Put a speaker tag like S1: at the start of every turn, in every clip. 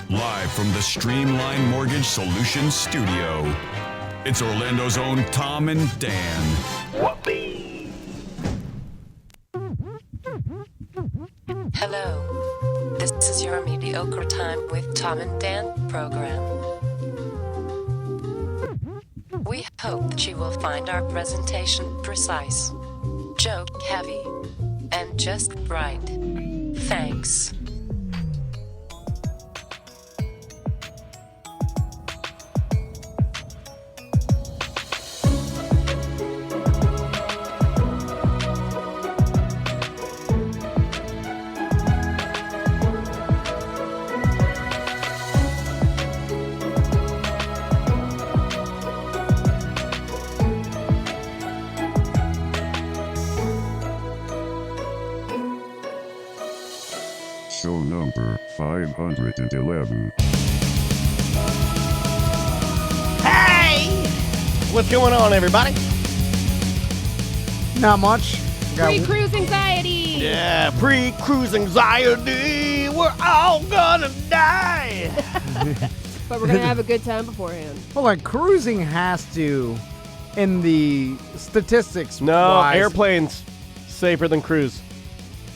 S1: Live from the Streamline Mortgage Solutions studio, it's Orlando's own Tom and Dan.
S2: Hello, this is your Mediocre Time with Tom and Dan program. We hope that you will find our presentation precise, joke heavy, and just right. Thanks.
S3: Show number 511.
S4: Hey! What's going on, everybody?
S5: Not much.
S6: Pre-cruise anxiety.
S4: Yeah, pre-cruise anxiety. We're all gonna die.
S6: But we're going to have a good time beforehand.
S5: Well, like cruising has to, in the statistics.
S4: No,
S5: wise,
S4: airplanes safer than cruise.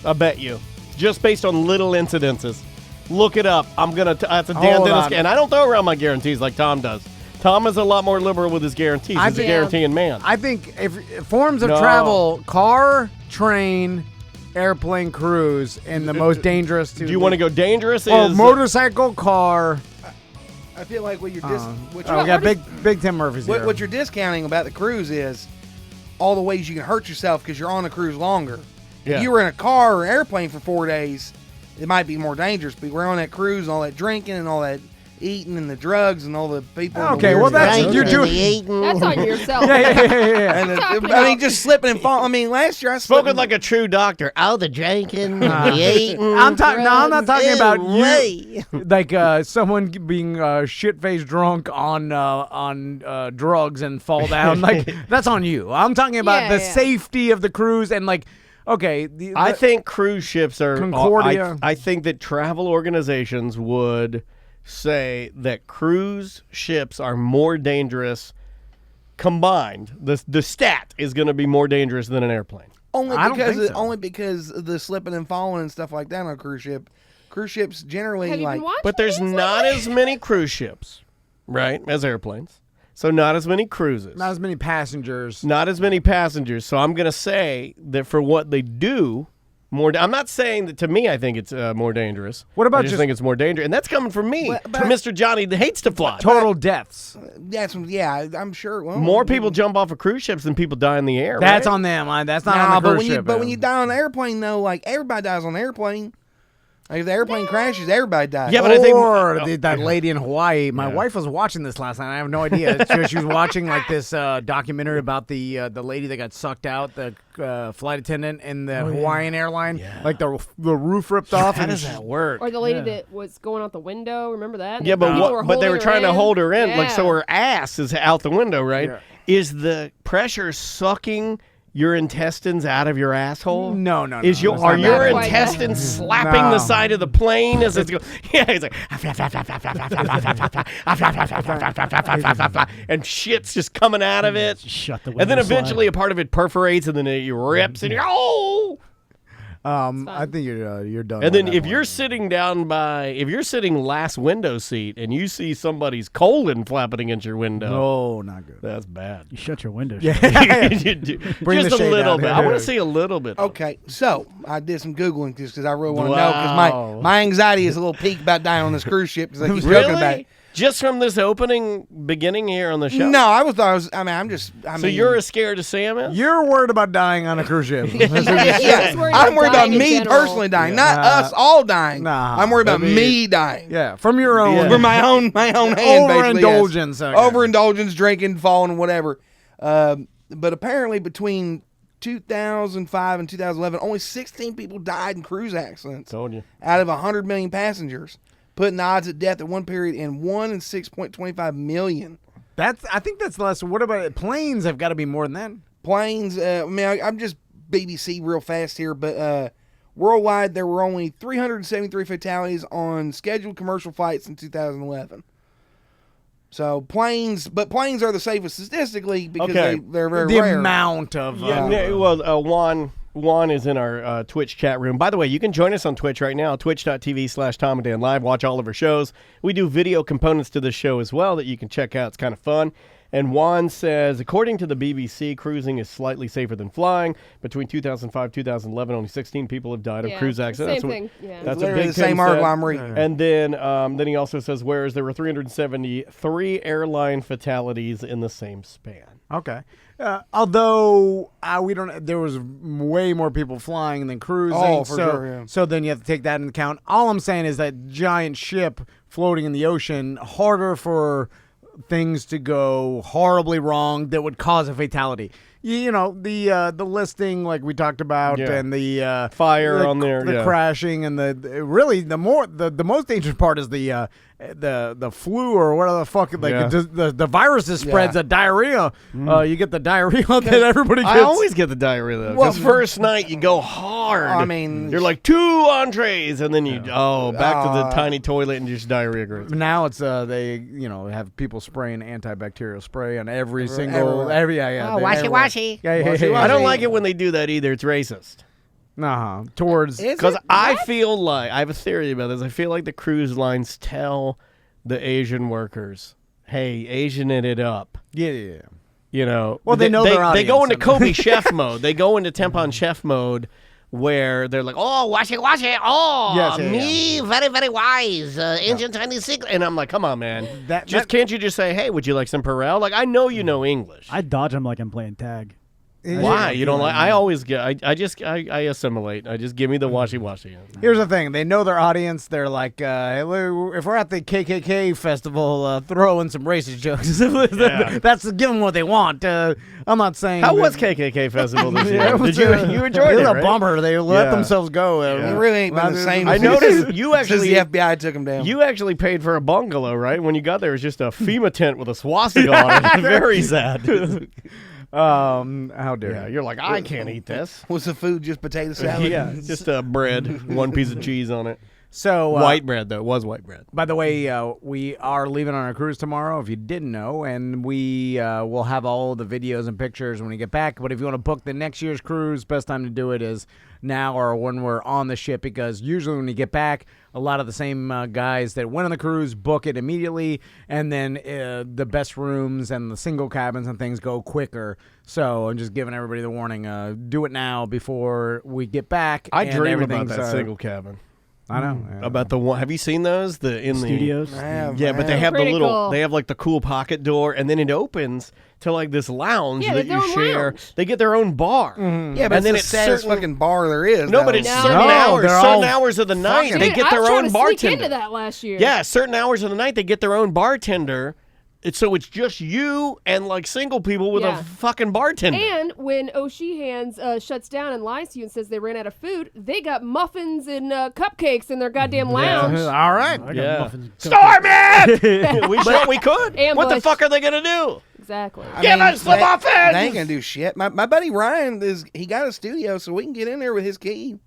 S4: I bet you. Just based on little incidences. Look it up. That's a Dan
S5: Hold
S4: Dennis.
S5: on.
S4: And I don't throw around my guarantees like Tom does. Tom is a lot more liberal with his guarantees. He's a guaranteeing man.
S5: I think if forms of
S4: No.
S5: travel: car, train, airplane, cruise, and the most dangerous.
S4: Do you want to go dangerous?
S5: Motorcycle, car.
S7: I feel like what you're
S5: We got big Tim Murphy's here.
S7: what you're discounting about the cruise is all the ways you can hurt yourself because you're on a cruise longer.
S4: Yeah.
S7: If you were in a car or airplane for 4 days, it might be more dangerous. But we're on that cruise and all that drinking and all that eating and the drugs and all the people. and the
S5: Okay,
S7: weird
S5: well, that's
S7: stuff.
S5: you're doing.
S6: That's on yourself.
S5: Yeah.
S7: And
S6: talking
S7: I mean,
S6: about-
S7: just slipping and falling. I mean, last year I slipped.
S4: Spoken like a true doctor. Oh, the drinking, the eating.
S5: I'm not talking about you.
S4: way.
S5: Like someone being shit-faced drunk on drugs and fall down. Like that's on you. I'm talking about the safety of the cruise and like. Okay,
S4: I think cruise ships are
S5: Concordia.
S4: I think that travel organizations would say that cruise ships are more dangerous combined. The stat is going to be more dangerous than an airplane.
S7: only
S5: I don't
S7: because
S5: think so.
S7: only because of the slipping and falling and stuff like that on a cruise ship. Cruise ships generally
S6: Have you
S7: like.
S6: been watching
S4: But there's
S6: these
S4: not
S6: lately?
S4: as many cruise ships, right, as airplanes. So not as many cruises.
S5: not as many passengers.
S4: Not as many passengers. So I'm going to say that for what they do, I'm not saying that to me I think it's more dangerous.
S5: What about
S4: I just
S5: just-
S4: think it's more dangerous. And that's coming from me,
S7: But-
S4: from Mr. Johnny that hates to fly.
S5: Total deaths.
S7: I'm sure. Well,
S4: More people jump off of cruise ships than people die in the air.
S5: That's
S4: right?
S5: on them. That's not
S7: Nah,
S5: on the
S7: but
S5: cruise ship.
S7: when you die on an airplane though, like everybody dies on an airplane. Like if the airplane crashes, everybody dies.
S4: Yeah, but I think
S5: that lady in Hawaii. My wife was watching this last night. I have no idea. She was watching like this documentary about the lady that got sucked out, the flight attendant in the Hawaiian airline. Like the roof ripped off.
S4: how
S5: and
S4: does that work?
S6: Or the lady that was going out the window. Remember that?
S4: Yeah, but
S6: People were
S4: but they
S6: holding
S4: were trying to
S6: in.
S4: hold her in, like
S6: Yeah.
S4: so her ass is out the window, right?
S5: Yeah.
S4: Is the pressure sucking your intestines out of your asshole?
S5: No.
S4: Is
S5: no,
S4: are
S5: it's not
S4: your
S5: that.
S6: quite
S4: intestines slapping the
S5: No.
S4: side of the plane as it's going? Yeah, it's like and shit's just coming out of it.
S8: Shut the
S4: And then
S8: window
S4: eventually a part of it perforates and then it rips and you're
S5: I think you're done.
S4: And
S5: with
S4: then
S5: that
S4: if
S5: one.
S4: you're sitting if you're sitting last window seat and you see somebody's colon flapping against your window,
S5: no, not good.
S4: that's bad.
S8: You shut your window.
S5: Yeah.
S4: You do.
S5: Bring
S4: Just
S5: the
S4: a
S5: shade
S4: little
S5: out
S4: bit.
S5: here.
S4: I want to see a little bit.
S7: Okay, so I did some Googling just because I really want to know
S4: Wow.
S7: because my anxiety is a little peak about dying on this cruise ship because I keep joking about
S4: Really?
S7: it.
S4: Just from this beginning here on the show?
S7: No,
S4: So you're as scared as Sam is?
S5: You're worried about dying on a cruise ship.
S6: He's worried
S7: I'm worried about
S6: dying in
S7: me
S6: general.
S7: personally dying, not us all dying.
S5: Nah.
S7: I'm worried about
S4: I mean-
S7: me dying.
S5: Yeah, from your own.
S7: For my own hand, basically.
S5: Overindulgence.
S7: Yes.
S5: Okay.
S7: Overindulgence, drinking, falling, whatever. But apparently between 2005 and 2011, only 16 people died in cruise accidents
S4: Told you.
S7: out of 100 million passengers, putting the odds of death at one period in 1 in 6.25 million.
S5: I think that's less. What about it? Planes? Have got to be more than that.
S7: Planes, I'm just BBC real fast here, but Worldwide, there were only 373 fatalities on scheduled commercial flights in 2011. So planes are the safest statistically because they're very
S5: The
S7: rare.
S5: amount of
S4: Juan is in our Twitch chat room. By the way, you can join us on Twitch right now, twitch.tv/Tom and Dan Live. Watch all of our shows. We do video components to this show as well that you can check out. It's kind of fun. And Juan says, according to the BBC, cruising is slightly safer than flying. Between 2005 and 2011, only 16 people have died of cruise accidents.
S6: Same thing. Yeah.
S4: That's
S7: Literally
S4: a big
S7: the same
S4: thing
S7: article
S4: said.
S7: I'm reading.
S4: And then he also says, whereas there were 373 airline fatalities in the same span.
S5: Okay. Although there was way more people flying than cruising.
S7: Oh, for
S5: so,
S7: sure, yeah.
S5: So then you have to take that into account. All I'm saying is that giant ship floating in the ocean, harder for things to go horribly wrong that would cause a fatality. You know, the listing like we talked about,
S4: Yeah.
S5: and the
S4: Fire on there,
S5: the
S4: yeah.
S5: crashing, and the most dangerous part is the flu or whatever the fuck, like
S4: Yeah.
S5: the virus that spreads, the diarrhea. You get the diarrhea that everybody gets.
S4: I always get the diarrhea, though. Because first night, you go hard.
S7: I mean,
S4: you're like 2 entrees, and then you, back to the tiny toilet and just diarrhea grinds.
S5: Now it's they have people spraying antibacterial spray on every single
S6: Washy.
S4: I don't like it when they do that either. It's racist.
S5: Towards
S4: Because I feel like, I have a theory about this. I feel like the cruise lines tell the Asian workers, hey, Asian it up.
S5: yeah.
S4: You know,
S5: Well, they know their
S4: They go into
S5: audience.
S4: Kobe chef mode. They go into tampon chef mode where they're like, oh, wash it. Oh,
S5: Yes, yeah,
S4: me, very, very wise. Ancient Chinese secret. And I'm like, come on, man. Can't you just say, hey, would you like some Perel? Like, I know you know English.
S8: I dodge them like I'm playing tag.
S4: Why? You don't like? I always get. I assimilate. I just give me the washy.
S5: Here's the thing: they know their audience. They're like, hey, if we're at the KKK festival, throw in some racist jokes. That's give them what they want. I'm not saying.
S4: How was KKK festival this year?
S5: It was,
S4: Did you enjoy it?
S5: It was a
S4: right?
S5: bummer. They let
S4: Yeah.
S5: themselves go.
S7: It really ain't been the same.
S4: I noticed you
S7: since
S4: actually
S7: the FBI took him down.
S4: You actually paid for a bungalow, right? When you got there, it was just a FEMA tent with a swastika on it. Very sad.
S5: How dare
S4: Yeah,
S5: you?
S4: you're like, I can't eat this.
S7: Was the food just potato salad?
S4: Yeah, just bread, one piece of cheese on it.
S5: So
S4: White bread, though. It was white bread.
S5: By the way, we are leaving on our cruise tomorrow, if you didn't know, and we will have all the videos and pictures when we get back. But if you want to book the next year's cruise, best time to do it is now or when we're on the ship, because usually when you get back, a lot of the same guys that went on the cruise book it immediately, and then the best rooms and the single cabins and things go quicker. So I'm just giving everybody the warning, do it now before we get back.
S4: I
S5: and
S4: dream about
S5: everything's,
S4: that single cabin.
S5: I know.
S4: About the one. Have you seen those? The
S8: Studios.
S4: Yeah, but they have
S6: Pretty
S4: the little.
S6: cool.
S4: They have like the cool pocket door, and then it opens to like this lounge
S6: Yeah,
S4: that
S6: their
S4: you
S6: own
S4: share.
S6: lounge.
S4: They get their own bar.
S7: Yeah, but
S4: and then
S7: it's the saddest fucking bar there is.
S4: No,
S7: though.
S4: but it's
S6: No.
S4: certain
S6: No,
S4: hours.
S5: they're
S4: Certain
S5: all
S4: hours of the night,
S6: Dude,
S4: they get
S6: I
S4: their
S6: was trying
S4: own
S6: to
S4: bartender.
S6: sneak into that last year.
S4: Yeah, certain hours of the night they get their own bartender. So it's just you and like single people with
S6: Yeah.
S4: a fucking bartender.
S6: And when O'Sheehan's shuts down and lies to you and says they ran out of food, they got muffins and cupcakes in their goddamn lounge.
S5: All right.
S8: I got
S4: Yeah.
S8: muffins.
S4: Storm we could.
S6: Ambush.
S4: What the fuck are they gonna do?
S6: Exactly.
S7: I
S4: Give
S7: mean,
S4: us the muffins!
S7: They ain't gonna do shit. My buddy Ryan he got a studio, so we can get in there with his key.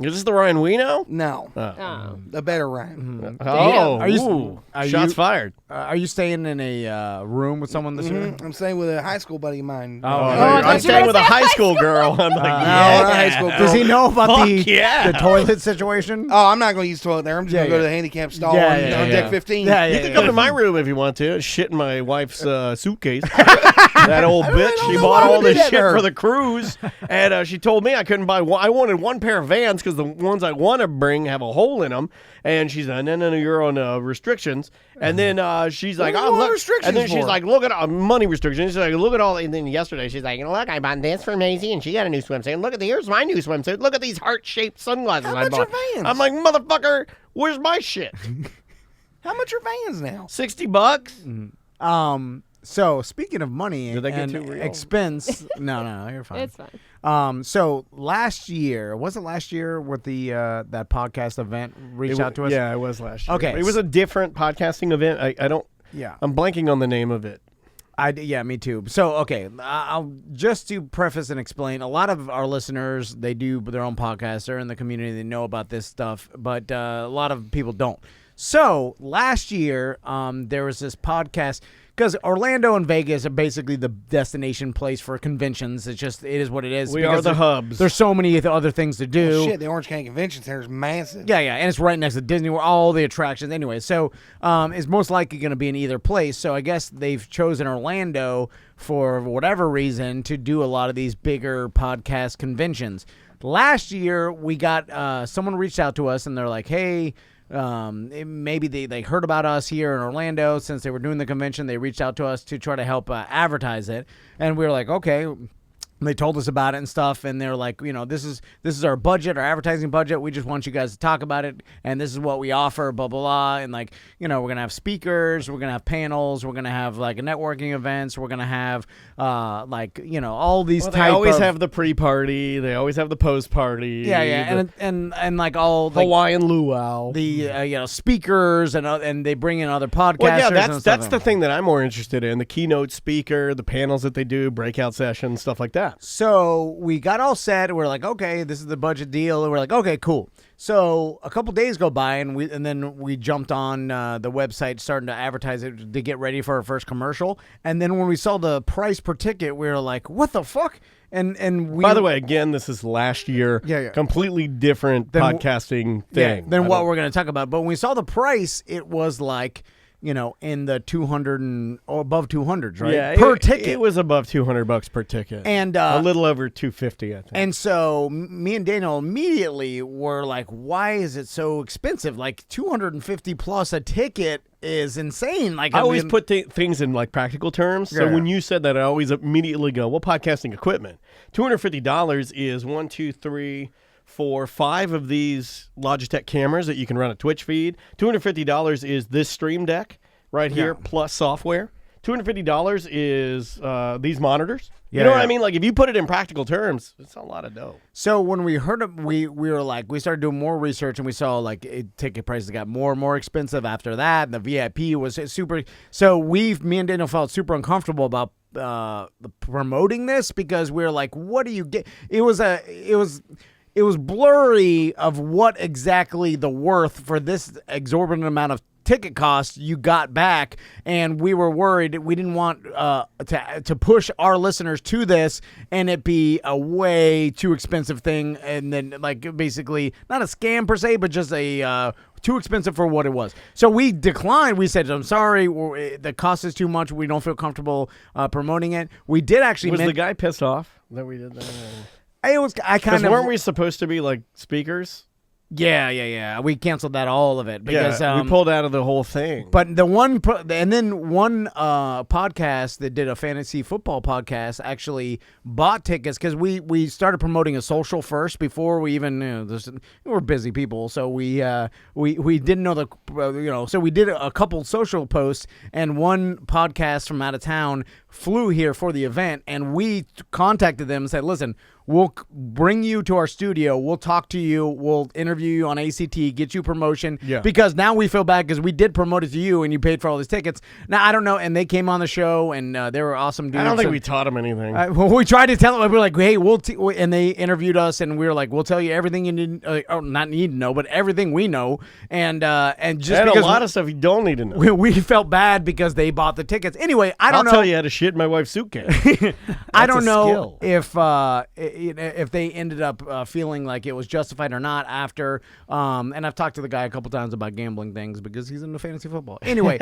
S4: Is this the Ryan we know?
S7: No,
S6: Oh.
S7: a better Ryan.
S4: Oh,
S5: Are you-
S4: ooh.
S5: are
S4: Shots
S5: you-
S4: fired.
S5: Are you staying in a room with someone this year?
S7: I'm staying with a high school buddy of mine.
S5: Oh,
S6: I
S4: I'm
S6: thought you
S4: staying
S6: were
S4: with a
S6: gonna say
S4: high school girl. I'm like,
S7: No,
S4: yeah.
S7: not a high school girl.
S5: Does he know about
S4: Fuck
S5: the
S4: yeah.
S5: the toilet situation?
S7: Oh, I'm not going to use toilet there. I'm just
S5: Yeah,
S7: going to go
S5: yeah.
S7: to the handicap stall
S5: Yeah,
S7: on,
S5: yeah,
S7: on
S5: yeah.
S7: deck 15.
S5: Yeah,
S4: You
S5: yeah,
S4: can
S5: yeah.
S4: come to my room if you want to. Shit in my wife's suitcase. That old bitch.
S7: don't
S4: She
S7: know
S4: bought
S7: why we
S4: all
S7: did
S4: this
S7: that to
S4: shit
S7: her.
S4: for the cruise, and she told me I couldn't buy one. I wanted one pair of Vans because the ones I want to bring have a hole in them. And she's like, no, you're on restrictions. And then she's like,
S7: What are
S4: oh,
S7: you on
S4: look.
S7: restrictions
S4: And then she's
S7: for?
S4: like, look at money restrictions. She's like, look at all. And then yesterday she's like, look, I bought this for Maisie, and she got a new swimsuit. And look at here's my new swimsuit. Look at these heart-shaped sunglasses
S7: How
S4: I
S7: much
S4: bought.
S7: are Vans?
S4: I'm like, motherfucker, where's my shit?
S7: How much are Vans now?
S4: $60?
S5: So speaking of money
S4: Did that get
S5: and
S4: too real?
S5: expense, no, you're fine.
S6: It's fine.
S5: So last year, was it last year with the that podcast event reached out to us?
S4: Yeah, it was last year.
S5: Okay.
S4: It was a different podcasting event. I don't.
S5: Yeah.
S4: I'm blanking on the name of it.
S5: Yeah, me too. So, okay, I'll just to preface and explain. A lot of our listeners, they do their own podcasts. They're in the community. They know about this stuff, but a lot of people don't. So last year, there was this podcast. Because Orlando and Vegas are basically the destination place for conventions. It is what it is.
S4: We are the hubs.
S5: There's so many other things to do.
S7: Well, shit, the Orange County Convention Center is massive.
S5: Yeah, and it's right next to Disney, where all the attractions. Anyway, so it's most likely going to be in either place. So I guess they've chosen Orlando for whatever reason to do a lot of these bigger podcast conventions. Last year, we got someone reached out to us, and they're like, hey, maybe they heard about us here in Orlando since they were doing the convention. They reached out to us to try to help advertise it, and we were like, okay. They told us about it and stuff, and they're like, this is our budget, our advertising budget. We just want you guys to talk about it, and this is what we offer, blah, blah, blah. And, like, we're going to have speakers, we're going to have panels, we're going to have, like, networking events, we're going to have, all these
S4: They always have the pre-party, they always have the post-party.
S5: Yeah, and like, all the
S4: Hawaiian luau.
S5: The, speakers, and they bring in other podcasters.
S4: Well, yeah,
S5: and
S4: that's the thing that I'm more interested in, the keynote speaker, the panels that they do, breakout sessions, stuff like that.
S5: So we got all set. We're like, okay, this is the budget deal. And we're like, okay, cool. So a couple days go by, and then we jumped on the website, starting to advertise it to get ready for our first commercial. And then when we saw the price per ticket, we were like, what the fuck? And we,
S4: by the way, again, this is last year.
S5: Yeah.
S4: Completely different podcasting thing.
S5: Than what we're going to talk about. But when we saw the price, it was like, in the 200 or above 200s, right?
S4: Yeah,
S5: per ticket.
S4: It was above $200 per ticket,
S5: and
S4: a little over $250, I think.
S5: And so me and Daniel immediately were like, "Why is it so expensive? Like $250 plus a ticket is insane." Like
S4: I always put things in like practical terms. So when you said that, I always immediately go, "Well, podcasting equipment, $250 is 1, 2, 3." 4, 5 of these Logitech cameras that you can run a Twitch feed. $250 is this Stream Deck right here, plus software. $250 is these monitors. You know what I mean? Like, if you put it in practical terms, it's a lot of dough.
S5: So when we heard it, we were like, we started doing more research, and we saw like ticket prices got more and more expensive after that. And the VIP was super. So me and Daniel felt super uncomfortable about promoting this, because we were like, what do you get? It was blurry of what exactly the worth for this exorbitant amount of ticket costs you got back, and we were worried. We didn't want to push our listeners to this and it be a way too expensive thing, and then like basically not a scam per se, but just a too expensive for what it was. So we declined. We said, I'm sorry, the cost is too much. We don't feel comfortable promoting it. We did actually.
S4: Was the guy pissed off that we did that? Weren't we supposed to be like speakers?
S5: Yeah. We canceled that, all of it, because
S4: we pulled out of the whole thing.
S5: But one podcast that did a fantasy football podcast actually bought tickets, because we started promoting a social first before we even we're busy people, so we didn't know so we did a couple social posts, and one podcast from out of town flew here for the event, and we contacted them and said, listen, we'll bring you to our studio. We'll talk to you. We'll interview you on ACT, get you promotion. Yeah. Because now we feel bad because we did promote it to you and you paid for all these tickets. Now, I don't know. And they came on the show, and they were awesome dudes.
S4: I don't think we taught them anything.
S5: We tried to tell them. We were like, hey, and they interviewed us, and we were like, we'll tell you everything you need, not need to know, but everything we know. And just
S4: and
S5: because
S4: a lot of stuff you don't need to know.
S5: We felt bad because they bought the tickets. Anyway, I'll
S4: tell you how to shit in my wife's suitcase.
S5: I don't know if they ended up feeling like it was justified or not after. And I've talked to the guy a couple times about gambling things because he's into fantasy football. Anyway,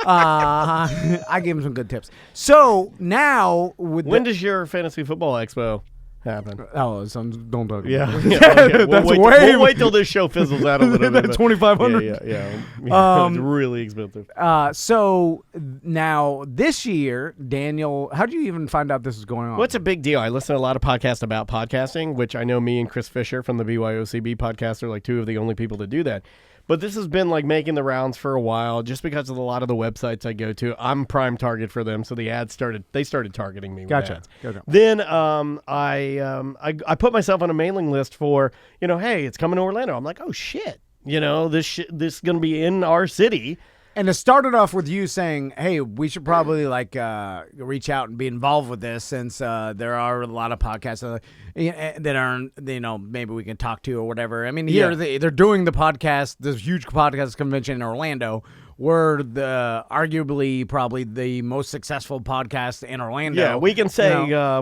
S5: I gave him some good tips. So now, when
S4: does your fantasy football expo happen?
S5: Oh, don't talk about it.
S4: Okay. We'll wait till this show fizzles out a little bit.
S5: $2,500.
S4: Yeah. It's really expensive.
S5: So now this year, Daniel, how did you even find out this was going on?
S4: What's a big deal? I listen to a lot of podcasts about podcasting, which I know me and Chris Fisher from the BYOCB podcast are like two of the only people to do that. But this has been like making the rounds for a while, just because of a lot of the websites I go to. I'm prime target for them, so the ads started targeting me.
S5: Gotcha.
S4: With ads. Then I put myself on a mailing list for, hey, it's coming to Orlando. I'm like, oh shit, this is gonna be in our city.
S5: And it started off with you saying, "Hey, we should probably reach out and be involved with this, since there are a lot of podcasts that aren't, maybe we can talk to or whatever." I mean, here they're doing the podcast, this huge podcast convention in Orlando. We're arguably probably the most successful podcast in Orlando.
S4: Yeah, we can say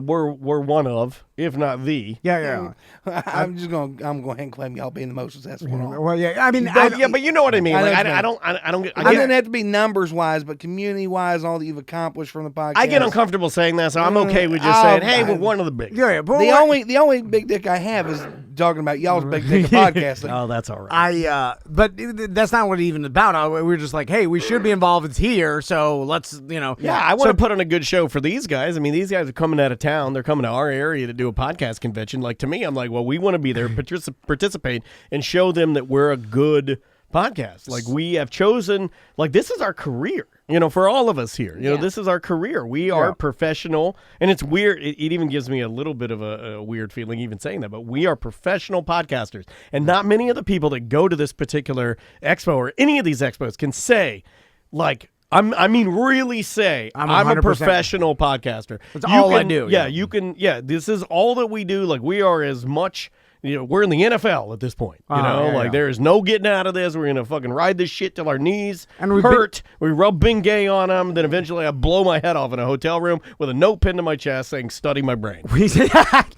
S4: we're one of, if not the.
S5: Yeah.
S7: I'm going to go ahead and claim y'all being the most successful one.
S5: Well, yeah. I mean,
S4: but you know what I mean.
S7: I
S4: don't get.
S7: It doesn't have to be numbers wise, but community wise, all that you've accomplished from the podcast.
S4: I get uncomfortable saying that, so I'm okay with just saying, "Hey, we're one of the big."
S5: Yeah, but
S7: the only big dick I have is talking about y'all's big dick podcasting.
S4: Oh, that's all right.
S5: But that's not what it's even about. We were just like, hey, we should be involved. It's here, so let's,
S4: Yeah, I want to put on a good show for these guys. I mean, these guys are coming out of town. They're coming to our area to do a podcast convention. Like, to me, I'm like, well, we want to be there, participate, and show them that we're a good podcast. Like, we have chosen, like, this is our career. For all of us here, this is our career. We are professional, and it's weird. It even gives me a little bit of a weird feeling even saying that, but we are professional podcasters, and not many of the people that go to this particular expo or any of these expos can say, like, really say, I'm a professional podcaster.
S5: That's all I do.
S4: Yeah, you can. Yeah, this is all that we do. Like, we are as much. We're in the NFL at this point. There is no getting out of this. We're gonna fucking ride this shit till our knees hurt. We rub Bengay on them. Then eventually I blow my head off in a hotel room with a note pinned to my chest saying "Study my brain."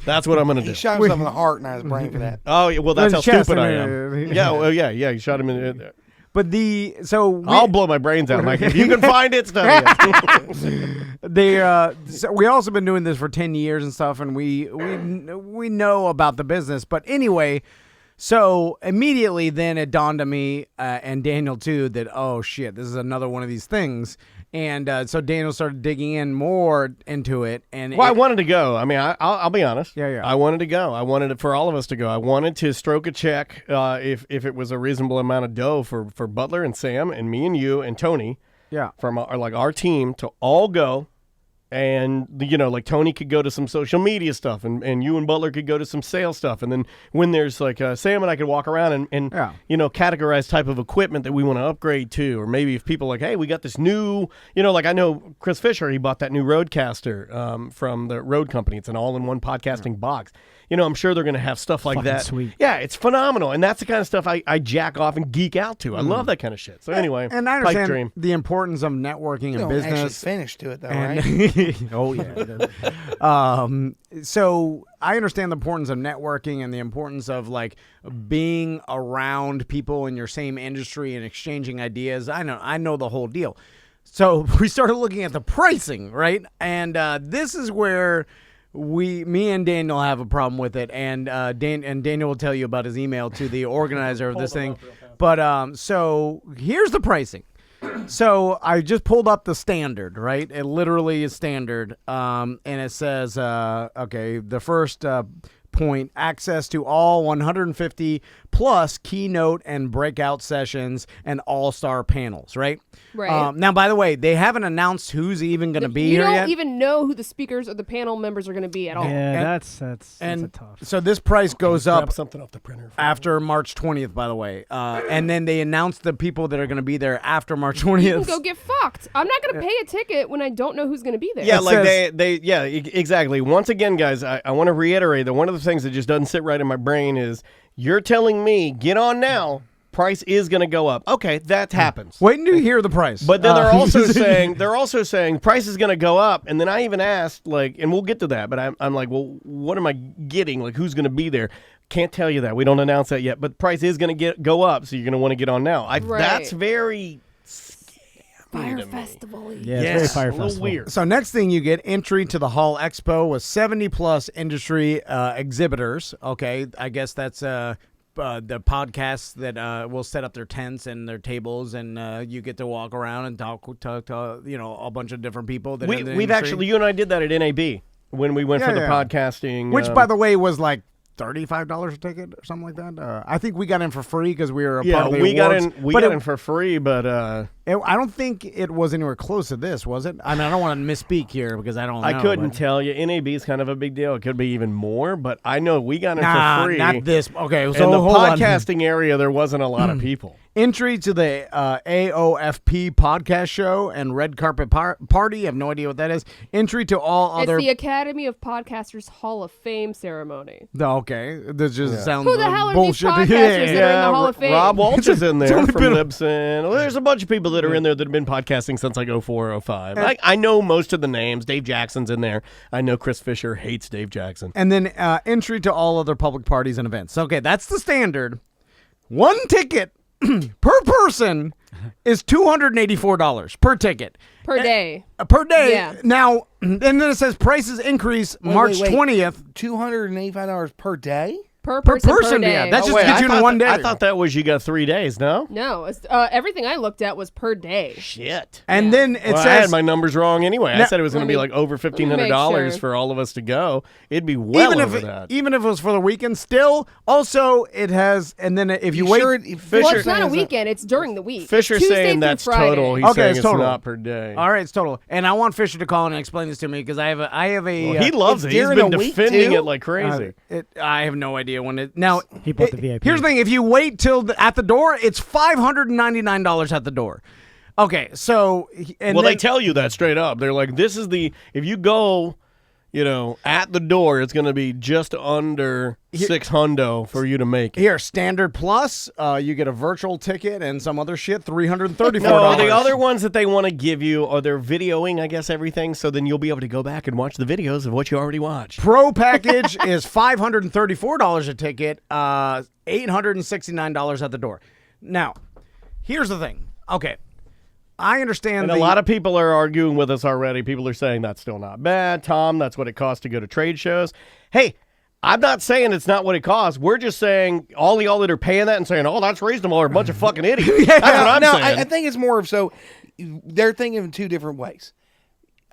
S4: That's what I'm gonna do.
S7: He shot himself in the heart, not his brain for that.
S4: Oh yeah, well that's how stupid I am. Yeah, He shot him in.
S5: But
S4: I'll blow my brains out. Like, if you can find it, study it.
S5: So we also been doing this for 10 years and stuff, and we know about the business. But anyway, so immediately then it dawned on me and Daniel too that, oh shit, this is another one of these things. And so Daniel started digging in more into it. And
S4: I wanted to go. I mean, I'll be honest.
S5: Yeah.
S4: I wanted to go. I wanted it for all of us to go. I wanted to stroke a check if it was a reasonable amount of dough for Butler and Sam and me and you and Tony.
S5: Yeah.
S4: From our team to all go. And, like Tony could go to some social media stuff and you and Butler could go to some sales stuff. And then when there's like Sam and I could walk around and categorize type of equipment that we want to upgrade to. Or maybe if people like, hey, we got this new, like I know Chris Fisher, he bought that new Rodecaster from the Rode company. It's an all-in-one podcasting box. I'm sure they're going to have stuff like that.
S8: Sweet.
S4: Yeah, it's phenomenal. And that's the kind of stuff I jack off and geek out to. I love that kind of shit. So anyway,
S5: and I understand the importance of networking and business.
S7: Actually finish to it though, right?
S5: Oh yeah. So I understand the importance of networking and the importance of like being around people in your same industry and exchanging ideas. I know the whole deal. So we started looking at the pricing, right? And this is where me and Daniel have a problem with it, and Daniel will tell you about his email to the organizer of this thing. But so here's the pricing. So I just pulled up the standard, right? It literally is standard, and it says, the first point, access to all 150 plus keynote and breakout sessions and all-star panels, right?
S6: Right.
S5: Now, by the way, they haven't announced who's even going to be here yet.
S6: You don't even know who the speakers or the panel members are going to be at all.
S8: Yeah, that's tough.
S5: So this price goes up
S4: something off the printer
S5: after March 20th, by the way. And then they announced the people that are going to be there after March 20th.
S6: You can go get fucked. I'm not going to pay a ticket when I don't know who's going to be there.
S4: Yeah, exactly. Once again, guys, I want to reiterate that one of the things that just doesn't sit right in my brain is you're telling me, get on now, price is going to go up. Okay, that happens.
S5: Wait until you hear the price.
S4: But then they're also saying price is going to go up. And then I even asked, like, and we'll get to that, but I'm like, well, what am I getting? Like, who's going to be there? Can't tell you that. We don't announce that yet. But price is going to go up, so you're going to want to get on now. That's very
S6: Fire Festival.
S8: Yeah, it's very Fire Festival.
S4: Weird.
S5: So next thing you get, entry to the Hall Expo with 70 plus industry exhibitors. Okay, I guess that's the podcasts that will set up their tents and their tables, and you get to walk around and talk to a bunch of different people. That
S4: We've actually, you and I did that at NAB when we went for the podcasting.
S5: Which, by the way, was like $35 a ticket or something like that. I think we got in for free because we were a part of the awards.
S4: We got in for free, but
S5: I don't think it was anywhere close to this, was it? I mean, I don't want to misspeak here because I don't know.
S4: I couldn't
S5: but-
S4: tell you. NAB is kind of a big deal. It could be even more, but I know we got it for free.
S5: Not this. Okay, so
S4: in the
S5: hold on.
S4: podcasting area, there wasn't a lot of people.
S5: Entry to the AOFP podcast show and red carpet party. I have no idea what that is. Entry to all other.
S6: It's the Academy of Podcasters Hall of Fame ceremony.
S5: Okay, that just sounds
S6: Who the
S5: like
S6: hell are
S5: bullshit.
S6: these podcasters that are in the Hall of Fame?
S4: Rob Walsh is in there
S5: only
S4: from
S5: been
S4: Libsyn. Well, there's a bunch of people that are in there that have been podcasting since like 04, 05. I know most of the names. Dave Jackson's in there. I know Chris Fisher hates Dave Jackson.
S5: And then entry to all other public parties and events. Okay, that's the standard. One ticket per person is $284 per ticket.
S6: Per day.
S5: Per day.
S6: Yeah.
S5: Now, and then it says prices increase March 20th.
S7: $285 per day?
S6: Per person, per day.
S5: yeah. That just
S4: Wait,
S5: gets you in one day.
S4: I thought that was you got 3 days, no?
S6: No, everything I looked at was per day.
S4: Shit.
S5: And then it
S4: Well, I
S5: says
S4: had my numbers wrong anyway. I
S5: Now-
S4: said it was going to be
S6: Let me
S4: like over $1,500
S6: sure.
S4: for all of us to go. It'd be well
S5: even
S4: over
S5: if
S4: that.
S5: even if it was for the weekend, still also it has. And then if you wait,
S6: Well, it's not a weekend. It's during the week.
S4: Fisher's
S6: Tuesday
S4: saying
S6: through
S4: that's
S6: Friday.
S4: total. He's
S5: Okay,
S4: saying
S5: it's
S4: it's
S5: total.
S4: not per day.
S5: all right, it's total. And I want Fisher to call in and explain this to me because I have a.
S4: Well, he loves it.
S7: it's
S4: He's
S7: during
S4: been
S7: a week,
S4: defending
S7: too?
S4: it like crazy.
S5: I have no idea when it now.
S8: He bought the VIP.
S5: Here's the thing: if you wait till at the door, it's $599 at the door. Okay, so and
S4: well,
S5: then,
S4: they tell you that straight up. They're like, this is the, if you go, at the door, it's going to be just under $600 for you to make it.
S5: here standard plus, you get a virtual ticket and some other shit, $334.
S4: No, the other ones that they want to give you are they're videoing, I guess, everything. So then you'll be able to go back and watch the videos of what you already watched.
S5: Pro package is $534 a ticket, $869 at the door. Now, here's the thing. Okay, I understand.
S4: And a lot of people are arguing with us already. People are saying that's still not bad. Tom, that's what it costs to go to trade shows. Hey, I'm not saying it's not what it costs. We're just saying all y'all that are paying that and saying, oh, that's reasonable are a bunch of fucking idiots. That's what I'm saying.
S7: I think it's more of so they're thinking in two different ways.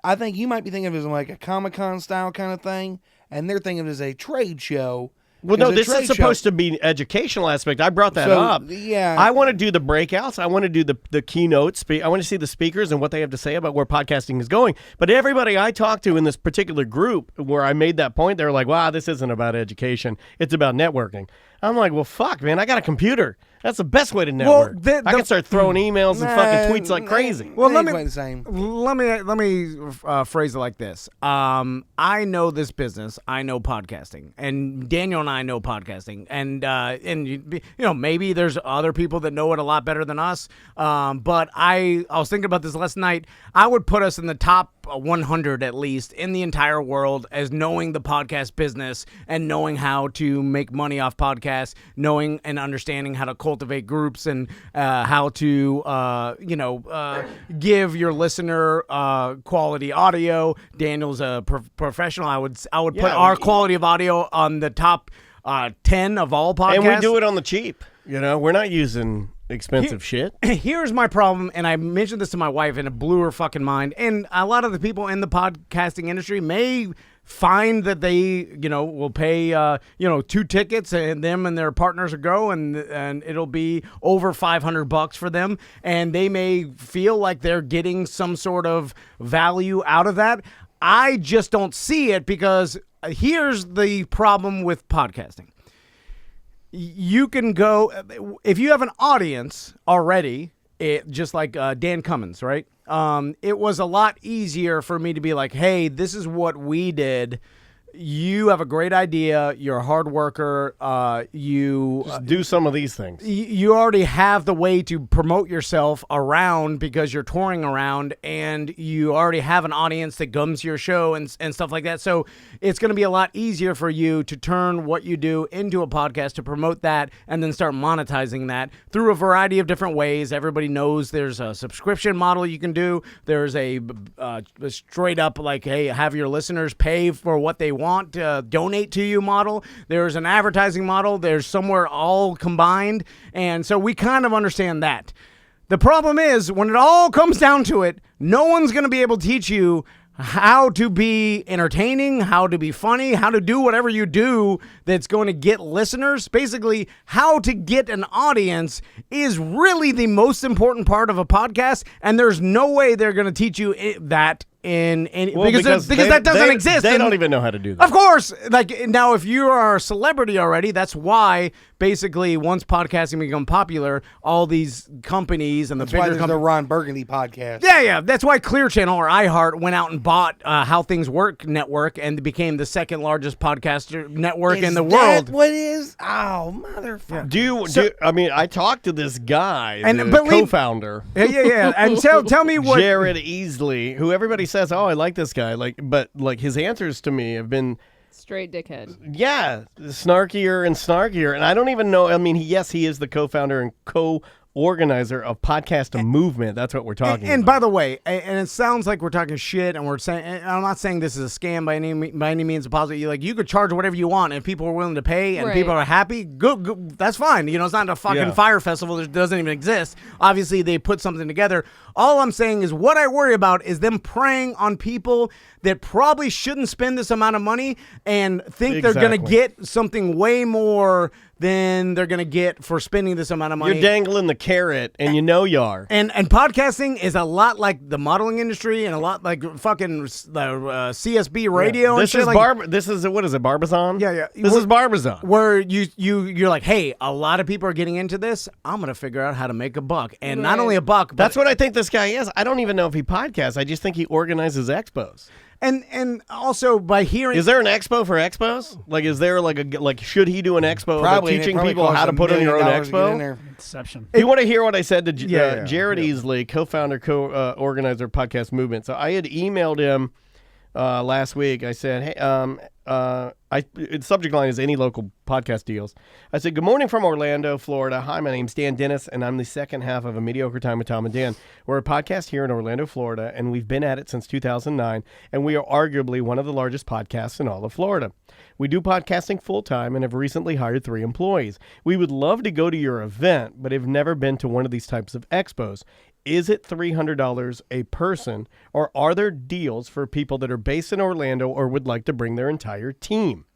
S7: I think you might be thinking of it as like a Comic-Con style kind of thing, and they're thinking of it as a trade show.
S4: Well, no,
S7: Because a
S4: this is
S7: trade show-
S4: supposed to be educational aspect. I brought that
S7: So,
S4: up.
S7: yeah.
S4: I want to do the breakouts. I want to do the keynotes. I want to see the speakers and what they have to say about where podcasting is going. But everybody I talked to in this particular group where I made that point, they're like, wow, this isn't about education. It's about networking. I'm like, well, fuck, man, I got a computer. That's the best way to network. I can start throwing emails and fucking tweets like crazy.
S5: Well,
S7: It
S5: let
S7: ain't
S5: me
S7: quite the same.
S5: let me phrase it like this. I know this business. I know podcasting, and Daniel and I know podcasting, and maybe there's other people that know it a lot better than us. But I was thinking about this last night. I would put us in the top 100 at least in the entire world as knowing the podcast business and knowing how to make money off podcasts, knowing and understanding how to cultivate groups and how to give your listener quality audio. Daniel's a professional. I would put our quality of audio on the top 10 of all podcasts.
S4: And we do it on the cheap. We're not using expensive shit.
S5: Here's my problem, and I mentioned this to my wife, and it blew her fucking mind. And a lot of the people in the podcasting industry may find that they, will pay, 2 tickets, and them and their partners will go, and it'll be over $500 for them, and they may feel like they're getting some sort of value out of that. I just don't see it because here's the problem with podcasting. You can go, if you have an audience already, just like Dan Cummins, right? It was a lot easier for me to be like, hey, this is what we did. You have a great idea. You're a hard worker. You
S4: Just do some of these things.
S5: You already have the way to promote yourself around because you're touring around, and you already have an audience that comes to your show and stuff like that. So it's going to be a lot easier for you to turn what you do into a podcast to promote that and then start monetizing that through a variety of different ways. Everybody knows there's a subscription model you can do. There's a straight up like, hey, have your listeners pay for what they want to donate to you model. There's an advertising model. There's somewhere all combined. And so we kind of understand that. The problem is when it all comes down to it, no one's going to be able to teach you how to be entertaining, how to be funny, how to do whatever you do that's going to get listeners. Basically, how to get an audience is really the most important part of a podcast, and there's no way they're going to teach you that in any because that doesn't exist.
S4: They don't even know how to do that.
S5: Of course, like now, if you are a celebrity already, that's why basically once podcasting become popular, all these companies and
S7: That's why there's the Ron Burgundy podcast.
S5: Yeah. That's why Clear Channel or iHeart went out and bought How Things Work Network and became the second largest podcaster network in the world.
S7: What is? Oh, motherfucker!
S4: Yeah. I mean, I talked to this guy, the co-founder.
S5: Yeah. And tell me what
S4: Jared Easley, who everybody says, "Oh, I like this guy," but his answers to me have been
S6: straight dickhead.
S4: Yeah, snarkier and snarkier, and I don't even know. I mean, yes, he is the co-founder and co-organizer of Podcast Movement. That's what we're talking about.
S5: And by the way, and it sounds like we're talking shit, and we're saying, and I'm not saying this is a scam by any means possible. You could charge whatever you want, and if people are willing to pay, and people are happy, good, that's fine. It's not a fucking fire festival that doesn't even exist. Obviously, they put something together. All I'm saying is what I worry about is them preying on people that probably shouldn't spend this amount of money and think they're going to get something way more than they're going to get for spending this amount of money.
S4: You're dangling the carrot, and you are.
S5: And podcasting is a lot like the modeling industry and a lot like fucking CSB radio and shit.
S4: This is what is it, Barbizon?
S5: Yeah.
S4: This is Barbizon.
S5: Where you're like, hey, a lot of people are getting into this. I'm going to figure out how to make a buck. And not only a buck, but
S4: that's what I think this guy is. I don't even know if he podcasts. I just think he organizes expos.
S5: And also by hearing,
S4: is there an expo for expos? Like, is there like should he do an expo about teaching people how to put on your own expo?
S8: Inception.
S4: You want to hear what I said to Jared Easley, co-founder, co-organizer of Podcast Movement? So I had emailed him last week. I said, hey, the subject line is any local podcast deals. I said, good morning from Orlando, Florida. Hi, my name's Dan Dennis, and I'm the second half of A Mediocre Time with Tom and Dan. We're a podcast here in Orlando, Florida, and we've been at it since 2009, and we are arguably one of the largest podcasts in all of Florida. We do podcasting full-time and have recently hired 3 employees. We would love to go to your event, but have never been to one of these types of expos. Is it $300 a person, or are there deals for people that are based in Orlando or would like to bring their entire team?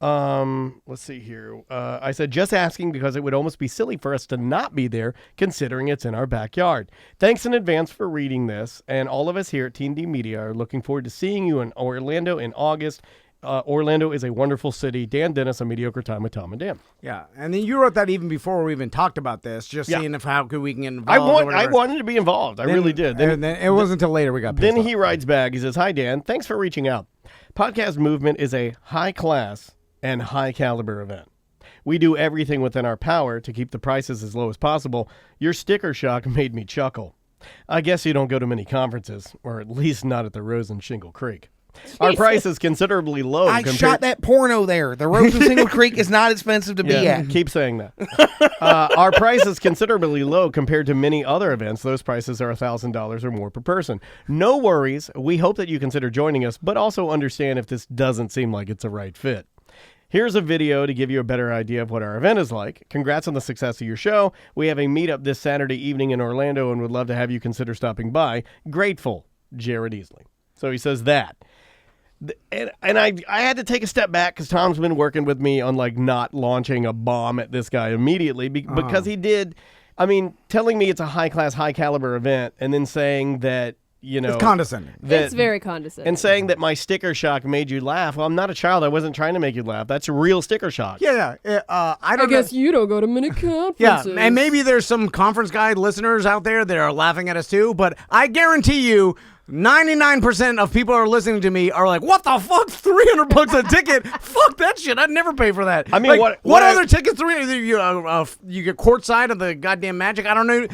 S4: Let's see here. I said, just asking because it would almost be silly for us to not be there considering it's in our backyard. Thanks in advance for reading this, and all of us here at T&D Media are looking forward to seeing you in Orlando in August. Orlando is a wonderful city. Dan Dennis, A Mediocre Time with Tom and Dan.
S5: Yeah, and then you wrote that even before we even talked about this, just seeing how could we can get involved.
S4: I wanted to be involved. I really did.
S5: Then it wasn't until later we got pissed
S4: Then
S5: off.
S4: he writes back. He says, hi, Dan. Thanks for reaching out. Podcast Movement is a high-class and high-caliber event. We do everything within our power to keep the prices as low as possible. Your sticker shock made me chuckle. I guess you don't go to many conferences, or at least not at the Rose and Shingle Creek. Our price is considerably low.
S7: I shot that porno there. The Rose and Single Creek is not expensive to be at.
S4: Keep saying that. Our price is considerably low compared to many other events. Those prices are $1,000 or more per person. No worries. We hope that you consider joining us, but also understand if this doesn't seem like it's a right fit. Here's a video to give you a better idea of what our event is like. Congrats on the success of your show. We have a meetup this Saturday evening in Orlando and would love to have you consider stopping by. Grateful, Jared Easley. So he says that. And I had to take a step back because Tom's been working with me on not launching a bomb at this guy immediately because he did, telling me it's a high-class, high-caliber event and then saying that,
S5: it's condescending.
S6: It's very condescending.
S4: And saying that my sticker shock made you laugh. Well, I'm not a child. I wasn't trying to make you laugh. That's a real sticker shock.
S5: Yeah. I
S6: guess you don't go to many conferences.
S5: Yeah, and maybe there's some conference guide listeners out there that are laughing at us too, but I guarantee you 99% of people who are listening to me are like, what the fuck? $300 a ticket? Fuck that shit. I'd never pay for that.
S4: I mean,
S5: what other tickets? You get courtside of the goddamn Magic? I don't know.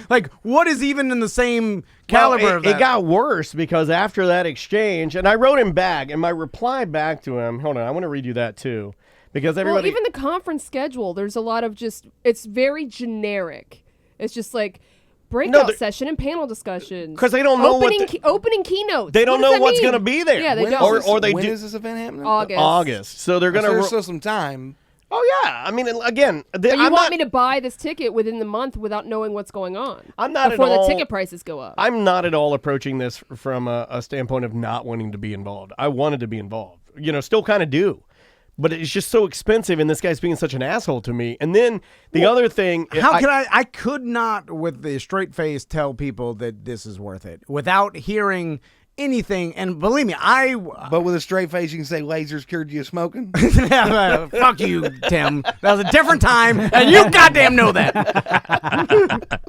S5: What is even in the same caliber of that?
S4: It got worse because after that exchange, and I wrote him back, and my reply back to him, hold on, I want to read you that too. Because everybody.
S6: Well, even the conference schedule, there's a lot of it's very generic. It's just breakout session and panel discussions.
S4: Because they don't know
S6: opening keynotes.
S4: They don't know what's going to be there.
S6: Yeah, they don't.
S7: When is this event happening?
S6: August.
S4: So they're going to.
S7: There's still some time.
S4: Oh yeah, I mean, again,
S6: But you want me to buy this ticket within the month without knowing what's going on?
S4: I'm not
S6: before
S4: at all,
S6: the ticket prices go up.
S4: I'm not at all approaching this from a standpoint of not wanting to be involved. I wanted to be involved, still kind of do, but it's just so expensive, and this guy's being such an asshole to me. And then the other thing,
S5: I could not, with the straight face, tell people that this is worth it without hearing anything. And believe me,
S7: But with a straight face, you can say lasers cured you of smoking.
S5: Fuck you, Tim. That was a different time, and you goddamn know that.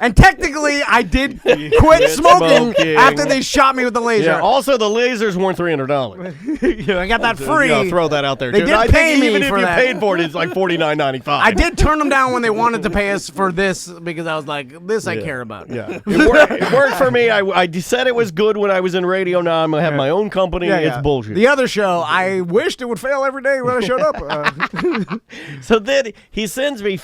S5: And technically, I did quit smoking after they shot me with the laser.
S4: Yeah, also, the lasers weren't $300.
S5: I got that free.
S4: I'll throw that out there.
S5: They
S4: Dude,
S5: did
S4: I
S5: pay
S4: think
S5: me
S4: even
S5: for
S4: if you
S5: that.
S4: paid for it, it's like $49.95.
S5: I did turn them down when they wanted to pay us for this because I was like, this I care about.
S4: Yeah, it worked for me. I said it was good when I was in radio. Now I'm gonna have my own company. It's bullshit.
S5: The other show, I wished it would fail every day when I showed up.
S4: So then he sends me.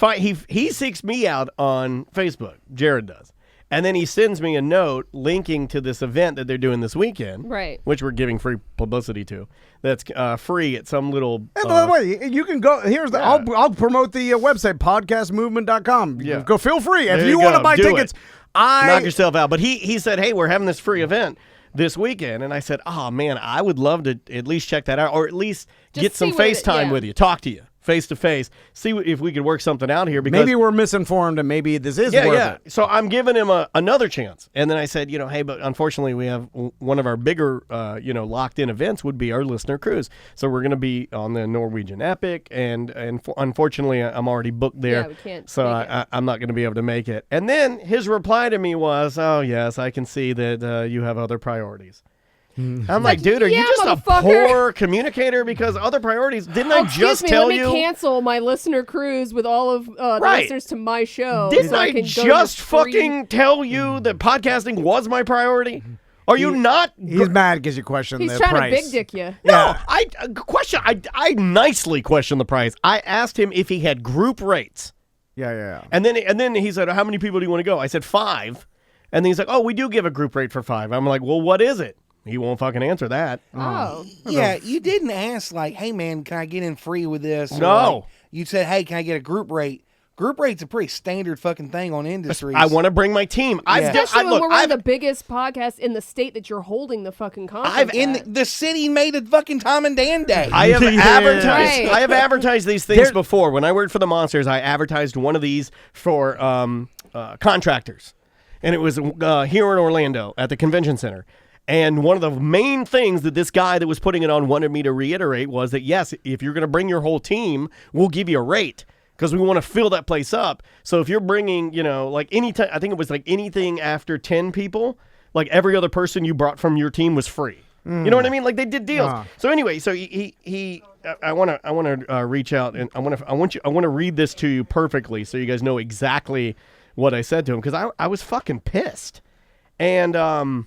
S4: He seeks me out on Facebook. Jared does. And then he sends me a note linking to this event that they're doing this weekend,
S6: right?
S4: Which we're giving free publicity to. That's free at some little.
S5: And by the way, you can go. Here's the. I'll promote the website podcastmovement.com.
S4: Yeah,
S5: go feel free if
S4: there
S5: you want to buy tickets.
S4: Knock yourself out. But he said, hey, we're having this free event this weekend, and I said, oh man, I would love to at least check that out, or at least
S6: just
S4: get some FaceTime with you, talk to you face to face, see if we could work something out here. Because
S5: maybe we're misinformed, and maybe this is worth it.
S4: So I'm giving him another chance, and then I said, hey, but unfortunately, we have one of our bigger, locked-in events would be our listener cruise. So we're going to be on the Norwegian Epic, and unfortunately, I'm already booked there.
S6: Yeah, we can't.
S4: So I'm not going to be able to make it. And then his reply to me was, "Oh yes, I can see that you have other priorities." I'm like, dude, are you just a poor communicator? Because other priorities, didn't I just tell you?
S6: Let me cancel my listener cruise with all of the listeners to my show.
S4: Didn't
S6: so
S4: I
S6: can
S4: just fucking tell you that podcasting was my priority? Are you not?
S5: He's mad because you questioned the price.
S6: He's trying to big dick you.
S4: No, I nicely questioned the price. I asked him if he had group rates.
S5: Yeah.
S4: And then he said, how many people do you want to go? I said 5. And then he's like, oh, we do give a group rate for 5. I'm like, well, what is it? He won't fucking answer that.
S6: Oh.
S7: Yeah, you didn't ask, like, hey, man, can I get in free with this?
S4: No.
S7: Or, like, you said, hey, can I get a group rate? Group rate's a pretty standard fucking thing on industries.
S4: I want to bring my team.
S6: Especially when we're one of the biggest podcasts in the state that you're holding the fucking conference.
S7: The city made a fucking Tom and Dan day.
S4: I have advertised.
S6: Right.
S4: I have advertised these things before. When I worked for the Monsters, I advertised one of these for contractors, and it was here in Orlando at the convention center. And one of the main things that this guy that was putting it on wanted me to reiterate was that, yes, if you're going to bring your whole team, we'll give you a rate because we want to fill that place up. So if you're bringing, like I think it was like anything after 10 people, like every other person you brought from your team was free. You know what I mean? Like they did deals. So anyway, so I want to reach out and I want to read this to you perfectly so you guys know exactly what I said to him because I was fucking pissed. And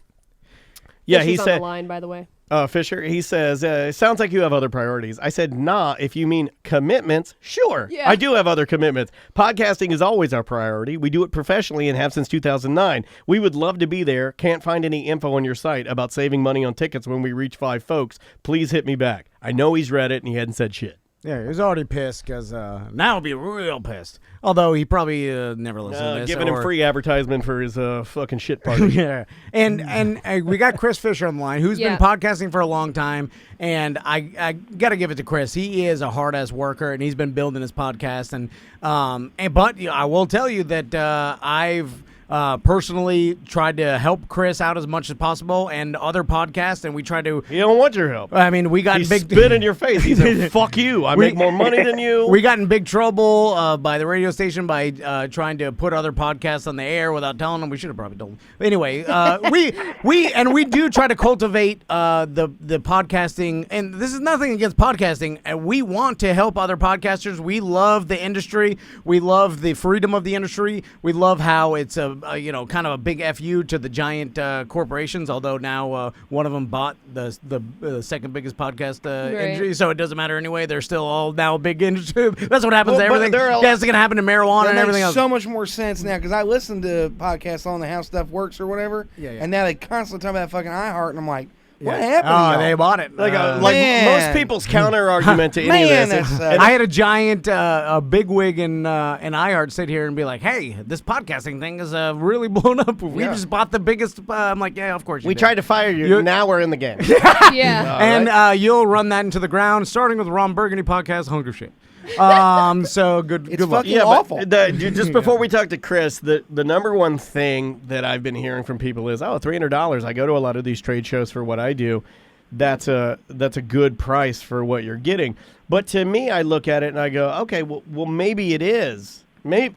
S4: yeah, he said, on
S6: the line, by the way.
S4: Fisher, he says, it sounds like you have other priorities. I said, nah, if you mean commitments, sure.
S6: Yeah.
S4: I do have other commitments. Podcasting is always our priority. We do it professionally and have since 2009. We would love to be there. Can't find any info on your site about saving money on tickets when we reach 5 folks. Please hit me back. I know he's read it and he hadn't said shit.
S5: Yeah, he was already pissed because now he'll be real pissed. Although he probably never listened to this.
S4: Giving him free advertisement for his fucking shit party.
S5: Yeah, and we got Chris Fisher on the line, who's been podcasting for a long time, and I got to give it to Chris. He is a hard ass worker, and he's been building his podcast, but I will tell you that I've personally tried to help Chris out as much as possible and other podcasts, and we tried to...
S4: He don't want your help.
S5: I mean, we got
S4: he spit in your face. He said, fuck you. I make more money than you.
S5: We got in big trouble by the radio station by trying to put other podcasts on the air without telling them. We should have probably told them. Anyway, we do try to cultivate the podcasting, and this is nothing against podcasting. And we want to help other podcasters. We love the industry. We love the freedom of the industry. We love how it's kind of a big FU to the giant corporations, although now one of them bought the second biggest podcast industry, so it doesn't matter anyway. They're still all now a big industry. That's what happens to everything. That's going to happen to marijuana and everything else.
S7: So much more sense now because I listen to podcasts on the How Stuff Works or whatever, and now they constantly talk about fucking iHeart, and I'm like, What happened? to
S5: Oh,
S7: y'all?
S5: they bought it.
S4: Like
S7: Man.
S4: most people's counter argument to any
S7: Man,
S4: of this.
S7: that's,
S5: I had a giant a bigwig in iHeart sit here and be like, "Hey, this podcasting thing is really blown up. We just bought the biggest." I'm like, "Yeah, of course."
S4: We tried to fire you. Now we're in the game.
S6: Yeah.
S5: And you'll run that into the ground, starting with the Ron Burgundy podcast, Hunger Shit. So good.
S7: It's
S5: good luck.
S7: fucking awful.
S4: Just before we talk to Chris, the number one thing that I've been hearing from people is, $300. I go to a lot of these trade shows for what I do. That's a good price for what you're getting. But to me, I look at it and I go, okay, well maybe it is. Maybe,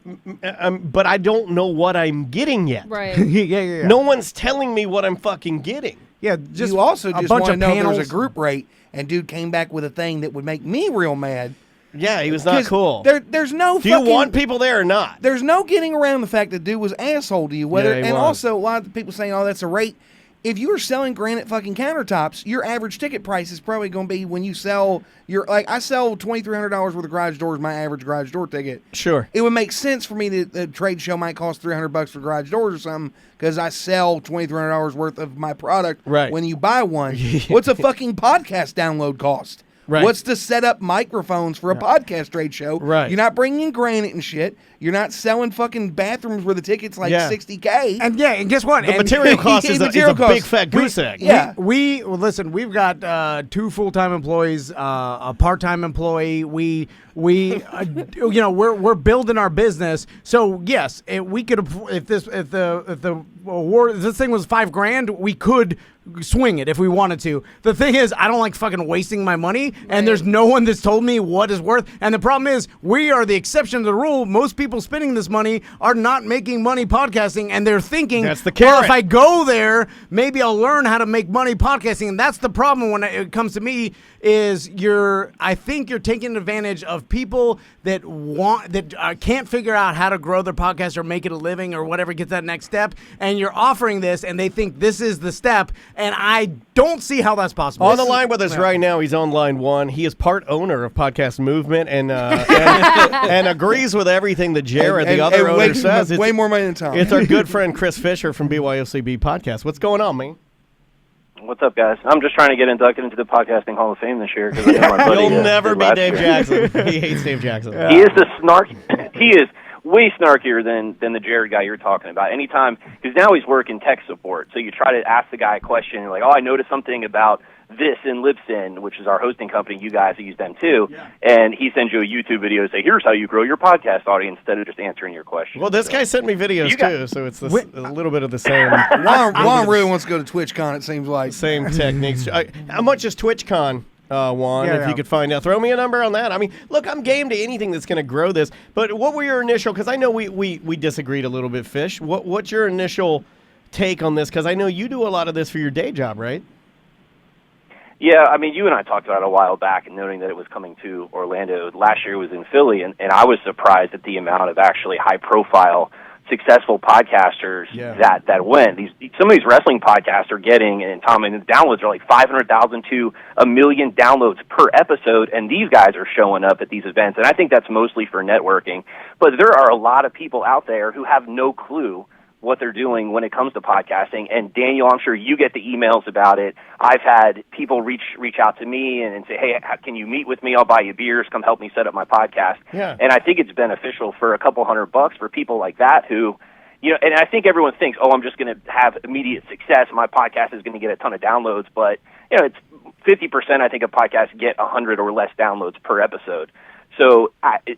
S4: but I don't know what I'm getting yet.
S6: Right.
S5: yeah.
S4: No one's telling me what I'm fucking getting.
S5: Yeah, just
S7: you also
S5: a
S7: just
S5: bunch
S7: want to
S5: of
S7: know
S5: panels.
S7: there's a group rate, and dude came back with a thing that would make me real mad.
S4: Yeah, he was not
S7: 'Cause
S4: cool.
S7: There's no.
S4: Do you
S7: fucking,
S4: want people there or not?
S7: There's no getting around the fact that dude was asshole to you. Whether
S4: Yeah, he
S7: and
S4: was.
S7: also a lot of the people saying, "Oh, that's a rate." If you are selling granite fucking countertops, your average ticket price is probably going to be when you sell your I sell $2,300 worth of garage doors. My average garage door ticket.
S4: Sure.
S7: It would make sense for me that the trade show might cost $300 for garage doors or something because I sell $2,300 worth of my product.
S4: Right.
S7: When you buy one, what's a fucking podcast download cost?
S4: Right.
S7: What's to set up microphones for a podcast trade show?
S4: Right.
S7: You're not bringing in granite and shit. You're not selling fucking bathrooms where the ticket's like
S4: Yeah.
S7: $60K.
S5: And guess what?
S4: The
S5: And-
S4: material cost is a
S7: Material
S4: big
S7: cost.
S4: fat goose egg.
S7: Yeah.
S5: Well, listen, we've got 2 full-time employees, a part-time employee. We we're building our business. So yes, we could if the award if this thing was $5,000, we could swing it if we wanted to. The thing is, I don't like fucking wasting my money, and there's no one that's told me what is worth. And the problem is, we are the exception to the rule. Most people spending this money are not making money podcasting, and they're thinking,
S4: That's the
S5: well,
S4: carrot.
S5: if I go there, maybe I'll learn how to make money podcasting. And that's the problem when it comes to me is I think you're taking advantage of people that can't figure out how to grow their podcast or make it a living or whatever, get that next step. And you're offering this, and they think this is the step. And I don't see how that's possible.
S4: On the line with us right now, he's on line one. He is part owner of Podcast Movement and agrees with everything that Jared, the other owner, says.
S7: Way more money than Tom.
S4: It's our good friend Chris Fisher from BYOCB Podcast. What's going on, man?
S9: What's up, guys? I'm just trying to get inducted into the Podcasting Hall of Fame this year. Cause I know my buddy,
S4: You'll never
S9: did
S4: be
S9: last
S4: Dave
S9: year.
S4: Jackson. He hates Dave Jackson.
S9: He is the snark. He is way snarkier than the Jared guy you're talking about. Anytime, because now he's working tech support. So you try to ask the guy a question, you're like, oh, I noticed something about this in Libsyn, which is our hosting company. You guys use them too. Yeah. And he sends you a YouTube video to say, here's how you grow your podcast audience instead of just answering your question.
S4: Well, this guy sent me videos too, so it's a little bit of the same.
S7: Juan really wants to go to TwitchCon, it seems like.
S4: Same techniques. How much is TwitchCon? Juan, if you could find out. Throw me a number on that. I mean, look, I'm game to anything that's going to grow this. But what were your initial, because I know we disagreed a little bit, Fish. What's your initial take on this? Because I know you do a lot of this for your day job, right?
S9: Yeah, I mean, you and I talked about it a while back, and noting that it was coming to Orlando. Last year it was in Philly, and I was surprised at the amount of actually high-profile, successful podcasters that went. Some of these wrestling podcasts are getting, and Tom, and the downloads are like 500,000 to 1 million downloads per episode, and these guys are showing up at these events, and I think that's mostly for networking. But there are a lot of people out there who have no clue what they're doing when it comes to podcasting. And Daniel, I'm sure you get the emails about it. I've had people reach out to me and say, hey, can you meet with me? I'll buy you beers. Come help me set up my podcast.
S4: Yeah.
S9: And I think it's beneficial for a couple $100 for people like that who, and I think everyone thinks, oh, I'm just going to have immediate success. My podcast is going to get a ton of downloads. But, it's 50%, I think, of podcasts get 100 or less downloads per episode. So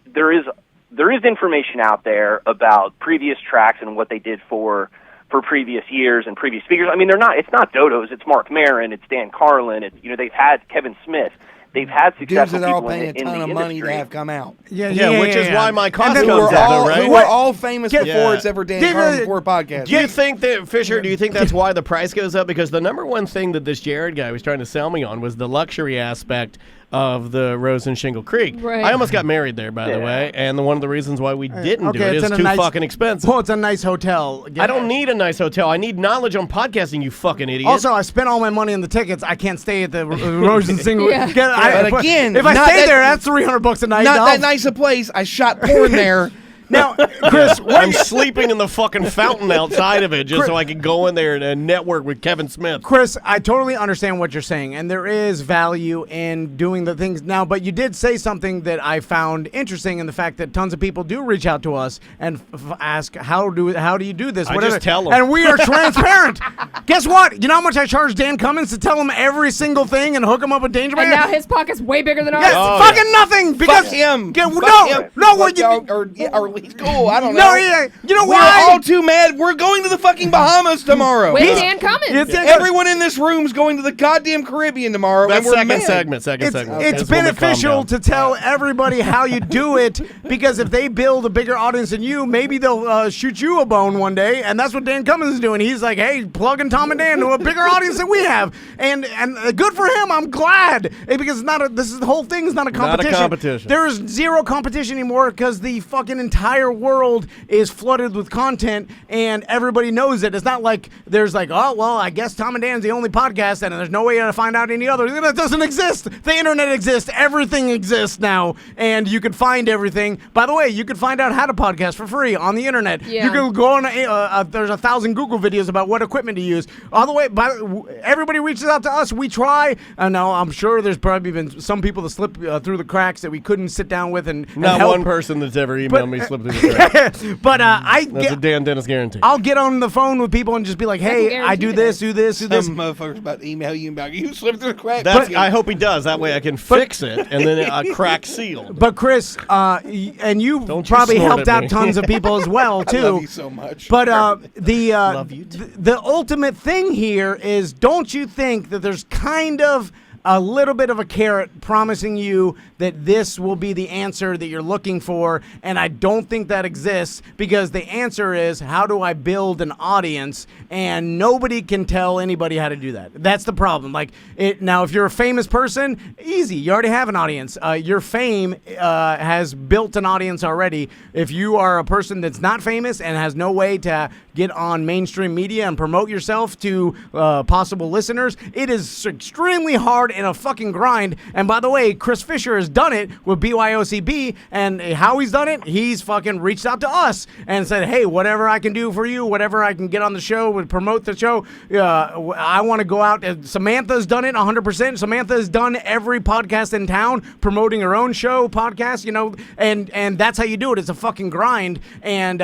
S9: there is information out there about previous tracks and what they did for previous years and previous speakers. I mean, it's not Dodos, it's Mark Maron, it's Dan Carlin, they've had Kevin Smith. They've had successful
S7: dudes that are all
S9: people
S7: paying
S9: in
S7: a
S9: the
S7: ton of money
S9: industry.
S7: to have come out.
S4: Which is why my cost
S7: Who
S4: comes
S7: were
S4: out, right?
S7: who were all famous before it's ever Dan Carlin before a podcast.
S4: Do you think that, Fisher, do you think that's why the price goes up? Because the number one thing that this Jared guy was trying to sell me on was the luxury aspect of the Rose and Shingle Creek.
S6: Right.
S4: I almost got married there, by the way, and one of the reasons why we didn't do it is too fucking expensive.
S5: Well, it's a nice hotel.
S4: I don't need a nice hotel. I need knowledge on podcasting, you fucking idiot.
S5: Also, I spent all my money on the tickets. I can't stay at the Rose and Single.
S6: Yeah.
S7: But again,
S5: if I
S7: not
S5: stay
S7: that-
S5: there, that's $300 a night.
S7: Not that nice a place. I shot porn there.
S5: Now, Chris,
S4: I'm sleeping in the fucking fountain outside of it just so I can go in there and network with Kevin Smith.
S5: Chris, I totally understand what you're saying, and there is value in doing the things now, but you did say something that I found interesting in the fact that tons of people do reach out to us and ask, how do you do this?
S4: I just tell them.
S5: And we are transparent. Guess what? You know how much I charge Dan Cummins to tell him every single thing and hook him up with Danger Man?
S6: And now his pocket's way bigger than ours.
S5: Yes, fucking nothing. Because
S7: Fuck him.
S5: Yeah,
S7: Fuck
S5: no,
S7: him. Or he's cool. I don't know.
S5: No, yeah. You know
S7: We're
S5: why?
S7: all too mad. We're going to the fucking Bahamas tomorrow.
S6: With Dan Cummins.
S7: Everyone in this room's going to the goddamn Caribbean tomorrow.
S4: That's
S7: and we're
S4: second
S7: mad.
S4: segment.
S5: It's beneficial to tell everybody how you do it, because if they build a bigger audience than you, maybe they'll shoot you a bone one day, and that's what Dan Cummins is doing. He's like, hey, plugging Tom and Dan to a bigger audience than we have, and good for him. I'm glad, because the whole thing is not a competition.
S4: Not a competition.
S5: There is zero competition anymore because the fucking entire world is flooded with content, and everybody knows it. It's not like there's like, oh well, I guess Tom and Dan's the only podcast, and there's no way to find out any other. That doesn't exist. The internet exists. Everything exists now, and you can find everything. By the way, you can find out how to podcast for free on the internet.
S6: Yeah.
S5: You can go on. There's 1,000 Google videos about what equipment to use. All the way, everybody reaches out to us. We try. Now I'm sure there's probably been some people that slip through the cracks that we couldn't sit down with and
S4: Not
S5: help.
S4: one person that's ever emailed me slipped through the cracks.
S5: But
S4: That's a Dan Dennis guarantee.
S5: I'll get on the phone with people and just be like, hey, I do this, do this, do this.
S7: Some motherfuckers about to email you about you slipped through the cracks.
S4: I hope he does. That way I can fix it and then crack sealed.
S5: But Chris, and you
S4: Don't you
S5: probably
S4: snort
S5: helped
S4: at
S5: out
S4: me.
S5: tons of people as well too.
S7: I love you so much.
S5: But
S4: Love you too.
S5: the ultimate thing here is, don't you think that there's kind of a little bit of a carrot promising you that this will be the answer that you're looking for? And I don't think that exists, because the answer is, how do I build an audience? And nobody can tell anybody how to do that. That's the problem. Now, if you're a famous person, easy. You already have an audience. Your fame has built an audience already. If you are a person that's not famous and has no way to get on mainstream media and promote yourself to possible listeners, it is extremely hard and a fucking grind. And by the way, Chris Fisher has done it with BYOCB, and how he's done it, he's fucking reached out to us and said, hey, whatever I can do for you, whatever I can get on the show and promote the show, I want to go out. Samantha's done it 100%. Samantha has done every podcast in town promoting her own show, podcast, and that's how you do it. It's a fucking grind, and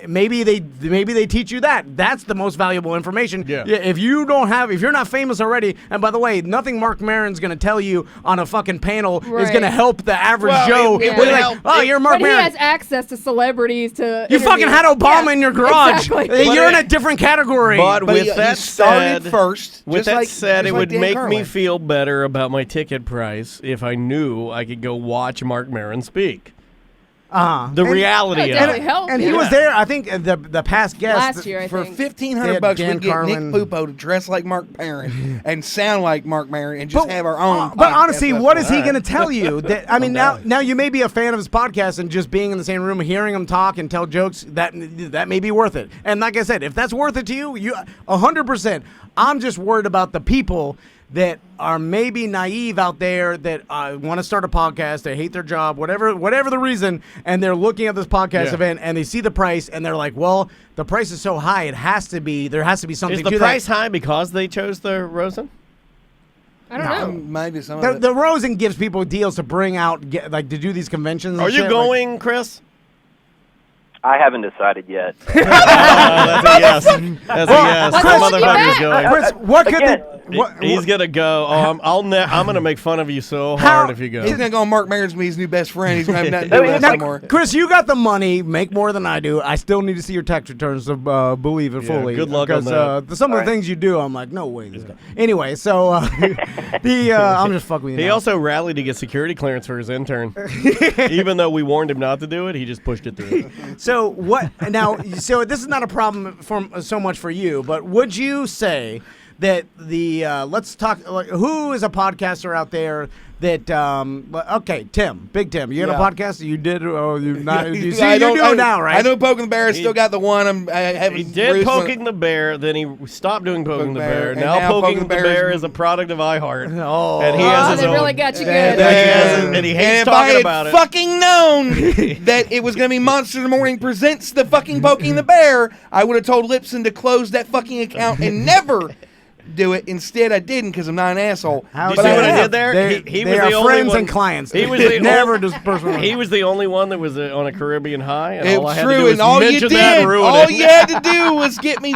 S5: maybe they teach you that. That's the most valuable information.
S4: Yeah.
S5: If you're not famous already, and by the way, nothing Mark Maron's going to tell you on a fucking panel is going to help the average Joe.
S7: it
S5: We're
S7: would
S5: like,
S7: help.
S5: oh, you're Mark
S6: But he
S5: Maron.
S6: has access to celebrities to.
S5: You fucking had Obama in your garage.
S6: Exactly.
S5: You're in a different category.
S4: But with
S7: he
S4: that
S7: started
S4: said,
S7: first.
S4: With
S7: just
S4: that
S7: like-
S4: said,
S7: just
S4: it
S7: like
S4: would
S7: Dan
S4: make me
S7: Carlin.
S4: feel better about my ticket price if I knew I could go watch Mark Maron speak. The reality
S6: That
S4: of
S6: definitely
S4: it.
S6: helped.
S5: And he was there, I think, the past guest.
S6: Last year, I
S7: For
S6: think.
S7: $1,500, we
S5: Dan
S7: get
S5: Carlin.
S7: Nick Pupo to dress like Mark Maron and sound like Mark Maron and just have our own.
S5: But
S7: podcast
S5: honestly,
S7: with
S5: what
S7: us.
S5: is he going to tell you? That I mean, now you may be a fan of his podcast, and just being in the same room, hearing him talk and tell jokes, that may be worth it. And like I said, if that's worth it to you, 100%. I'm just worried about the people that are maybe naive out there that want to start a podcast, they hate their job, whatever the reason, and they're looking at this podcast event and they see the price and they're like, well, the price is so high, there has to be something
S4: Is
S5: to
S4: the price
S5: that.
S4: high because they chose the Rosen?
S6: I don't know.
S7: Maybe some of it.
S5: The Rosen gives people deals to bring out, to do these conventions.
S4: Are
S5: and
S4: you
S5: shit,
S4: going, Chris?
S9: I haven't decided yet.
S4: That's a yes. That's a yes.
S6: let's
S4: Some
S6: look you
S4: motherfucker's
S6: back.
S4: going.
S5: Chris, what could
S9: Again,
S4: He's gonna go. Oh, I'm gonna make fun of you so
S5: How-
S4: hard if you go.
S7: He's gonna go on Mark Maron's be his new best friend. He's gonna have nothing to do with us
S5: Now,
S7: anymore.
S5: Chris, you got the money, make more than I do. I still need to see your tax returns to believe it
S4: Yeah,
S5: fully.
S4: good luck on
S5: Because some of the things you do, I'm like, no way. This guy. Anyway, so I'm just fucking with you
S4: He
S5: now.
S4: also rallied to get security clearance for his intern. Even though we warned him not to do it, he just pushed it through.
S5: So what now? So this is not a problem for so much for you, but would you say that the let's talk. Like, who is a podcaster out there that? Okay, Big Tim, you got a podcast? You did? Oh, you not? You see, you do it now, right?
S7: I know Poking the Bear. Still got the one.
S4: He did Poking the Bear, then he stopped doing Poking the Bear. Now Poking the Bear is a product of iHeart.
S5: Oh,
S4: and he has his
S6: they
S4: own.
S6: really got you good.
S4: And he hates talking about it.
S7: If I had fucking known that it was going to be Monster in the Morning presents the fucking Poking the Bear, I would have told Lipson to close that fucking account and never do it. Instead, I didn't because I'm not an asshole.
S4: Do you see what I did there? He was the only
S5: friends
S4: one.
S5: and clients.
S4: He was the
S5: never just personal.
S4: He was the only one that was on a Caribbean high, and
S7: It's
S4: all I had
S7: true,
S4: to do was
S7: and all you
S4: mention that
S7: did,
S4: and ruin
S7: all
S4: it.
S7: you had to do was get me.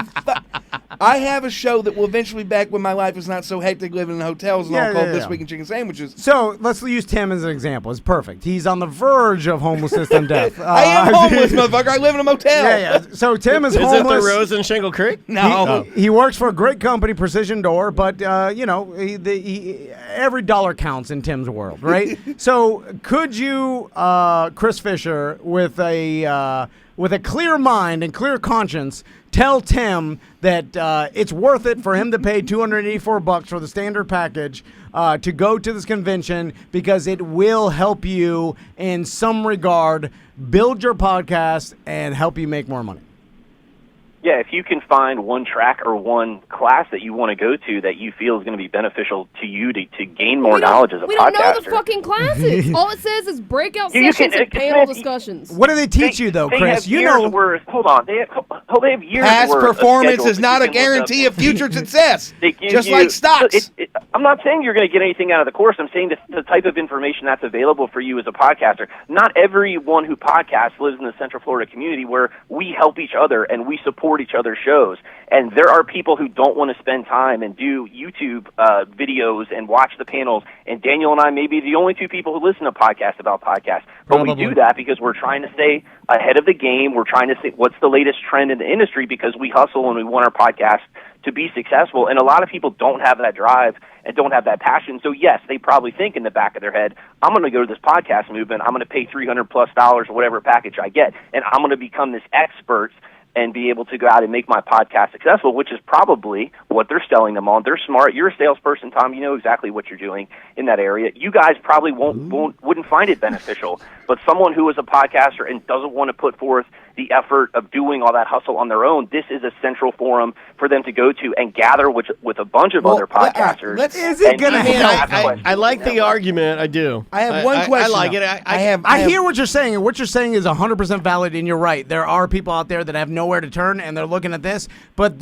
S7: I have a show that will eventually be back when my life is not so hectic living in hotels and all called This Week in Chicken Sandwiches.
S5: So let's use Tim as an example. It's perfect. He's on the verge of homelessness and death.
S7: I am homeless, motherfucker. I live in a motel.
S5: Yeah. So Tim is
S4: Is it
S5: homeless.
S4: the Rose in Shingle Creek?
S7: No.
S5: He works for a great company, Precision Door, but every dollar counts in Tim's world, right? So could you, Chris Fisher, with a clear mind and clear conscience, tell Tim that it's worth it for him to pay $284 for the standard package to go to this convention because it will help you in some regard build your podcast and help you make more money?
S9: Yeah, if you can find one track or one class that you want to go to that you feel is going to be beneficial to you to gain more knowledge as a podcaster.
S6: We don't know the fucking classes. All it says is breakout sessions and panel discussions.
S5: What do they teach you, though, Chris?
S9: You know, hold on. They have years.
S7: Past
S9: worth of
S7: performance
S9: schedules
S7: is not
S9: that
S7: a
S9: you can look
S7: guarantee
S9: up.
S7: of future success.
S9: They give
S7: Just
S9: you-
S7: like stocks.
S9: I'm not saying you're going to get anything out of the course. I'm saying the type of information that's available for you as a podcaster. Not everyone who podcasts lives in the Central Florida community where we help each other and we support each other's shows. And there are people who don't want to spend time and do YouTube videos and watch the panels. And Daniel and I may be the only two people who listen to podcasts about podcasts. But we do that because we're trying to stay ahead of the game. We're trying to see what's the latest trend in the industry because we hustle and we want our podcast to be successful. And a lot of people don't have that drive and don't have that passion. So yes, they probably think in the back of their head, I'm going to go to this podcast movement. I'm going to pay $300+ or whatever package I get. And I'm going to become this expert and be able to go out and make my podcast successful, which is probably what they're selling them on. They're smart. You're a salesperson, Tom. You know exactly what you're doing in that area. You guys probably wouldn't find it beneficial, but someone who is a podcaster and doesn't want to put forth the effort of doing all that hustle on their own, this is a central forum for them to go to and gather with a bunch of other podcasters.
S5: Is it going to
S9: help?
S4: I like the argument. I do.
S7: I have one question.
S4: I like
S7: though.
S4: it.
S5: I hear what you're saying, and what you're saying is 100% valid, and you're right. There are people out there that have nowhere to turn, and they're looking at this. But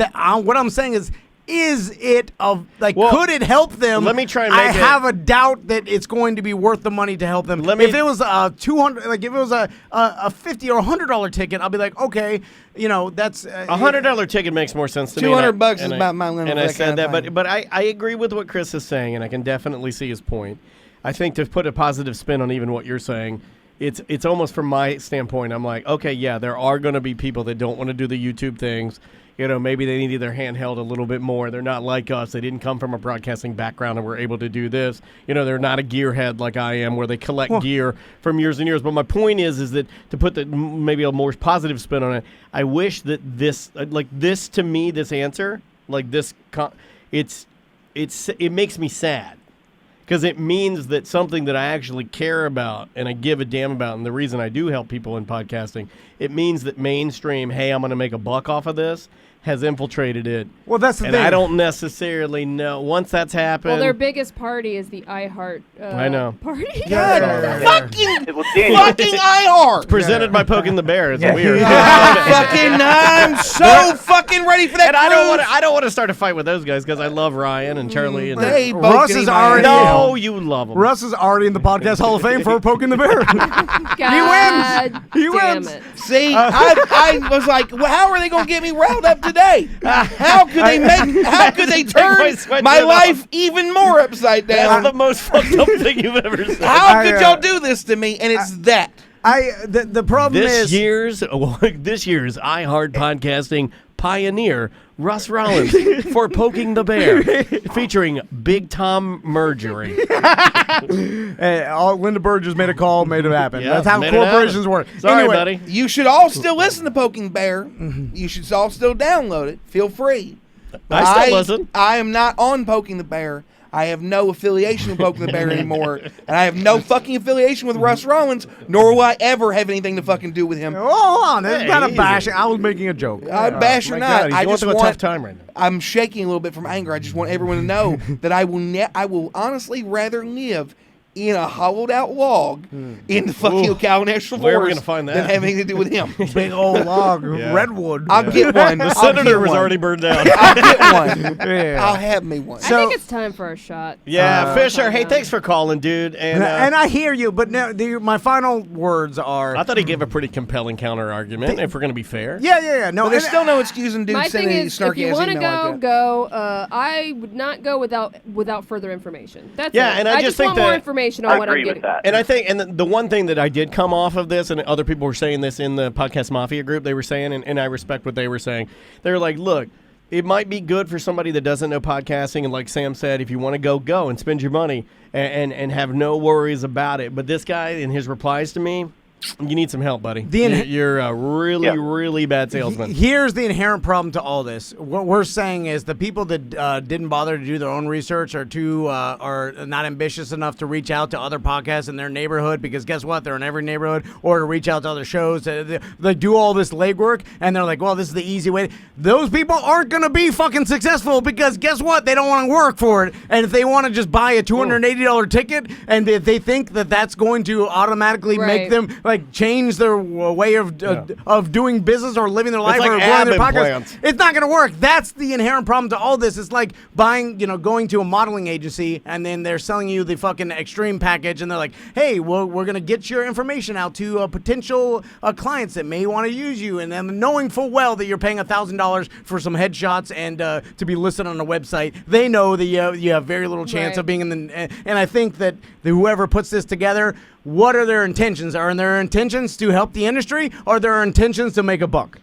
S5: what I'm saying is it could it help them?
S4: Let me try and
S5: I
S4: make
S5: have a doubt that it's going to be worth the money to help them. If it was a $200, like if it was a $50 or $100 ticket, I'll be like, okay, that's
S4: $100 ticket makes more sense to me.
S7: $200 is about my limit.
S4: And I said that, but I agree with what Chris is saying, and I can definitely see his point. I think to put a positive spin on even what you're saying, it's almost from my standpoint, I'm like, okay, yeah, there are going to be people that don't want to do the YouTube things. Maybe they need their handheld a little bit more. They're not like us. They didn't come from a broadcasting background and were able to do this. They're not a gearhead like I am where they collect gear from years and years. But my point is that to put maybe a more positive spin on it, I wish that this to me, this answer, it makes me sad. Because it means that something that I actually care about and I give a damn about, and the reason I do help people in podcasting, it means that mainstream, hey, I'm going to make a buck off of this, has infiltrated it.
S5: Well, that's the
S4: thing.
S5: And
S4: I don't necessarily know. Once that's happened.
S6: Well, their biggest party is the iHeart
S4: I know.
S6: party.
S7: Fucking
S9: Daniel,
S7: iHeart.
S4: Presented by Poking the Bear. It's weird.
S7: I'm so fucking ready for that.
S4: And I don't want to start a fight with those guys because I love Ryan and Charlie. And
S7: They both
S5: Russ
S7: can
S5: is
S7: eat my
S5: already-
S7: ass.
S4: no, you love them.
S5: Russ is already in the podcast Hall of Fame for Poking the Bear.
S6: God
S5: He
S6: damn
S5: wins.
S6: it.
S7: See, I was like, well, how are they going to get me riled up today? How could they turn my life even more upside
S4: That's
S7: down?
S4: the most fucked up thing you've ever said.
S7: How could y'all do this to me? And it's that.
S5: The problem
S4: This
S5: is
S4: year's iHeart podcasting pioneer, Russ Rollins, for Poking the Bear, featuring Big Tom Marjorie.
S5: Linda Burgess made a call, made it happen.
S4: Yeah,
S5: That's how
S4: made it
S5: corporations
S4: happen.
S5: work.
S4: Sorry,
S5: Anyway,
S4: buddy.
S7: You should all still listen to Poking Bear. You should all still download it. Feel free.
S4: I still listen.
S7: I am not on Poking the Bear. I have no affiliation with Poking the Bear anymore, and I have no fucking affiliation with Russ Rollins, nor will I ever have anything to fucking do with him.
S5: Oh, hold on, this is not a bashing. I was making a joke.
S7: Bash or not,
S4: God,
S7: I
S4: going
S7: just
S4: through
S7: want.
S4: a tough time right now.
S7: I'm shaking a little bit from anger. I just want everyone to know that I will honestly rather live in a hollowed out log in the fucking Ocala National Forest.
S4: Where are we gonna find that?
S7: Than have anything to do with him.
S5: Big old log, redwood.
S7: I'll get one.
S4: The senator was already burned down.
S7: I'll get one.
S5: Yeah.
S7: I'll have me one.
S6: I think it's time for a shot.
S4: Yeah, Fisher. Hey, thanks for calling, dude. And
S5: I hear you, but now my final words are.
S4: I thought he gave a pretty compelling counter argument. If we're gonna be fair.
S5: Yeah. No,
S7: But there's still no excusing dudes
S6: My thing
S7: sending
S6: is,
S7: snarky
S6: if you
S7: ass
S6: want to
S7: email
S6: go,
S7: like that.
S6: go. I would not go without further information. That's
S4: Yeah,
S6: it.
S4: and I just think
S6: want more
S4: that-
S6: information
S9: I
S6: on what I'm
S9: agree with
S6: getting.
S9: that.
S4: And I think, and the one thing that I did come off of this, and other people were saying this in the Podcast Mafia group, they were saying, and I respect what they were saying. They were like, look, it might be good for somebody that doesn't know podcasting, and like Sam said, if you want to go and spend your money and have no worries about it. But this guy, in his replies to me, you need some help, buddy. You're a really bad salesman.
S5: Here's the inherent problem to all this. What we're saying is the people that didn't bother to do their own research are not ambitious enough to reach out to other podcasts in their neighborhood, because guess what? They're in every neighborhood, or to reach out to other shows. They do all this legwork, and they're like, well, this is the easy way. Those people aren't going to be fucking successful, because guess what? They don't want to work for it. And if they want to just buy a $280 ticket, and if they think that that's going to automatically make them change their way of doing business or living their life
S4: like
S5: or growing their podcast,
S4: implants.
S5: it's not going to work. That's the inherent problem to all this. It's like going to a modeling agency, and then they're selling you the fucking extreme package, and they're like, hey, well, we're going to get your information out to potential clients that may want to use you, and then knowing full well that you're paying $1,000 for some headshots and to be listed on a website, they know that you have very little chance of being in the. And I think that whoever puts this together, what are their intentions? Are their intentions to help the industry, or are their intentions to make a buck?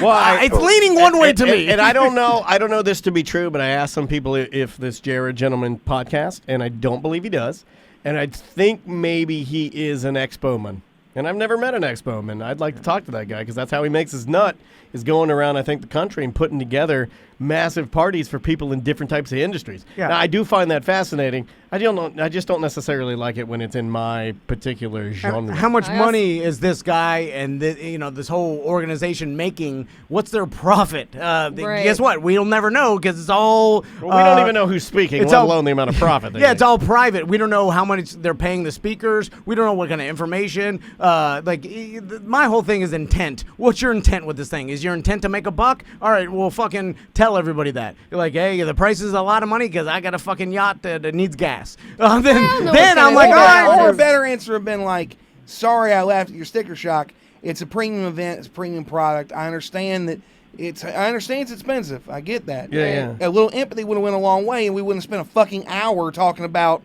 S4: Well,
S5: it's leaning one way to me.
S4: And I don't know this to be true, but I asked some people if this Jared gentleman podcast, and I don't believe he does. And I think maybe he is an expoman. And I've never met an expoman. I'd like to talk to that guy, because that's how he makes his nut, is going around, I think, the country and putting together massive parties for people in different types of industries.
S5: Yeah.
S4: Now, I do find that fascinating. I just don't necessarily like it when it's in my particular genre.
S5: How much money is this guy and this whole organization making? What's their profit? Guess what? We'll never know, because it's all.
S4: We don't even know who's speaking, let alone the amount of profit.
S5: It's all private. We don't know how much they're paying the speakers. We don't know what kind of information. My whole thing is intent. What's your intent with this thing? Is your intent to make a buck? All right, well, fucking tell everybody that. You're like, hey, the price is a lot of money because I got a fucking yacht that needs gas. Then I'm like, all right.
S7: Or a better answer would have been like, sorry I laughed at your sticker shock. It's a premium event. It's a premium product. I understand that it's expensive. I get that.
S4: Yeah.
S7: A little empathy would have went a long way, and we wouldn't have spent a fucking hour talking about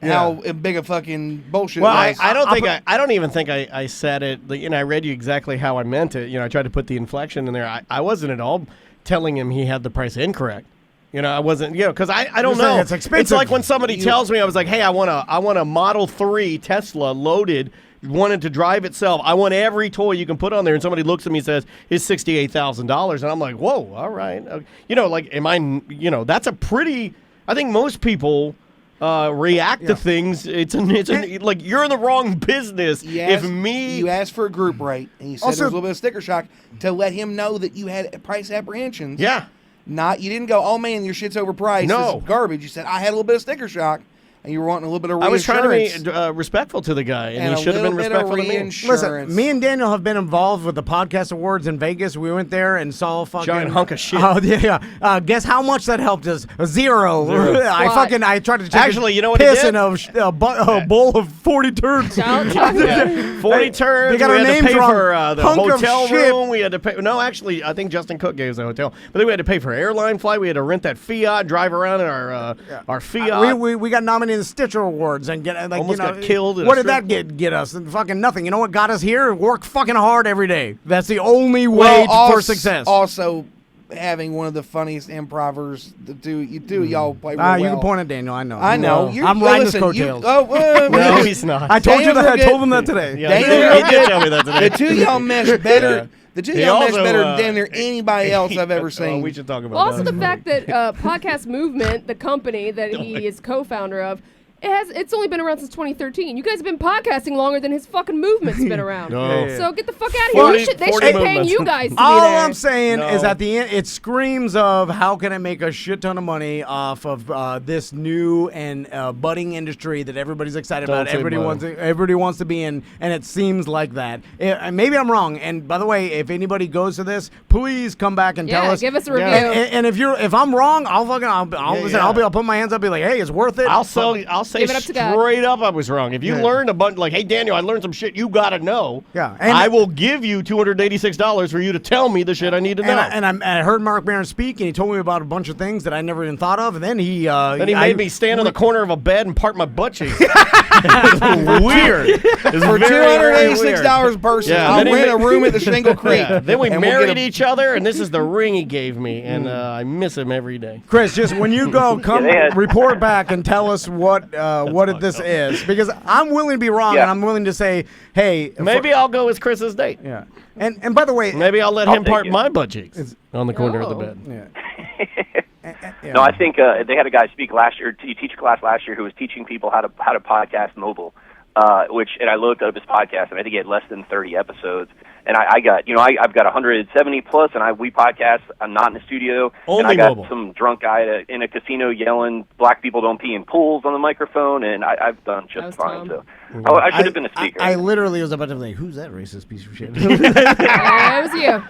S7: how big a fucking bullshit
S4: well,
S7: it was.
S4: I don't even think I said it. I read you exactly how I meant it. I tried to put the inflection in there. I wasn't at all telling him he had the price incorrect. I wasn't, because I don't know.
S5: It's expensive.
S4: It's like when somebody tells me, I was like, hey, I want a Model 3 Tesla loaded, wanted to drive itself. I want every toy you can put on there. And somebody looks at me and says, it's $68,000. And I'm like, whoa, all right. That's a pretty, I think most people react to things. It's like, you're in the wrong business.
S7: You asked for a group rate, and you said there was a little bit of sticker shock to let him know that you had price apprehensions.
S4: Yeah.
S7: You didn't go, oh man, your shit's overpriced.
S4: No.
S7: It's garbage. You said, I had a little bit of sticker shock, and you were wanting a little bit of reinsurance.
S4: I was trying to be respectful to the guy, and he should have been respectful to me.
S5: Listen, me and Daniel have been involved with the podcast awards in Vegas. We went there and saw fucking
S4: giant hunk of shit.
S5: Oh yeah. Guess how much that helped us? Zero. I tried to take
S4: you know what he
S5: piss
S4: did?
S5: in a bowl of 40 turds.
S4: 40 turns.
S5: They got
S4: we
S5: our
S4: had to
S5: names
S4: pay
S5: wrong.
S4: for the
S5: Hunk of
S4: hotel
S5: shit.
S4: room. We had to pay. No, actually, I think Justin Cook gave us a hotel, but then we had to pay for airline flight. We had to rent that Fiat, drive around in our Fiat.
S5: We got nominated in the Stitcher Awards and get
S4: almost got killed.
S5: What did that get us? Fucking nothing. You know what got us here? Work fucking hard every day. That's the only way for success.
S7: Also, having one of the funniest improvers. The two y'all play real well.
S5: You can point at Daniel. I know.
S7: I know.
S5: I'm riding his coattails.
S4: No, he's not.
S5: I told him that today.
S4: Yeah, he did tell me that today.
S7: The two of y'all mesh better. The two
S4: He
S7: of them mesh
S4: also,
S7: better than damn near anybody else I've ever seen.
S4: We should talk about
S6: Also,
S4: that.
S6: the fact that Podcast Movement, the company that he is co-founder of, it's only been around since 2013. You guys have been podcasting longer than his fucking movement's been around.
S4: No.
S6: So get the fuck out of here. They should be paying you guys to be
S5: All
S6: there.
S5: I'm saying
S4: No.
S5: is at the end, it screams of how can I make a shit ton of money off of this new and budding industry that everybody's excited
S4: Don't
S5: about.
S4: say
S5: Everybody wants to be in, and it seems like that. Maybe I'm wrong. And by the way, if anybody goes to this, please come back and tell us.
S6: Give us a review.
S5: And if I'm wrong, I'll put my hands up, and be like, hey, it's worth it.
S4: I'll say
S6: Give it up to God.
S4: straight up I was wrong. If you learned a bunch, like, hey, Daniel, I learned some shit you got to know.
S5: Yeah.
S4: I will give you $286 for you to tell me the shit I need to know.
S5: And I heard Mark Barron speak, and he told me about a bunch of things that I never even thought of. And then he
S4: made me stand on the corner of a bed and part my butt cheeks. It's weird. It's
S7: For
S4: very, very
S7: $286 a person,
S4: Yeah,
S7: I'll
S4: then he
S7: rent a
S4: ma-
S7: room at the Shingle Creek.
S4: Yeah. Then we
S7: and we'll
S4: married
S7: get a-
S4: each other, and this is the ring he gave me, and I miss him every day.
S5: Chris, just when you go, come report back and tell us what this is, because I'm willing to be wrong, and I'm willing to say, hey,
S4: Maybe I'll go as Chris's date.
S5: Yeah. And by the way,
S4: maybe I'll let him part my butt cheeks on the corner of the
S6: Oh.
S4: bed.
S5: Yeah.
S9: No, I think they had a guy speak last year, teach a class last year, who was teaching people how to podcast mobile. And I looked up his podcast, and I think he had less than 30 episodes. And I've got 170 plus, and we podcast. I'm not in the studio, and I got
S4: mobile.
S9: some drunk guy in a casino yelling, "Black people don't pee in pools" on the microphone, and I've done just fine. So I should have been a speaker.
S5: I literally was about to say, who's that racist piece of shit?
S6: It was you.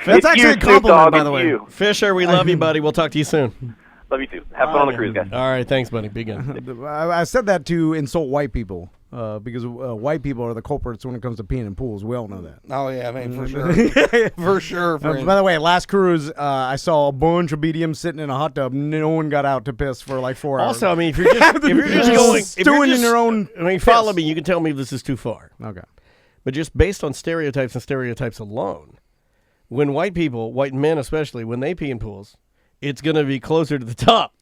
S5: That's actually a compliment, by the way.
S9: You.
S4: Fisher, we love you, buddy. We'll talk to you soon.
S9: Love you too. Have fun on the cruise, guys.
S4: All right, thanks, buddy. Be good.
S5: I said that to insult white people. Because white people are the culprits when it comes to peeing in pools. We all know that.
S7: Oh, yeah, man, for sure. For sure, friend.
S5: By the way, last cruise, I saw a bunch of BDMs sitting in a hot tub. No one got out to piss for like 4 hours.
S4: Also, I mean, if you're just going,
S5: stewing in your own.
S4: I mean, follow me. You can tell me if this is too far.
S5: Okay.
S4: But just based on stereotypes and stereotypes alone, when white people, white men especially, when they pee in pools, it's going to be closer to the top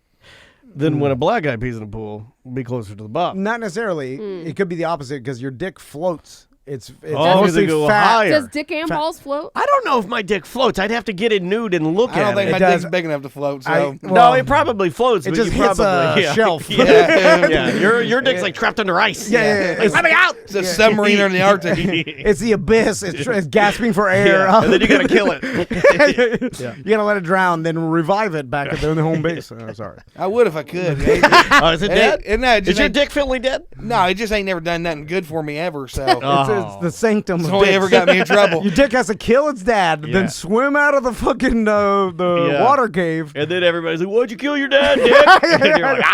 S4: than when a black guy pees in a pool, be closer to the bottom.
S5: Not necessarily. It could be the opposite because your dick floats. It's
S4: mostly
S5: they
S4: go
S5: fat.
S4: higher.
S6: Does dick and balls float?
S4: I don't know if my dick floats. I'd have to get it nude and look
S7: I don't
S4: at
S7: think
S4: it.
S7: my
S5: does.
S7: dick's big enough to float, so.
S4: No, it probably floats.
S5: It
S4: but
S5: just
S4: you
S5: hits
S4: probably,
S5: a shelf.
S4: Yeah, your dick's like trapped under ice.
S5: Yeah.
S4: Like, let me out.
S7: It's a submarine in the Arctic.
S5: It's the abyss. It's gasping for air.
S4: Yeah, and then you got to kill it.
S5: You got to let it drown, then revive it back at the home base. Oh, sorry.
S7: I would if I could.
S4: Oh, is it dead? Is your
S7: dick?
S4: dick fully dead?
S7: No, it just ain't never done nothing good for me ever, so.
S5: It's the sanctum
S7: It's
S5: of
S7: only
S5: dicks.
S7: ever got me in trouble.
S5: Your dick has to kill its dad,
S4: Yeah.
S5: then swim out of the fucking the water cave.
S4: And then everybody's like, "Why'd you kill your dad, Dick?" And you're like,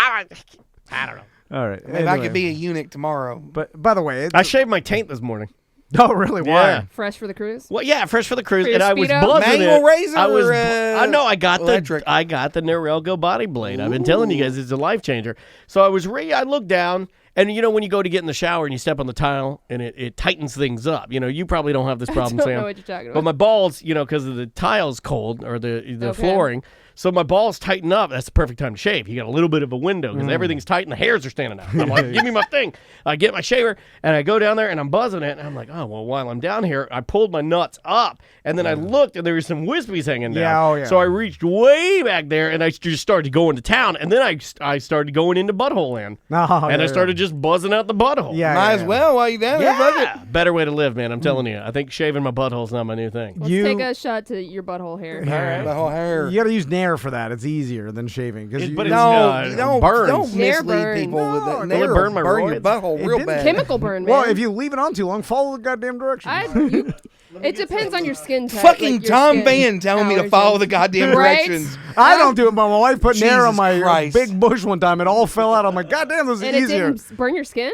S4: I don't know.
S5: All right.
S7: If I could be a eunuch tomorrow.
S5: But by the way,
S4: I shaved my taint this morning.
S5: oh really? Why?
S4: Yeah.
S6: Fresh for the cruise?
S4: Well, yeah, fresh for the cruise,
S6: For your
S4: and I was
S6: Speedo?
S4: buzzing
S7: Manual
S4: it.
S7: razor
S4: I was.
S7: or,
S4: I know. I got
S7: electric?
S4: the Norelco body blade. I've been telling you guys it's a life changer. So I was I looked down, and you know when you go to get in the shower and you step on the tile and it tightens things up. You know you probably don't have this problem,
S6: I don't
S4: Sam.
S6: know what you're talking about.
S4: But my balls, you know, because the tile's cold or the
S6: Okay.
S4: flooring. So my balls tighten up. That's the perfect time to shave. You got a little bit of a window because everything's tight and the hairs are standing out. I'm like, give me my thing. I get my shaver and I go down there and I'm buzzing it. And I'm like, oh, well, while I'm down here, I pulled my nuts up. And then I looked and there were some wispies hanging down.
S5: Yeah, oh, yeah.
S4: So I reached way back there and I just started going to town. And then I started going into butthole land. And I started just buzzing out the butthole.
S5: Yeah.
S7: Might as well while you're down there. Fuck it.
S4: Yeah. Better way to live, man. I'm telling you. I think shaving my butthole's not my new thing.
S6: Let's take a shot to your butthole hair.
S7: The whole hair.
S5: You got to use Nair for that. It's easier than shaving.
S4: But it's
S7: No,
S4: burns.
S7: don't
S6: Nair
S7: mislead
S6: burn.
S7: people with that.
S4: Will it
S7: Nair
S4: burn my
S7: burn your
S4: roids?
S7: butthole real
S5: didn't.
S7: bad.
S6: Chemical burn, man.
S5: Well, if you leave it on too long, follow the goddamn directions.
S6: It depends on your skin type.
S7: Fucking
S6: like your
S7: Tom
S6: skin
S7: Van telling me to
S6: allergies.
S7: follow the goddamn
S6: Right?
S7: directions.
S5: I don't do it, but my wife put Nair on
S7: Jesus
S5: my
S7: Christ.
S5: big bush one time. It all fell out. I'm like, God damn, this is
S6: And
S5: easier.
S6: it didn't burn your skin?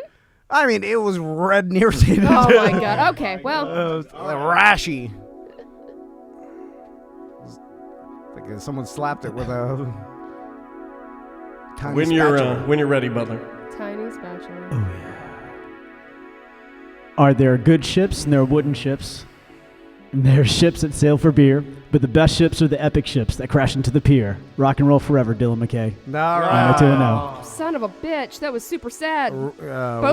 S5: I mean, it was red and irritated.
S6: Oh my god. Okay, well,
S5: Rashy. Like someone slapped it with a tiny
S4: When
S5: spatula.
S4: you're ready, Butler.
S6: tiny spatula.
S8: Are there good ships and there are wooden ships? And there are ships that sail for beer, but the best ships are the epic ships that crash into the pier. Rock and roll forever, Dylan McKay.
S5: All right.
S8: 90210.
S6: Son of a bitch. That was super sad. Boats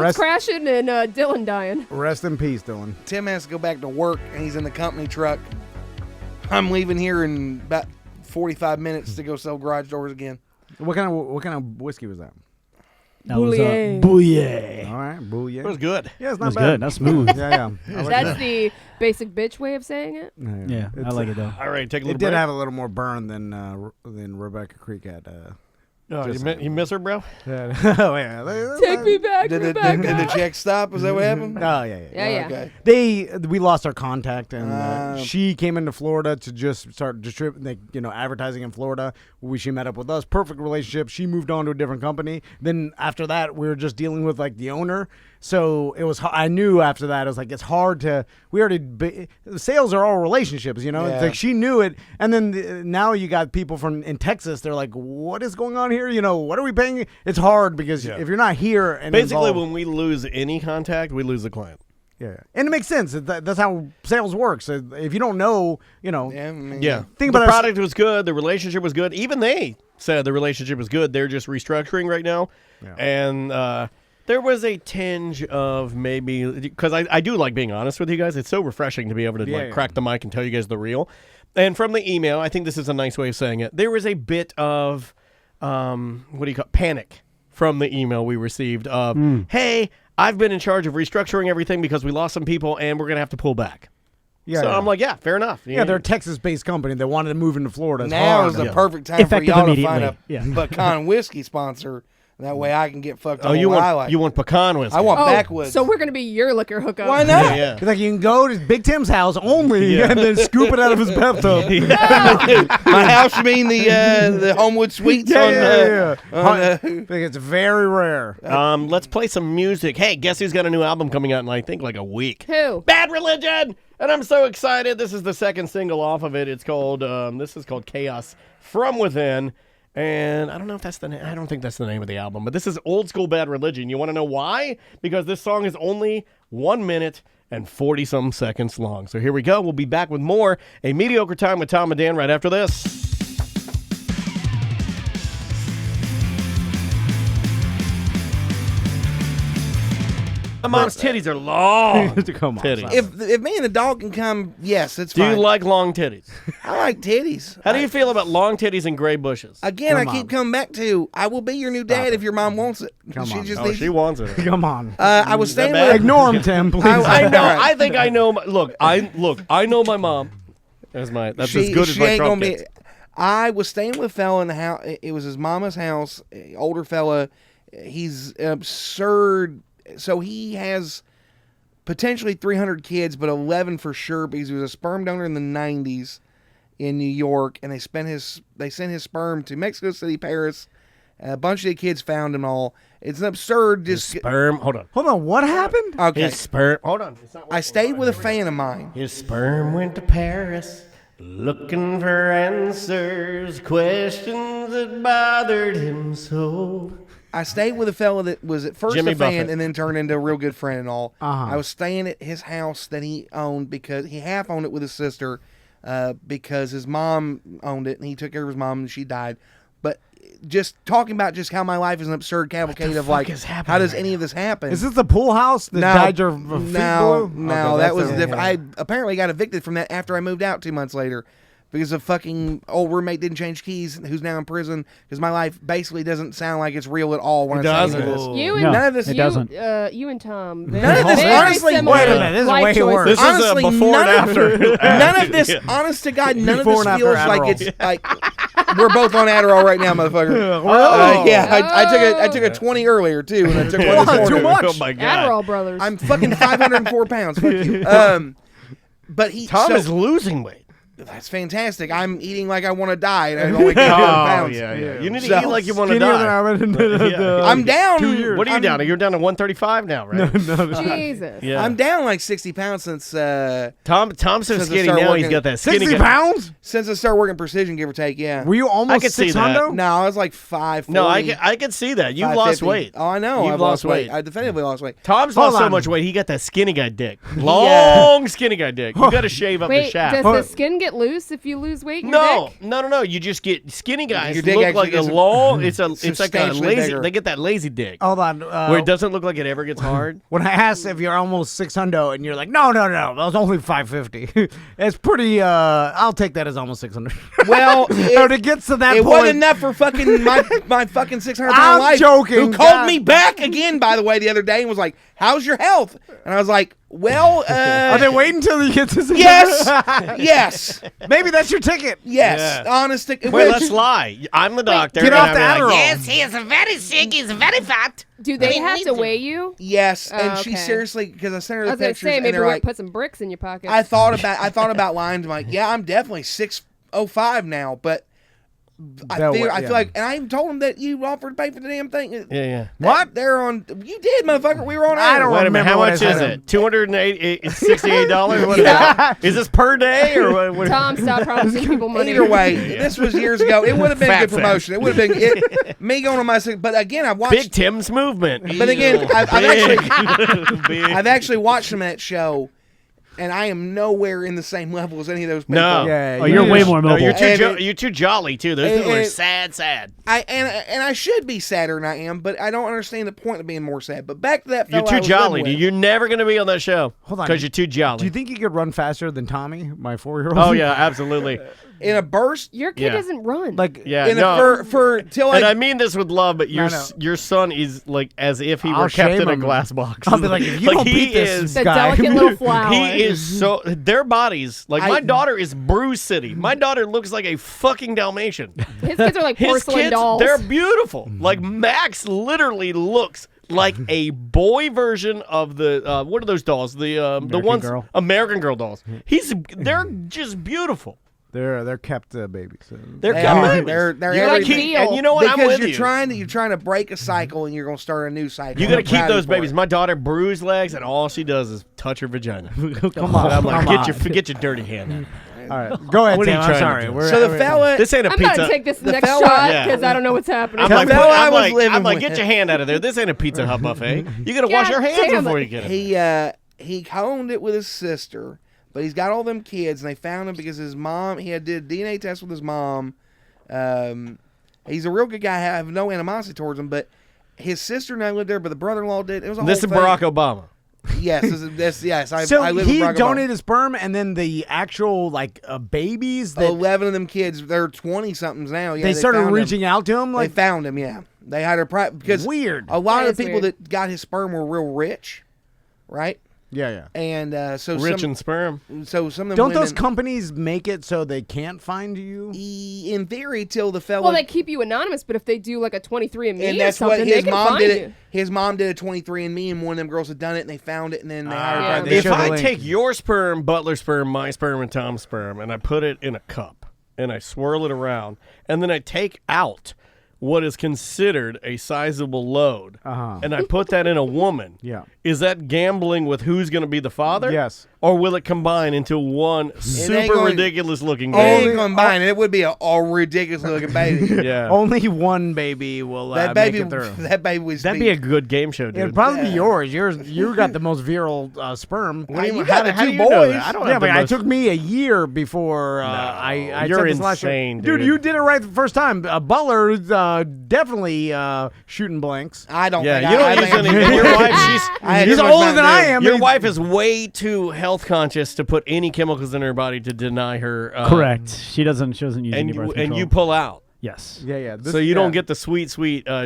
S5: Rest,
S6: crashing and Dylan dying.
S5: rest in peace, Dylan.
S7: Tim has to go back to work, and he's in the company truck I'm leaving here in about 45 minutes to go sell garage doors again.
S5: What kind of whiskey was that?
S8: That was
S6: Boulier.
S8: Boulier.
S5: All right, boulier.
S4: It was good.
S5: Yeah, it's
S8: That
S5: not
S8: was
S5: bad.
S8: good. That's smooth.
S5: Yeah. I like
S6: That's
S5: that.
S6: the basic bitch way of saying it.
S8: Yeah, I like it though.
S4: All right, take a
S5: It
S4: little
S5: did
S4: break.
S5: have a little more burn than Rebecca Creek had.
S4: Oh,
S5: just
S4: you miss her, bro?
S5: oh yeah.
S6: Take me back,
S7: Did
S6: Rebecca.
S7: the check stop? Is that what happened?
S5: Oh yeah.
S6: Yeah.
S7: Okay.
S5: We lost our contact, and she came into Florida to just start distributing, advertising in Florida. She met up with us, perfect relationship. She moved on to a different company. Then after that, we were just dealing with like the owner. So it was. I knew after that, it was like it's hard to. Sales are all relationships,
S7: Yeah.
S5: It's like she knew it, and then now you got people in Texas. They're like, "What is going on here? What are we paying?" It's hard because if you're not here and
S4: Basically,
S5: involved,
S4: when we lose any contact, we lose the client.
S5: yeah, and it makes sense. That's how sales works. If you don't know,
S7: Yeah. I mean,
S4: Yeah.
S5: Think
S4: the
S5: about
S4: product was good. The relationship was good. Even they said the relationship was good. They're just restructuring right now.
S5: Yeah.
S4: And there was a tinge of maybe, because I do like being honest with you guys. It's so refreshing to be able to crack the mic and tell you guys the real. And from the email, I think this is a nice way of saying it. There was a bit of, panic from the email we received of, hey, I've been in charge of restructuring everything because we lost some people and we're going to have to pull back. So I'm like, yeah, fair enough.
S5: Yeah, they're a Texas-based company. They wanted to move into Florida. It's
S7: Now
S5: hard.
S7: is the perfect time for
S8: Effective
S7: y'all to find a
S8: immediately.
S7: pecan whiskey sponsor. That way I can get fucked.
S4: Oh, you want pecan whiskey?
S7: I want
S6: Oh,
S7: backwoods.
S6: so we're gonna be your liquor hookup.
S7: Why not?
S4: Yeah.
S5: It's like you can go to Big Tim's house only and then scoop it out of his bathtub.
S7: My house, you mean the Homewood Suites?
S5: Yeah. I
S7: on,
S5: think it's very rare.
S4: Let's play some music. Hey, guess who's got a new album coming out in, I think, like a week?
S6: Who?
S4: Bad Religion! And I'm so excited. This is the second single off of it. It's called, this is called Chaos From Within. And I don't know if that's I don't think that's the name of the album, but this is old school Bad Religion. You want to know why? Because this song is only 1 minute and 40-some seconds long. So here we go. We'll be back with more A Mediocre Time with Tom and Dan right after this. My mom's titties are long.
S5: Come on.
S4: Titties.
S7: if me and the dog can come, yes, it's
S4: Do
S7: fine.
S4: you like long titties?
S7: I like titties.
S4: How do you feel about long titties and gray bushes?
S7: Again,
S5: Come
S7: I keep
S5: on.
S7: coming back to I will be your new dad if your mom wants it.
S5: Come
S7: she
S5: on.
S7: just
S4: Oh,
S7: needs
S4: she wants it.
S5: Come on.
S7: I was staying
S4: bad?
S7: with
S5: Ignore him, Tim, please.
S4: I know.
S7: All right.
S4: I think I know. I know my mom. That's as good as
S7: she
S4: my
S7: ain't
S4: Trump
S7: gonna
S4: kids.
S7: I was staying with a fella in the house. It was his mama's house. Older fella. He's absurd. So he has potentially 300 kids, but 11 for sure because he was a sperm donor in the 90s in New York, and they sent his sperm to Mexico City, Paris. A bunch of the kids found him all. It's an absurd.
S4: His sperm. Hold on.
S5: Hold on, what happened?
S7: Okay.
S4: His sperm. Hold on. It's not
S7: I stayed with a fan of mine.
S4: His sperm went to Paris, looking for answers, questions that bothered him so.
S7: I stayed with a fella that was at first
S4: Jimmy
S7: a fan
S4: Buffett.
S7: and then turned into a real good friend and all.
S5: Uh-huh.
S7: I was staying at his house that he owned because he half owned it with his sister because his mom owned it and he took care of his mom and she died. But just talking about just how my life is an absurd cavalcade of like,
S4: is happening
S7: how does
S4: right
S7: any of this happen?
S5: Is this the pool house that dyed your feet
S7: no,
S5: blue?
S7: no,
S5: Okay,
S7: that
S5: that's
S7: was
S5: a-
S7: different. I apparently got evicted from that after I moved out 2 months later because a fucking old roommate didn't change keys who's now in prison because my life basically doesn't sound like it's real at all when
S4: It
S7: I say
S4: doesn't.
S7: this.
S6: You
S8: No,
S6: and
S7: none of this-
S8: it doesn't.
S6: You and Tom.
S7: None of this,
S6: very
S7: honestly.
S6: similar
S5: Wait a minute, this is
S6: life
S5: way
S6: choices.
S5: worse.
S4: This is
S7: Honestly,
S4: a before and
S7: none
S4: after.
S7: of, none of this, honest to God, none of
S5: Before
S7: this
S5: and after
S7: feels like
S5: Adderall.
S7: it's like we're both on Adderall right now, motherfucker. Yeah, I took a 20 earlier too, and I took one this
S5: Too
S7: morning.
S5: much.
S4: Oh my God.
S6: Adderall brothers.
S7: I'm fucking 504 pounds. Fuck you. But
S4: Tom
S7: so-
S4: is losing weight.
S7: That's fantastic. I'm eating like I want to die, and I only gained 11 pounds.
S4: You need to
S7: So-
S4: eat like you want to
S5: Skinnier than
S4: die.
S5: I've been in
S7: I'm down.
S5: 2 years.
S4: What are you down to? You're down to 135 now, right?
S6: Jesus.
S4: Yeah.
S7: I'm down like 60 pounds since
S4: Tom's so
S7: Since I
S4: skinny
S7: started
S4: now. He's
S7: working-
S4: got that skinny
S5: 60
S4: guy.
S5: pounds?
S7: I started working precision, give or take. Yeah.
S5: Were you
S4: I
S5: almost
S4: could see
S5: 600?
S4: that.
S7: No, I was like 540.
S4: No, I can see that. You've lost
S7: 550.
S4: weight.
S7: Oh, I know.
S4: You've
S7: I've
S4: lost weight.
S7: I definitively lost weight.
S4: Tom's
S5: Hold
S4: lost so
S5: on.
S4: much weight. He got that skinny guy dick. Long skinny guy dick. You got to shave up the
S6: Wait,
S4: shaft.
S6: does the skin get get loose if you lose weight? In
S4: No,
S6: your dick?
S4: no. You just get skinny guys.
S7: Your dick
S4: Look
S7: actually
S4: like a
S7: gets
S4: long. It's like a
S7: substantially
S4: lazy.
S7: bigger.
S4: They get that lazy dick
S5: Hold on.
S4: where it doesn't look like it ever gets hard.
S5: When I asked if you're almost 600 and you're like, no, that was only 550. It's pretty, I'll take that as almost 600.
S7: Well,
S5: When it gets to that
S7: it
S5: point.
S7: wasn't enough for fucking my fucking 600
S5: I'm
S7: pound life.
S5: joking,
S7: Who called
S5: God.
S7: me back again, by the way, the other day and was like, "How's your health?" And I was like, "Well,
S5: Are they waiting until you get to 600?
S7: yes,
S5: Maybe that's your ticket.
S7: yes, honest.
S4: Wait, let's lie. I'm the doctor.
S5: Get
S4: and
S5: off
S4: I'm
S5: the
S4: like,
S5: Adderall.
S4: yes.
S10: He is very sick. He's very fat.
S6: Do they have to weigh you?
S7: Yes,
S6: Oh,
S7: and she
S6: okay.
S7: seriously, because I sent her
S6: I
S7: the
S6: was gonna
S7: pictures,
S6: say
S7: and
S6: maybe
S7: they're
S6: we'll
S7: like,
S6: put some bricks in your pocket.
S7: I thought about lying to them, like, yeah, I'm definitely 605 now, but I
S5: That
S7: feel
S5: way, yeah.
S7: like, and I even told them that you offered to pay for the damn thing.
S4: Yeah.
S7: What? They're on. You did, motherfucker. We were on.
S5: I
S7: air.
S5: don't
S4: Wait a minute.
S5: remember
S4: How
S5: what
S4: much
S5: I
S4: is
S5: said.
S4: it? $268. What is that? Is this per day or what?
S6: Tom, stop promising people money.
S7: Either way, this was years ago. It would have been
S4: Fat
S7: good promotion. It would have been me going on my. But again, I watched.
S4: Big Tim's movement.
S7: But again,
S4: Big.
S7: I've actually watched them at show, and I am nowhere in the same level as any of those people.
S4: No.
S5: Yeah,
S8: Oh, you're way more
S4: No,
S8: mobile.
S4: you're too jolly too. Those people are
S7: and-
S4: sad.
S7: And I should be sadder than I am, but I don't understand the point of being more sad. But back to that
S4: You're
S7: fella I
S4: too
S7: was
S4: jolly,
S7: living
S4: dude.
S7: with.
S4: You're never gonna be on that show.
S5: Hold on.
S4: Because you're too jolly.
S5: Do you think you could run faster than Tommy, my 4-year-old?
S4: Oh yeah, absolutely.
S7: in a burst.
S6: Your kid
S4: Yeah.
S6: doesn't run.
S5: Like,
S4: Yeah,
S7: In
S4: no.
S7: a, for till
S4: And I
S7: like
S4: mean this with love, but your
S5: No.
S4: your son is like as if he
S5: I'll
S4: were kept
S5: shame
S4: in a
S5: him.
S4: glass box.
S5: I'll be like, if you don't
S4: he
S5: beat this
S4: is,
S6: the
S5: guy.
S6: delicate little flower.
S4: he is so. Their bodies, like my
S7: I-
S4: daughter is Bruce City. My daughter looks like a fucking Dalmatian.
S6: His kids are like
S4: His
S6: porcelain
S4: kids,
S6: dolls.
S4: they're beautiful. Like Max literally looks like a boy version of the what are those dolls? The ones
S8: Girl.
S4: American Girl dolls. They're just beautiful.
S5: they're kept babies.
S4: They're
S7: they
S4: kept
S7: are.
S4: babies.
S7: They're
S6: You
S4: gotta
S6: like
S7: everything.
S4: keep,
S6: feel.
S4: and you know what? I'm
S7: Because
S4: with
S7: you're
S4: you.
S7: trying to break a cycle and you're gonna start a new cycle.
S4: You got to
S7: I'm
S4: keep
S7: proud of
S4: those
S7: you for
S4: babies.
S7: it.
S4: My daughter bruised legs, and all she does is touch her vagina.
S5: Come on,
S4: I'm like,
S5: come
S4: get your dirty hand out.
S5: All right, go ahead,
S4: What are you
S5: Tim. I'm
S4: trying to
S5: sorry.
S4: do?
S5: We're-
S7: So the
S5: we're-
S7: fella,
S4: This ain't a
S6: I'm
S4: pizza.
S6: gonna take this
S7: The
S6: next
S7: fella-
S6: shot
S4: Yeah.
S6: because I don't know what's happening.
S4: I'm
S7: The
S4: like,
S7: fella I was
S4: I'm
S7: living
S4: like,
S7: with-
S4: get your hand out of there. This ain't a Pizza Hut buffet. You got to wash
S6: God
S4: your hands
S6: damn
S4: before
S6: it.
S4: you get it.
S7: he honed it with his sister, but he's got all them kids, and they found him because his mom. He had did a DNA test with his mom. He's a real good guy. I have no animosity towards him, but his sister and I lived there, but the brother-in-law did. It was a
S4: This is
S7: whole thing.
S4: Barack Obama.
S7: Yes, yes. I
S5: So
S7: live
S5: he
S7: with Barack Obama.
S5: donated sperm, and then the actual babies that
S7: 11 of them kids. They're 20 somethings now. Yeah,
S5: they started
S7: found him.
S5: reaching out to him.
S7: They
S5: Like,
S7: found him. Yeah, they had her because
S5: Weird.
S7: A lot
S6: That
S7: of the
S6: is
S7: people
S6: weird.
S7: that got his sperm were real rich, right?
S5: yeah.
S7: And so
S4: Rich and sperm.
S7: so some of them
S5: Don't
S7: women,
S5: those companies make it so they can't find you?
S7: in theory till the fella.
S6: Well, they keep you anonymous, but if they do like a 23andMe
S7: and
S6: or
S7: that's
S6: something,
S7: what
S6: they
S7: his
S6: can
S7: mom
S6: find
S7: did.
S6: you.
S7: It. His mom did a 23andMe, and one of them girls had done it, and they found it, and then they hired
S6: Yeah.
S7: her.
S5: They
S4: If
S5: showed the
S4: I
S5: link.
S4: take your sperm, Butler's sperm, my sperm, and Tom's sperm, and I put it in a cup, and I swirl it around, and then I take out what is considered a sizable load, and I put that in a woman,
S5: Yeah.
S4: is that gambling with who's going to be the father?
S5: Yes.
S4: Or will it combine into one
S7: ain't
S4: super
S7: going-
S4: ridiculous looking
S7: Only
S4: baby?
S7: combined, it would be a ridiculous looking baby.
S4: Yeah.
S5: Only one baby will
S7: That baby,
S5: make it through.
S7: that baby was.
S4: That'd be a good game show, dude.
S5: It'd probably be
S7: Yeah.
S5: yours. You got the most virile sperm.
S7: What do you
S4: How
S7: got
S4: do-
S7: the
S4: how do
S7: two
S4: you know
S7: boys.
S4: that? I don't
S5: Yeah,
S4: have
S5: but
S4: the
S5: it
S4: most-
S5: took me a year before I
S4: you're
S5: took this last year.
S4: insane, dude.
S5: You did it right the first time. Butler definitely shooting blanks.
S7: I don't.
S4: Yeah,
S7: think
S4: you
S7: I
S4: don't use
S7: think
S4: any.
S7: I-
S4: Your wife,
S7: I had
S5: He's
S7: too much
S5: older
S7: Mountain
S5: than I
S7: Dew.
S5: am.
S4: your
S5: He-
S4: wife is way too health conscious to put any chemicals in her body to deny her.
S8: Correct. She doesn't use
S4: And
S8: any
S4: you,
S8: birth
S4: and
S8: control.
S4: you pull out,
S8: Yes.
S5: Yeah.
S4: so you don't get the sweet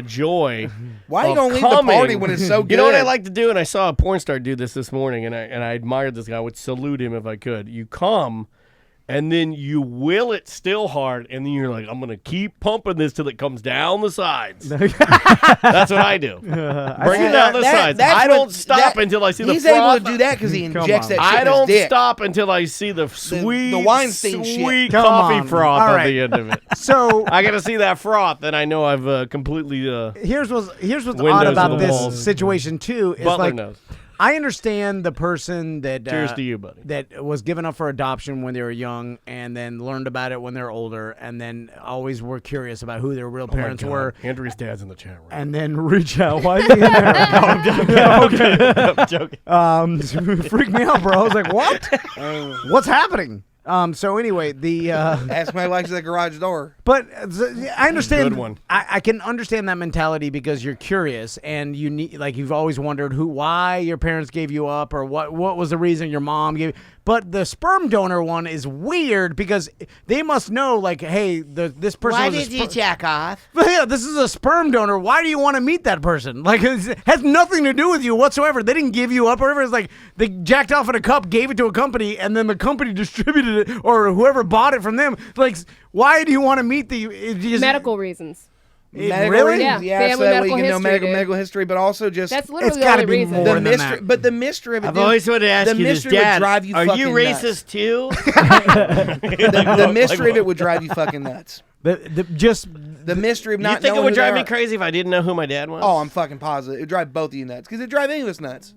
S4: joy.
S7: Why are you
S4: of
S7: gonna leave the
S4: coming.
S7: party when it's so good?
S4: You know what I like to do, and I saw a porn star do this morning, and I admired this guy. I would salute him if I could. You come, and then you will it still hard, and then you're like, I'm gonna keep pumping this till it comes down the sides. That's what I do. Bring it down the sides.
S7: that's
S4: I
S7: what-
S4: don't stop until I see the
S7: He's
S4: froth.
S7: able to do that because he injects that shit
S4: I
S7: in his
S4: don't
S7: dick.
S4: stop until I see the sweet,
S7: Weinstein shit.
S4: sweet
S5: Come
S4: coffee
S5: on.
S4: froth
S5: All
S4: at
S5: right.
S4: the end of it.
S5: So
S4: I got to see that froth, then I know I've completely.
S5: here's what's
S4: Windows
S5: odd
S4: on
S5: about
S4: the
S5: this
S4: walls.
S5: situation too. Is
S4: Butler
S5: like
S4: knows.
S5: I understand the person that
S4: Cheers to you, buddy.
S5: that was given up for adoption when they were young, and then learned about it when they're older, and then always were curious about who their real parents were,
S4: Andrew's dad's in the chat room.
S5: and then reach out. Why is he in there?
S4: I'm joking.
S5: Freaked me out, bro. I was like, what? What's happening? So anyway, the
S7: Ask my likes the garage door.
S5: but I understand.
S4: Good one.
S5: I can understand that mentality because you're curious and you need, like, you've always wondered why your parents gave you up or what was the reason your mom gave. But the sperm donor one is weird because they must know, like, hey, this person.
S10: Why
S5: was
S10: did you jack off?
S5: But yeah, this is a sperm donor. Why do you want to meet that person? Like, it has nothing to do with you whatsoever. They didn't give you up or whatever. It's like they jacked off in a cup, gave it to a company, and then the company distributed it, or whoever bought it from them. Like, why do you want to meet
S6: Medical reasons.
S5: Really?
S6: Yeah,
S7: so
S6: family
S7: that way
S6: medical
S7: you can know
S6: history, dude.
S7: medical history, but also just
S6: That's literally
S5: It's
S6: the
S5: gotta
S6: only
S5: be
S6: reason.
S5: more
S7: the
S5: than
S7: mystery.
S5: that.
S7: But the mystery of it,
S11: I've
S7: dude,
S11: always wanted to ask
S7: the
S11: you this,
S7: mystery would
S11: Dad.
S7: drive you
S11: Are
S7: fucking
S11: you
S7: nuts.
S11: racist too?
S7: the mystery of it would drive you fucking nuts.
S5: The
S7: mystery of not
S4: You think
S7: knowing
S4: it would
S7: who they
S4: drive me
S7: are.
S4: crazy if I didn't know who my dad was?
S7: Oh, I'm fucking positive. It would drive both of you nuts because it drive any of us nuts.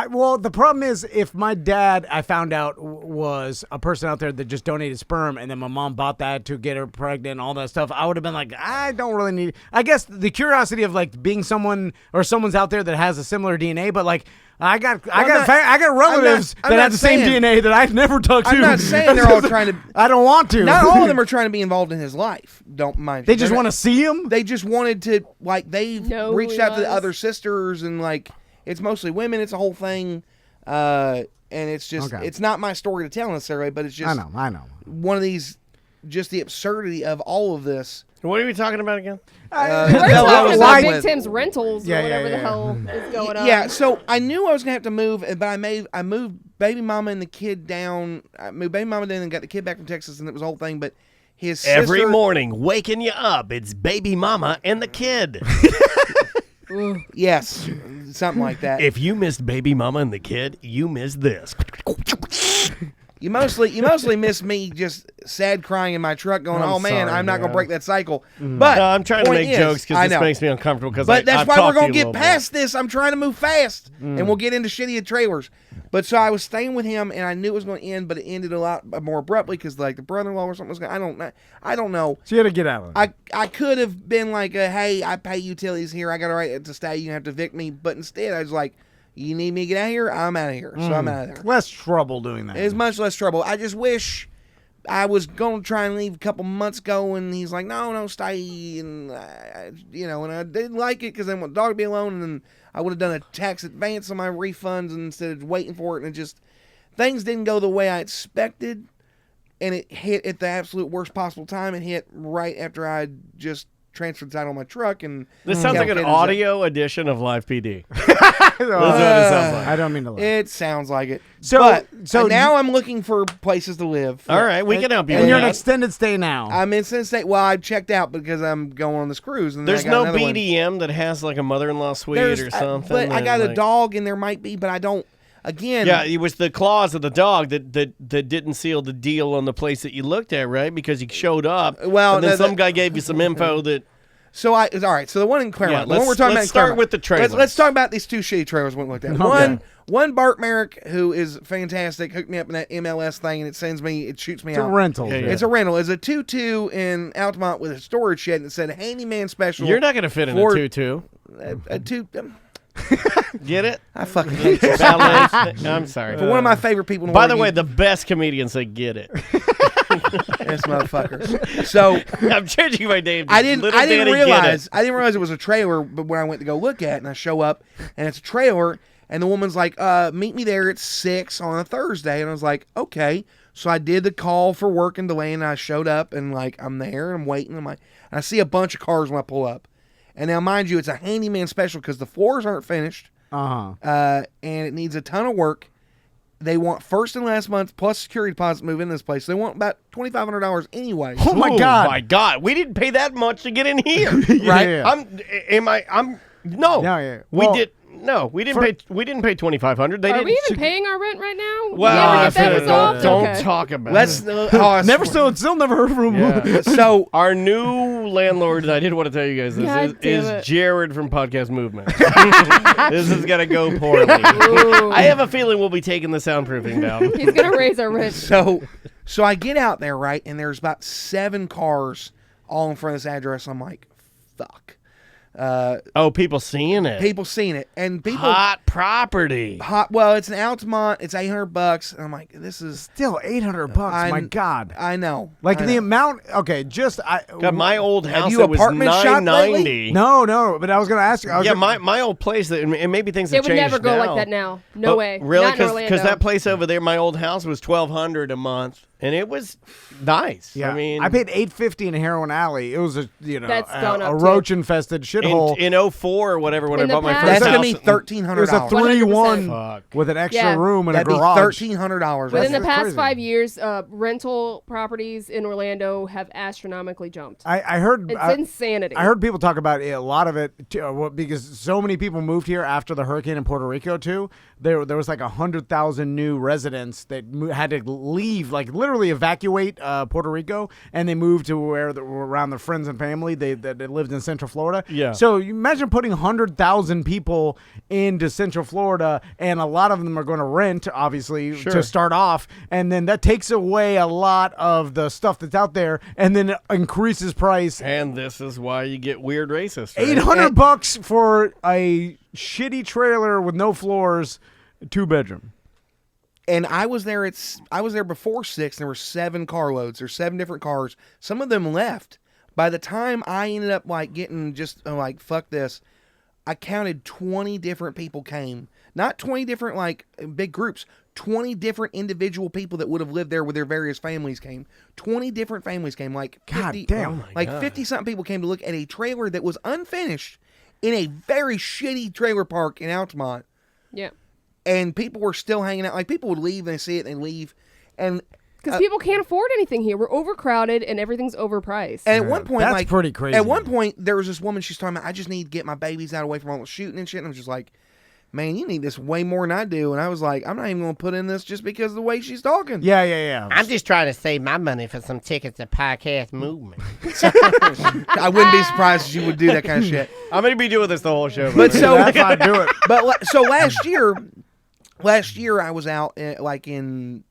S5: Well, the problem is if my dad, I found out, was a person out there that just donated sperm, and then my mom bought that to get her pregnant and all that stuff, I would have been like, I don't really need. I guess the curiosity of like being someone or someone's out there that has a similar DNA, but like I got relatives that have the same DNA that I've never talked to.
S7: I'm not saying they're all trying to.
S5: I don't want to.
S7: Not all of them are trying to be involved in his life. Don't mind.
S5: They just want to see him.
S7: They just wanted to, like, they've
S6: Know who
S7: reached
S6: he
S7: out to the
S6: was.
S7: other sisters, and like it's mostly women. It's a whole thing, and it's just
S5: Okay.
S7: it's not my story to tell necessarily, but it's just
S5: I know.
S7: one of these, just the absurdity of all of this.
S4: What are we talking about again?
S6: We're
S7: hell I
S6: talking
S7: was
S6: about
S7: living
S6: Big
S7: with.
S6: Tim's rentals
S5: Yeah,
S6: or whatever
S5: yeah.
S6: the hell is going on.
S7: Yeah, so I knew I was gonna have to move, but I moved baby mama and the kid down. I moved baby mama down and got the kid back from Texas, and it was a whole thing. But his
S4: Every
S7: sister,
S4: morning, waking you up, it's baby mama and the kid.
S7: yes, something like that.
S4: If you missed baby mama and the kid, you missed this.
S7: You mostly miss me just sad crying in my truck, going,
S5: I'm
S7: "Oh man,
S5: sorry,
S7: I'm not gonna
S5: man.
S7: break that cycle." But
S4: No, I'm trying to
S7: point
S4: make
S7: is,
S4: jokes because
S7: I
S4: this
S7: know.
S4: makes me uncomfortable. Because
S7: But that's
S4: I've
S7: why we're
S4: talked to
S7: gonna
S4: you a
S7: get
S4: little
S7: past this. I'm trying to move fast, and we'll get into shitty trailers. But so I was staying with him, and I knew it was going to end, but it ended a lot more abruptly because like the brother-in-law or something was going. I don't know.
S5: So you had to get out of it.
S7: I could have been like, hey, I pay utilities here. I got a right to stay. You have to evict me. But instead, I was like, you need me to get out of here? I'm out of here. So I'm out of there.
S5: Less trouble doing that.
S7: It's much less trouble. I just wish I was going to try and leave a couple months ago, and he's like, no, stay. And, and I didn't like it because I want the dog to be alone, and then I would have done a tax advance on my refunds instead of waiting for it, and it just, things didn't go the way I expected, and it hit at the absolute worst possible time. It hit right after I just transferred the title on my truck. And
S4: This sounds like an
S7: calculated
S4: audio edition of Live PD. That's what it sounds like.
S5: I don't mean to laugh.
S7: It sounds like it.
S5: So
S7: now I'm looking for places to live.
S4: All right, we can help you.
S5: and
S4: with
S5: you're an
S4: that.
S5: extended stay now.
S7: I'm in Sin State. Well, I checked out because I'm going on this cruise. And then
S4: There's
S7: I got
S4: no
S7: another one.
S4: BDM that has like a mother-in-law suite or something.
S7: But I
S4: and,
S7: got a
S4: like-
S7: dog, and there might be, but I don't. Again,
S4: Yeah, it was the clause of the dog that didn't seal the deal on the place that you looked at, right? Because you showed up.
S7: Well,
S4: and then
S7: the-
S4: some guy gave you some info that.
S7: So all right. So the one in Claremont, the one
S4: let's-
S7: we're talking about.
S4: let's
S7: in
S4: start
S7: Claremont.
S4: with the trailers.
S7: Let's talk about these two shitty trailers we looked at.
S5: Okay.
S7: One Bart Merrick, who is fantastic, hooked me up in that MLS thing, and it shoots me
S5: It's a
S7: out.
S5: rental.
S4: Yeah, yeah.
S7: It's a rental. It's a 2-2 in Altamont with a storage shed, and it said handyman special.
S4: You're not going to fit in a
S7: for-
S4: 2-2.
S7: a two.
S4: Get it?
S7: I fucking hate you.
S4: Ballet. I'm sorry.
S7: For one of my favorite people in the
S4: By
S7: world.
S4: the way, the best comedians say get it.
S7: this motherfucker. So
S4: I'm changing my name. to
S7: I didn't
S4: Little Danny Get
S7: realize
S4: It.
S7: I didn't realize it was a trailer, but when I went to go look at it and I show up and it's a trailer and the woman's like, meet me there at 6 on a Thursday, and I was like, okay. So I did the call for work and delay, and I showed up and like I'm there and I'm waiting. And I see a bunch of cars when I pull up. And now mind you, it's a handyman special because the floors aren't finished.
S5: Uh-huh.
S7: And it needs a ton of work. They want first and last month plus security deposit to move in this place. They want about $2,500 anyway.
S5: Oh my
S4: Ooh,
S5: God.
S4: my God. We didn't pay that much to get in here.
S7: Right?
S5: Yeah.
S4: No.
S5: No, yeah.
S4: We
S5: Well,
S4: did. No, we didn't pay. We didn't pay $2,500. They
S6: Are
S4: didn't.
S6: we even paying our rent right now?
S4: Well,
S6: Did you ever get that resolved?
S4: don't
S6: Okay.
S4: talk about
S7: Let's
S4: it.
S5: Never still never heard from him.
S7: So
S4: Our new landlord, I did want to tell you guys this,
S6: God damn
S4: is
S6: it.
S4: Jared from Podcast Movement. This is going to go poorly.
S6: Ooh.
S4: I have a feeling we'll be taking the soundproofing down.
S6: He's gonna raise our rent.
S7: So I get out there, right, and there's about 7 cars all in front of this address. I'm like, fuck.
S4: People seeing it.
S7: People seeing it, and people
S4: Hot property.
S7: Well, it's an Altamont. It's $800. And I'm like, this is
S5: Still $800. My God.
S7: I know.
S5: Like
S7: I
S5: the
S7: know.
S5: amount. Okay,
S4: God, my old
S7: Have
S4: house
S7: you
S4: that was
S7: apartment shop
S4: $990.
S5: No, but I was gonna ask you.
S4: My old place, and maybe things have
S6: It would
S4: changed
S6: never go
S4: now.
S6: like that now. No
S4: But
S6: way.
S4: Really?
S6: Not in Orlando.
S4: Because that place over there, my old house was $1,200 a month, and it was nice.
S5: Yeah,
S4: I mean,
S5: I paid $850 in Heroin Alley. It was a
S6: That's gone
S5: a
S6: up, too.
S5: roach infested shithole.
S4: in 04 or whatever when
S6: In
S4: I
S6: the
S4: bought my
S6: past-
S4: first
S7: That's
S4: house.
S7: gonna be $1,300.
S5: It was a 3-1
S4: Fuck.
S5: with an extra
S6: Yeah.
S5: room and
S7: That'd
S5: a
S7: be
S5: garage.
S7: $1,300.
S6: Within the
S5: That's
S6: past
S5: crazy.
S6: 5 years, rental properties in Orlando have astronomically jumped.
S5: I heard
S6: It's insanity.
S5: I heard people talk about a lot of it because so many people moved here after the hurricane in Puerto Rico too. There was like 100,000 new residents that had to leave, like literally evacuate Puerto Rico, and they moved to where around their friends and family. They lived in Central Florida.
S4: Yeah.
S5: So you imagine putting 100,000 people into Central Florida, and a lot of them are going to rent, obviously, to start off, and then that takes away a lot of the stuff that's out there, and then it increases price.
S4: And this is why you get weird racists. Right?
S5: $800 for a shitty trailer with no floors, 2-bedroom.
S7: And I was there. I was there before 6. And there were 7 carloads. There's 7 different cars. Some of them left. By the time I ended up like getting just like fuck this, I counted 20 different people came. Not 20 different like big groups. 20 different individual people that would have lived there with their various families came. 20 different families came. Like 50,
S5: God damn.
S7: like 50-something people came to look at a trailer that was unfinished in a very shitty trailer park in Altamont.
S6: Yeah.
S7: And people were still hanging out. Like, people would leave and they see it and they leave. And
S6: Because people can't afford anything here. We're overcrowded and everything's overpriced.
S7: at one point,
S5: That's
S7: like,
S5: pretty crazy.
S7: At one point, there was this woman, she's talking about, I just need to get my babies out away from all the shooting and shit. And I was just like, man, you need this way more than I do. And I was like, I'm not even going to put in this just because of the way she's talking.
S5: Yeah.
S10: I'm just trying to save my money for some tickets to podcast movement.
S7: I wouldn't be surprised if she would do that kind of shit.
S4: I'm going to be doing this the whole show.
S7: But so,
S5: That's fine, do it.
S7: but so last year I was out in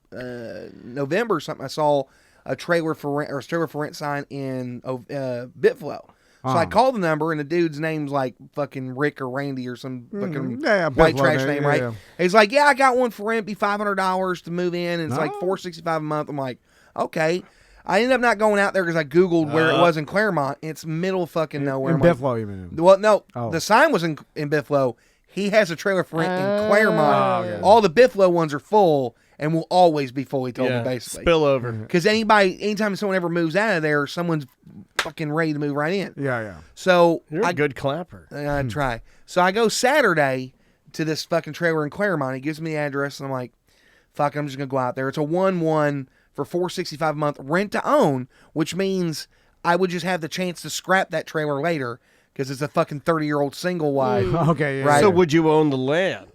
S7: November or something. I saw a trailer for rent or a trailer for rent sign in Bitflow. So I called the number, and the dude's name's like fucking Rick or Randy or some fucking white
S5: Bitflow
S7: trash
S5: name,
S7: name,
S5: yeah,
S7: right?
S5: yeah.
S7: He's like, yeah, I got one for rent, be $500 to move in, and it's like $465 a month. I'm like, okay. I ended up not going out there because I Googled where it was in Claremont. It's middle fucking nowhere.
S5: In
S7: I'm like,
S5: Bitflow, you mean?
S7: well, no,
S5: Oh.
S7: the sign was in Bitflow. He has a trailer for rent in Claremont.
S5: okay.
S7: All the Bitflow ones are full and will always be fully told me, basically.
S4: Spillover.
S7: Because anytime someone ever moves out of there, someone's fucking ready to move right in.
S5: Yeah.
S7: So
S4: You're a good clapper.
S7: I try. So I go Saturday to this fucking trailer in Claremont. He gives me the address, and I'm like, fuck, I'm just going to go out there. It's a 1-1 for $465 a month, rent to own, which means I would just have the chance to scrap that trailer later because it's a fucking 30-year-old single wide.
S5: Okay, yeah.
S7: Right.
S4: So would you own the land?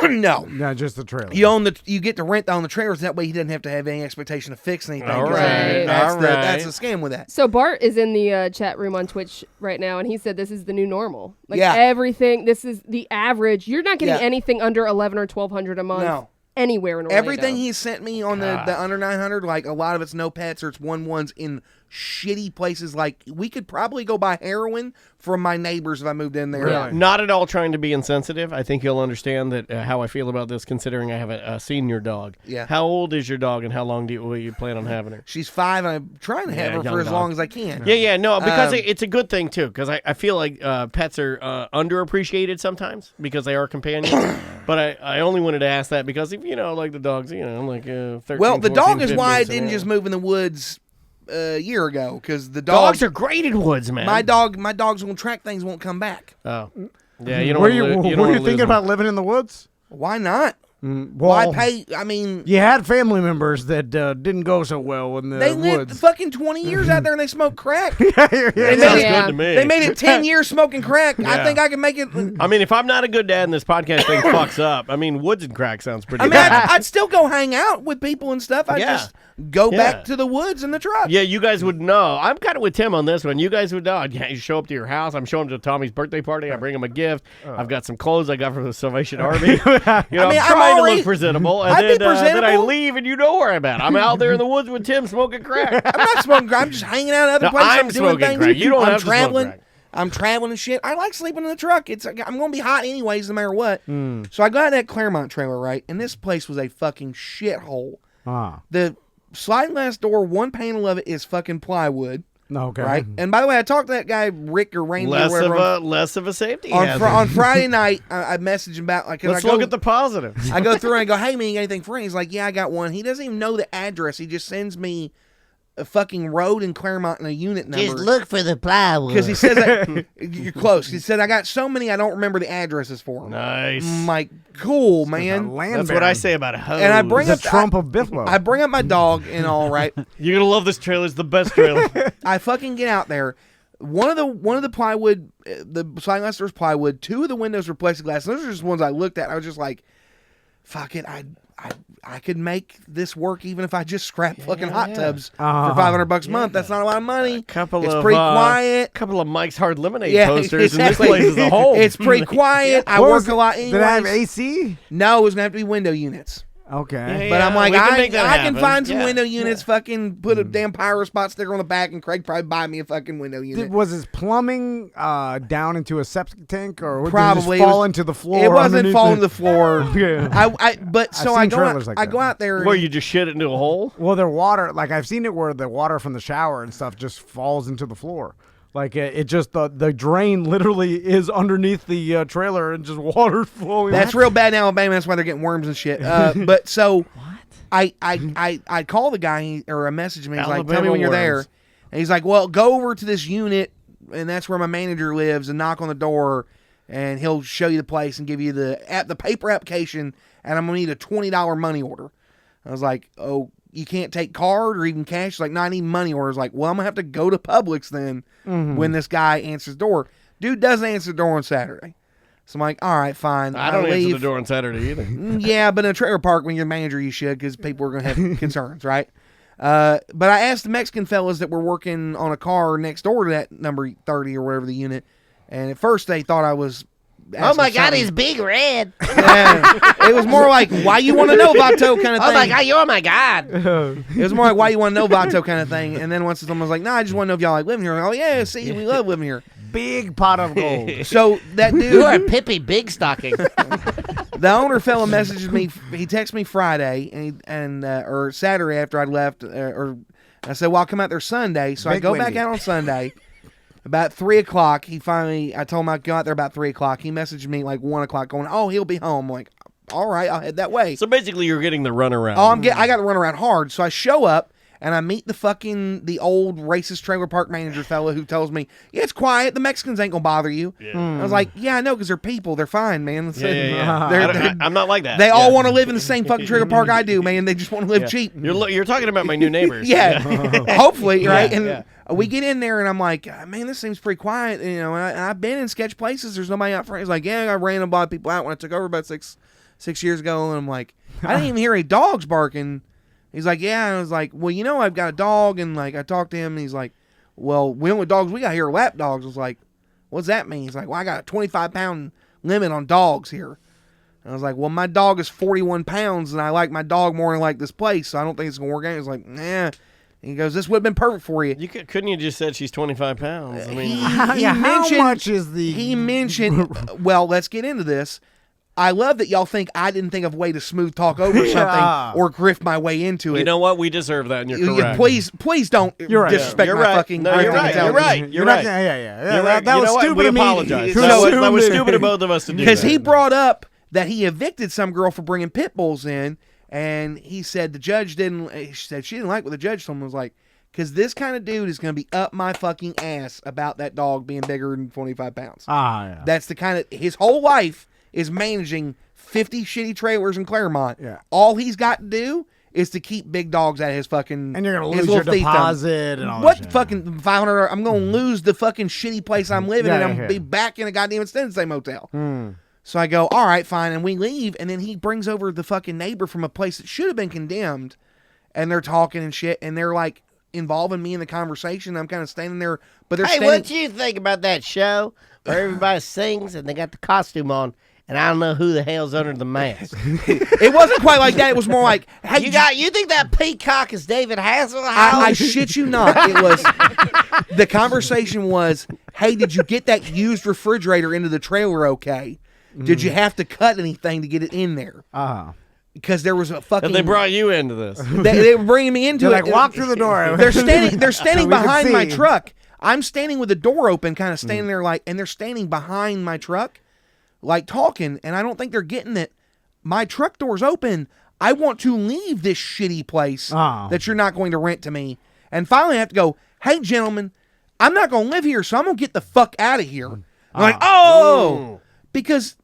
S7: No.
S5: No, just the trailer.
S7: You get to rent on the trailers. That way he doesn't have to have any expectation of fixing anything.
S4: All
S7: 'cause
S4: right,
S7: That's
S4: all
S7: the
S4: right.
S7: that's the scam with that.
S6: So Bart is in the chat room on Twitch right now, and he said this is the new normal. Like
S7: Yeah.
S6: everything, this is the average. You're not getting
S7: Yeah.
S6: anything under $1,100 or $1,200 a month
S7: No.
S6: anywhere in Orlando.
S7: Everything he sent me on the under 900, like a lot of it's no pets or it's 1-1s in shitty places. Like we could probably go buy heroin from my neighbors if I moved in there.
S5: Really?
S4: Not at all trying to be insensitive. I think you'll understand that how I feel about this, considering I have a senior dog.
S7: Yeah.
S4: How old is your dog, and how long will you plan on having her?
S7: She's 5, and I'm trying to have her
S4: young
S7: for as
S4: dog.
S7: long as I can.
S4: Yeah, no, because
S7: Um,
S4: it's a good thing too. Because I feel like pets are underappreciated sometimes because they are companions. But I only wanted to ask that because if like the dogs, like 13,
S7: Well, the
S4: 14,
S7: dog is
S4: 15,
S7: why I
S4: so
S7: didn't
S4: yeah.
S7: just move in the woods a year ago because the dog,
S4: Dogs are great in woods, man.
S7: my dog's gonna track things, won't come back.
S4: Oh, yeah. You don't.
S5: Were
S4: wanna
S5: you,
S4: lo- you don't
S5: were
S4: wanna
S5: you
S4: lose
S5: thinking
S4: them.
S5: about living in the woods?
S7: Why not?
S5: Well,
S7: Why pay? I mean,
S5: you had family members that didn't go so well in the
S7: they lived
S5: woods.
S7: fucking 20 years out there and they smoked crack.
S4: That sounds
S6: Yeah.
S4: good to me.
S7: They made it 10 years smoking crack. I
S4: Yeah.
S7: think I can make it.
S4: I mean, if I'm not a good dad and this podcast thing fucks up, I mean, woods and crack sounds pretty.
S7: I mean,
S4: bad.
S7: I'd still go hang out with people and stuff. I'd
S4: Yeah.
S7: just go
S4: Yeah.
S7: back to the woods in the truck.
S4: Yeah, you guys would know. I'm kind of with Tim on this one. You guys would know. You show up to your house. I'm showing him to Tommy's birthday party. I bring him a gift. I've got some clothes I got from the Salvation Army. You know,
S7: I mean,
S4: I'm
S7: I'm
S4: trying to
S7: already-
S4: look presentable. And
S7: I'd be
S4: then I
S7: presentable.
S4: leave, and you know where I'm at. I'm out there in the woods with Tim smoking crack.
S7: I'm not smoking crack. I'm just hanging out in other
S4: No,
S7: places.
S4: I'm
S7: doing
S4: smoking
S7: things.
S4: crack. You don't
S7: I'm
S4: have to smoke
S7: traveling.
S4: crack.
S7: I'm traveling and shit. I like sleeping in the truck. I'm going to be hot anyways, no matter what. So I got that Claremont trailer, right? And this place was a fucking shithole. The sliding glass door, one panel of it is fucking plywood.
S5: Okay.
S7: Right? And by the way, I talked to that guy, Rick or Randy or whatever.
S4: Less of a safety
S7: on Friday night, I messaged him about, like,
S4: let's look at the positives.
S7: I go through and I go, hey, man, you got anything for me? He's like, yeah, I got one. He doesn't even know the address. He just sends me a fucking road in Claremont and a unit number.
S10: Just look for the plywood.
S7: Because he says that you're close. He said, I got so many I don't remember the addresses for them.
S4: Nice.
S7: I'm like, cool, man.
S4: That's what I say about a hose.
S7: And I bring up
S5: Trump of Biffalo.
S7: I bring up my dog and all, right?
S4: You're gonna love this trailer. It's the best trailer.
S7: I fucking get out there. One of the plywood, the sliding glass doors plywood. Two of the windows were plexiglass. Those are just ones I looked at. I was just like, fuck it. I could make this work even if I just scrap fucking hot tubs for $500 a month. That's not a lot of money. It's pretty quiet.
S4: Couple of Mike's Hard Lemonade posters, and this place is a hole.
S7: It's pretty quiet. I work a lot anyways.
S5: Did I have AC?
S7: No, it was gonna have to be window units.
S5: Okay.
S7: But I'm like,
S4: I
S7: can find some window units, fucking put a damn pyro spot sticker on the back, and Craig probably buy me a fucking window unit.
S5: Was his plumbing down into a septic tank, or
S7: probably
S5: did it fall into the floor?
S7: It wasn't falling to the floor. I go out there.
S4: Where you just shit it into a hole?
S5: Well, their water, like I've seen it where the water from the shower and stuff just falls into the floor. Like it just the drain literally is underneath the trailer and just water's flowing.
S7: That's real bad in Alabama. That's why they're getting worms and shit. But so I call the guy or I message him. He's like, tell me when you're there. And he's like, well, go over to this unit, and that's where my manager lives, and knock on the door, and he'll show you the place and give you the paper application, and I'm gonna need a $20 money order. I was like, oh. You can't take card or even cash. He's like, no, I need money orders. Like, well, I'm going to have to go to Publix then when this guy answers the door. Dude doesn't answer the door on Saturday. So I'm like, all right, fine.
S4: I don't answer the door on Saturday either.
S7: Yeah, but in a trailer park, when you're a manager, you should because people are going to have concerns, right? But I asked the Mexican fellas that were working on a car next door to that number 30 or whatever the unit, and at first they thought I was
S10: oh my God, he's big red.
S7: Yeah, it was more like, why you want to know, Vato kind of thing.
S10: Oh my God, oh my God.
S7: It was more like, why you want to know, Vato kind of thing. And then once someone was like, nah, I just want to know if y'all like living here. Oh yeah, see, we love living here.
S5: Big pot of gold.
S7: So that dude,
S10: you are Pippi Big Stocking.
S7: The owner fella messages me. He texted me Friday or Saturday after I left, or I said, well, I'll come out there Sunday. So I go back out on Sunday. About 3 o'clock, I told him I'd go out there about 3 o'clock. He messaged me like 1 o'clock going, oh, he'll be home. I'm like, all right, I'll head that way.
S4: So basically you're getting the runaround.
S7: Oh, I got the runaround hard. So I show up and I meet the old racist trailer park manager fella who tells me, yeah, it's quiet. The Mexicans ain't going to bother you. Yeah. I was like, yeah, I know, because they're people. They're fine, man.
S4: I'm not like that.
S7: They all want to live in the same fucking trailer park I do, man. They just want to live cheap.
S4: You're talking about my new neighbors.
S7: Yeah. Hopefully, right? And we get in there, and I'm like, man, this seems pretty quiet. You know, and I've been in sketch places. There's nobody out front. He's like, yeah, I ran a lot of people out when I took over about six years ago. And I'm like, I didn't even hear any dogs barking. He's like, yeah. And I was like, well, you know, I've got a dog. And like, I talked to him, and he's like, well, the only dogs we got here are lap dogs. I was like, what's that mean? He's like, well, I got a 25-pound limit on dogs here. And I was like, well, my dog is 41 pounds, and I like my dog more than I like this place, so I don't think it's going to work out. He's like, nah. And he goes, this would have been perfect for you.
S4: Couldn't you just said she's 25 pounds? I mean,
S5: he mentioned, how much is the...
S7: He mentioned, well, let's get into this. I love that y'all think I didn't think of a way to smooth talk over something or grift my way into it.
S4: You know what? We deserve that, and you're correct.
S7: Please don't disrespect my fucking grifting.
S4: You're right.
S5: Yeah. That was stupid
S4: we
S5: of me.
S4: Apologize. That was stupid of both of us to do that.
S7: Because he brought up that he evicted some girl for bringing pit bulls in, and he said the judge didn't. She said she didn't like what the judge told him. Was like, because this kind of dude is going to be up my fucking ass about that dog being bigger than 25 pounds.
S5: Yeah.
S7: That's the kind of his whole life is managing 50 shitty trailers in Claremont.
S5: Yeah.
S7: All he's got to do is to keep big dogs out of his fucking.
S5: And you're gonna lose your deposit and all
S7: what
S5: that.
S7: Fucking $500? I'm gonna lose the fucking shitty place I'm living in. I'm gonna be back in a goddamn extended stay motel. So I go, all right, fine, and we leave. And then he brings over the fucking neighbor from a place that should have been condemned, and they're talking and shit, and they're like involving me in the conversation. I'm kind of standing there, but they're
S10: Hey, what you think about that show where everybody sings and they got the costume on? and I don't know who the hell's under the mask.
S7: It wasn't quite like that. It was more like, hey,
S10: You think that peacock is David Hasselhoff?
S7: I shit you not. It was the conversation was, hey, did you get that used refrigerator into the trailer okay? Did you have to cut anything to get it in there? Because there was a fucking.
S4: And they brought you into this.
S7: They were bringing me into
S5: They're
S7: it.
S5: like, walk through the door.
S7: They're standing
S5: So we can
S7: behind my
S5: see.
S7: truck. I'm standing with the door open, kind of standing there like, and they're standing behind my truck, like talking. And I don't think they're getting that my truck door's open. I want to leave this shitty place that you're not going to rent to me. And finally, I have to go, hey, gentlemen, I'm not going to live here, so I'm going to get the fuck out of here. I'm like, oh, because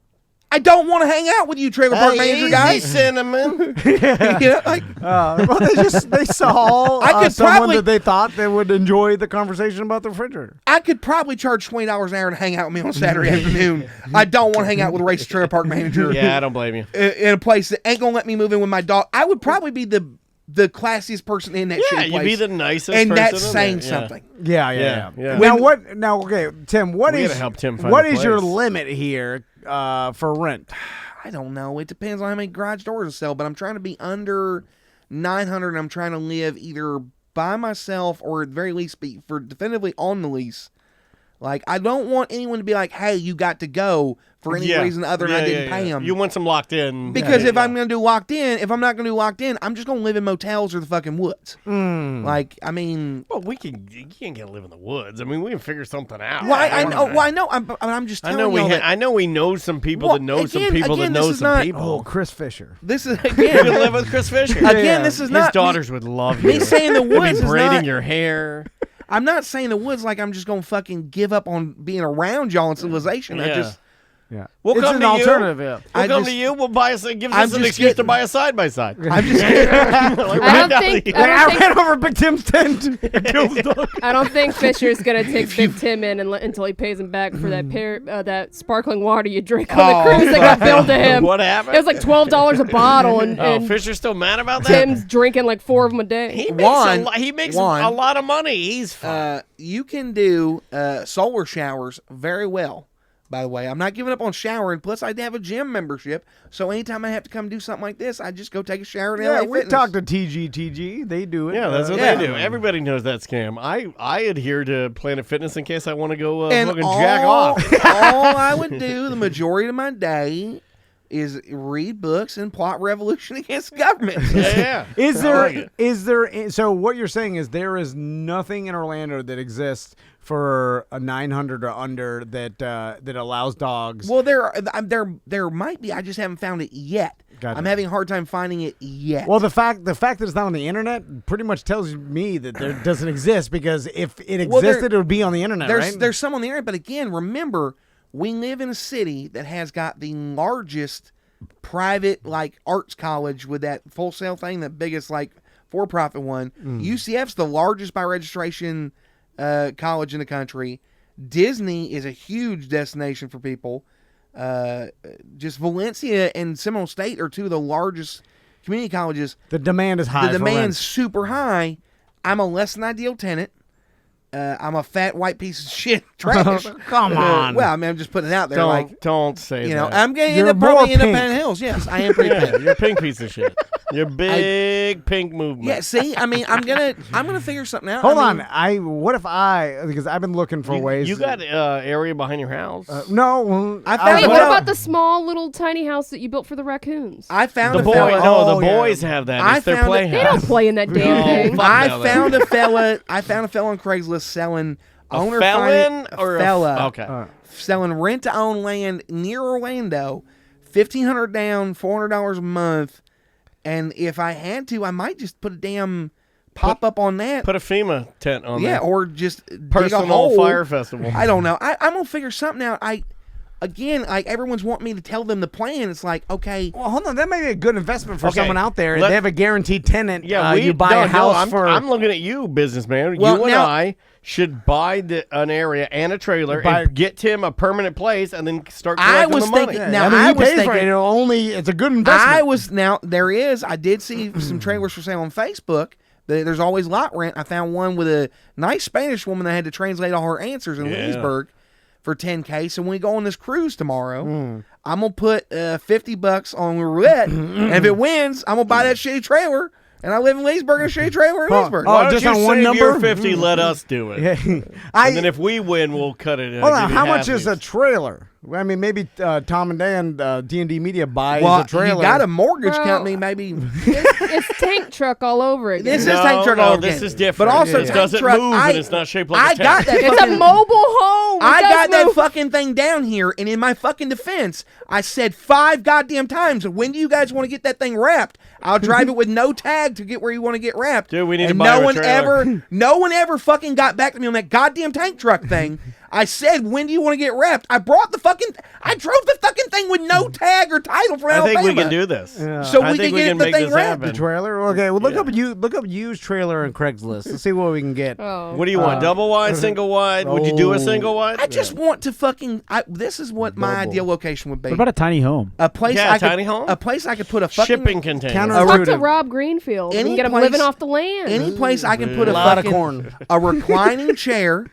S7: I don't want to hang out with you, trailer park manager guy.
S10: Cinnamon.
S7: Yeah, like,
S5: Well, they saw
S7: I could
S5: someone
S7: probably-
S5: that they thought they would enjoy the conversation about the refrigerator.
S7: I could probably charge $20 an hour to hang out with me on Saturday afternoon. I don't want to hang out with a racist trailer park manager.
S4: Yeah, I don't blame you.
S7: In a place that ain't gonna let me move in with my dog. I would probably be the classiest person in that
S4: Yeah,
S7: shitty
S4: you'd
S7: place.
S4: be the nicest
S7: and
S4: person
S7: that's
S4: in
S7: saying
S4: there. Yeah.
S7: something.
S5: Yeah.
S4: Yeah.
S5: Now what? Now, okay, Tim.
S4: We gotta help Tim find
S5: what
S4: a
S5: is your
S4: place.
S5: limit here for rent?
S7: I don't know. It depends on how many garage doors to sell, but I'm trying to be under 900, and I'm trying to live either by myself or at the very least be for definitively on the lease. Like, I don't want anyone to be like, hey, you got to go for any reason other than I didn't pay them.
S4: You want some locked in.
S7: Because if I'm going to do locked in, if I'm not going to do locked in, I'm just going to live in motels or the fucking woods. Like, I mean...
S4: Well, you can't get to live in the woods. I mean, we can figure something out.
S7: Well, I know. Well, I know. I'm just telling you.
S4: I know we know some people
S7: Well,
S4: that know some
S7: again-
S4: people
S7: again,
S4: that
S7: this
S4: know
S7: is
S4: some
S7: not-
S4: people.
S5: Oh, Chris Fisher.
S7: This is,
S4: You
S7: again...
S4: can live with Chris Fisher.
S7: Again, this is
S4: His
S7: not...
S4: daughters would love you.
S7: Me saying the
S4: They'd
S7: woods
S4: be
S7: is
S4: braiding
S7: not...
S4: your hair.
S7: I'm not saying the woods like I'm just going to fucking give up on being around y'all in civilization. I
S4: Yeah.
S7: just...
S5: Yeah,
S4: We'll
S5: it's
S4: come
S5: an
S4: to
S5: alternative.
S4: you.
S5: Yeah.
S4: We'll
S7: I
S4: come
S7: just-
S4: to you. We'll buy us. It gives
S7: I'm
S4: us an
S7: just
S4: excuse to
S7: getting-
S4: buy a side by side.
S7: I'm just...
S6: I don't think.
S5: I ran over Big Tim's tent.
S6: I don't think Fisher's gonna take Big Tim in until he pays him back for that that sparkling water you drink on the cruise that got billed to him.
S4: What happened?
S6: It was like $12 a bottle, and
S4: Fisher's still mad about that.
S6: Tim's drinking like 4 of them a day.
S4: He makes, a lot of money. He's fine.
S7: You can do solar showers very well. By the way, I'm not giving up on showering. Plus, I have a gym membership, so anytime I have to come do something like this, I just go take a shower in LA
S5: we
S7: Fitness.
S5: talked to TGTG. They do it.
S4: Yeah, that's what
S7: yeah.
S4: they do. Everybody knows that scam. I adhere to Planet Fitness in case I want to go
S7: and
S4: fucking jack off.
S7: all I would do the majority of my day is read books and plot revolution against the government.
S4: Yeah.
S5: Is there? So what you're saying is there is nothing in Orlando that exists for a 900 or under that allows dogs.
S7: Well, there might be. I just haven't found it yet.
S5: Gotcha.
S7: I'm having a hard time finding it yet.
S5: Well, the fact that it's not on the internet pretty much tells me that there doesn't exist, because if it existed, it would be on the internet, right?
S7: There's some on the internet, but again, remember, we live in a city that has got the largest private like arts college with that Full Sail thing, the biggest like for-profit one. UCF's the largest by registration college in the country. Disney is a huge destination for people. Just Valencia and Seminole State are two of the largest community colleges.
S5: The demand is high.
S7: The
S5: for
S7: demand's
S5: rent.
S7: super high. I'm a less than ideal tenant. I'm a fat white piece of shit trash.
S5: Come on.
S7: Well, I mean, I'm just putting it out there.
S4: Don't say
S7: You know,
S4: that.
S7: I'm going
S5: You're
S7: to probably
S5: more
S7: end up
S5: pink.
S7: in hills. Yes, I am pretty
S4: Yeah,
S7: pink.
S4: you're a pink piece of shit. You're big pink movement.
S7: Yeah, see, I mean, I'm gonna figure something out.
S5: Hold
S7: I mean,
S5: on. What if because I've been looking for ways.
S4: You got area behind your house?
S5: No.
S7: I found
S6: Wait,
S7: a
S6: what
S7: fella-
S6: about the small little tiny house that you built for the raccoons?
S7: I found
S4: the
S7: a fella.
S4: boys have that.
S7: I
S4: It's their
S7: found it-
S4: playhouse.
S6: They don't play in that damn
S4: No,
S6: thing.
S4: fuck
S7: I
S4: no,
S7: found a fella. I found a fella on Craigslist selling owner
S4: felon or
S7: fella.
S4: okay.
S7: Selling rent to own land near Orlando, $1,500 down, $400 a month. And if I had to, I might just put a damn pop up on that.
S4: Put a FEMA tent on
S7: yeah,
S4: there.
S7: or just dig a
S4: Personal
S7: hole.
S4: fire festival.
S7: I don't know. I'm gonna figure something out. Again, like everyone's wanting me to tell them the plan. It's like, okay,
S5: Well, hold on. That may be a good investment for
S4: Okay,
S5: someone out there.
S4: let-
S5: They have a guaranteed tenant.
S4: Yeah,
S5: you buy a house for.
S4: I'm looking at you, businessman.
S7: Well,
S4: you and
S7: now-
S4: I should buy an area and a trailer
S5: Buy-
S4: and get Tim a permanent place, and then start
S7: I
S4: collecting
S7: was
S4: the money.
S7: thinking-
S5: Yeah,
S7: now,
S5: I mean,
S7: I
S5: he
S7: was
S5: pays for it.
S7: thinking-
S5: It's a good investment.
S7: I did see some trailers for sale on Facebook. There's always lot rent. I found one with a nice Spanish woman that had to translate all her answers in
S4: Yeah.
S7: Leesburg for $10K. So when we go on this cruise tomorrow, I'm gonna put $50 on roulette, and if it wins, I'm gonna buy that shitty trailer. And I live in Leesburg, and a shitty trailer in Leesburg.
S4: Why don't
S5: just
S4: you
S5: on one
S4: save
S5: number?
S4: your 50, let us do it.
S5: Yeah.
S4: And then if we win, we'll cut it.
S5: Hold on,
S4: give you
S5: how much
S4: half
S5: is a
S4: each.
S5: trailer? I mean, maybe Tom and Dan, D&D Media buys
S7: Well,
S5: a trailer.
S7: you got a mortgage
S6: Bro.
S7: company, maybe.
S6: It's tank truck all over again.
S7: This is
S4: No,
S7: tank truck.
S4: no,
S7: all
S4: this
S7: again.
S4: is different.
S7: But also,
S4: It
S7: tank
S4: doesn't
S7: truck,
S4: move, and it's not shaped like a
S7: I
S4: tank.
S7: got that.
S6: It's
S7: fucking,
S6: a mobile home. It
S7: I
S6: does
S7: got that
S6: move.
S7: fucking thing down here, and in my fucking defense, I said 5 goddamn times, when do you guys want to get that thing wrapped? I'll drive it with no tag to get where you want to get wrapped.
S4: Dude, we need to
S7: and
S4: buy
S7: no
S4: a
S7: one
S4: trailer.
S7: no one ever fucking got back to me on that goddamn tank truck thing. I said, when do you want to get wrapped? I drove the fucking thing with no tag or title from
S4: I
S7: Alabama.
S4: think we can do this.
S7: So
S4: I
S7: we
S4: think
S7: can get the
S4: make
S7: thing
S4: this
S7: wrapped.
S4: happen.
S5: the trailer. Okay, well look up used trailer on Craigslist. Let's see what we can get.
S6: Oh.
S4: What do you want? Double wide, single wide? Would you do a single wide?
S7: I just want to fucking. This is what my ideal location would be.
S8: What about a tiny home?
S7: A place
S4: Yeah,
S7: I could,
S4: tiny home?
S7: A place I could put a fucking
S4: Shipping container.
S5: Counter-
S6: Talk to
S5: Rooted.
S6: Rob Greenfield. We
S7: Any
S6: can get him
S7: place-
S6: living off the land.
S7: Any place I can put a
S5: lot of
S7: fucking
S5: corn.
S7: a reclining chair,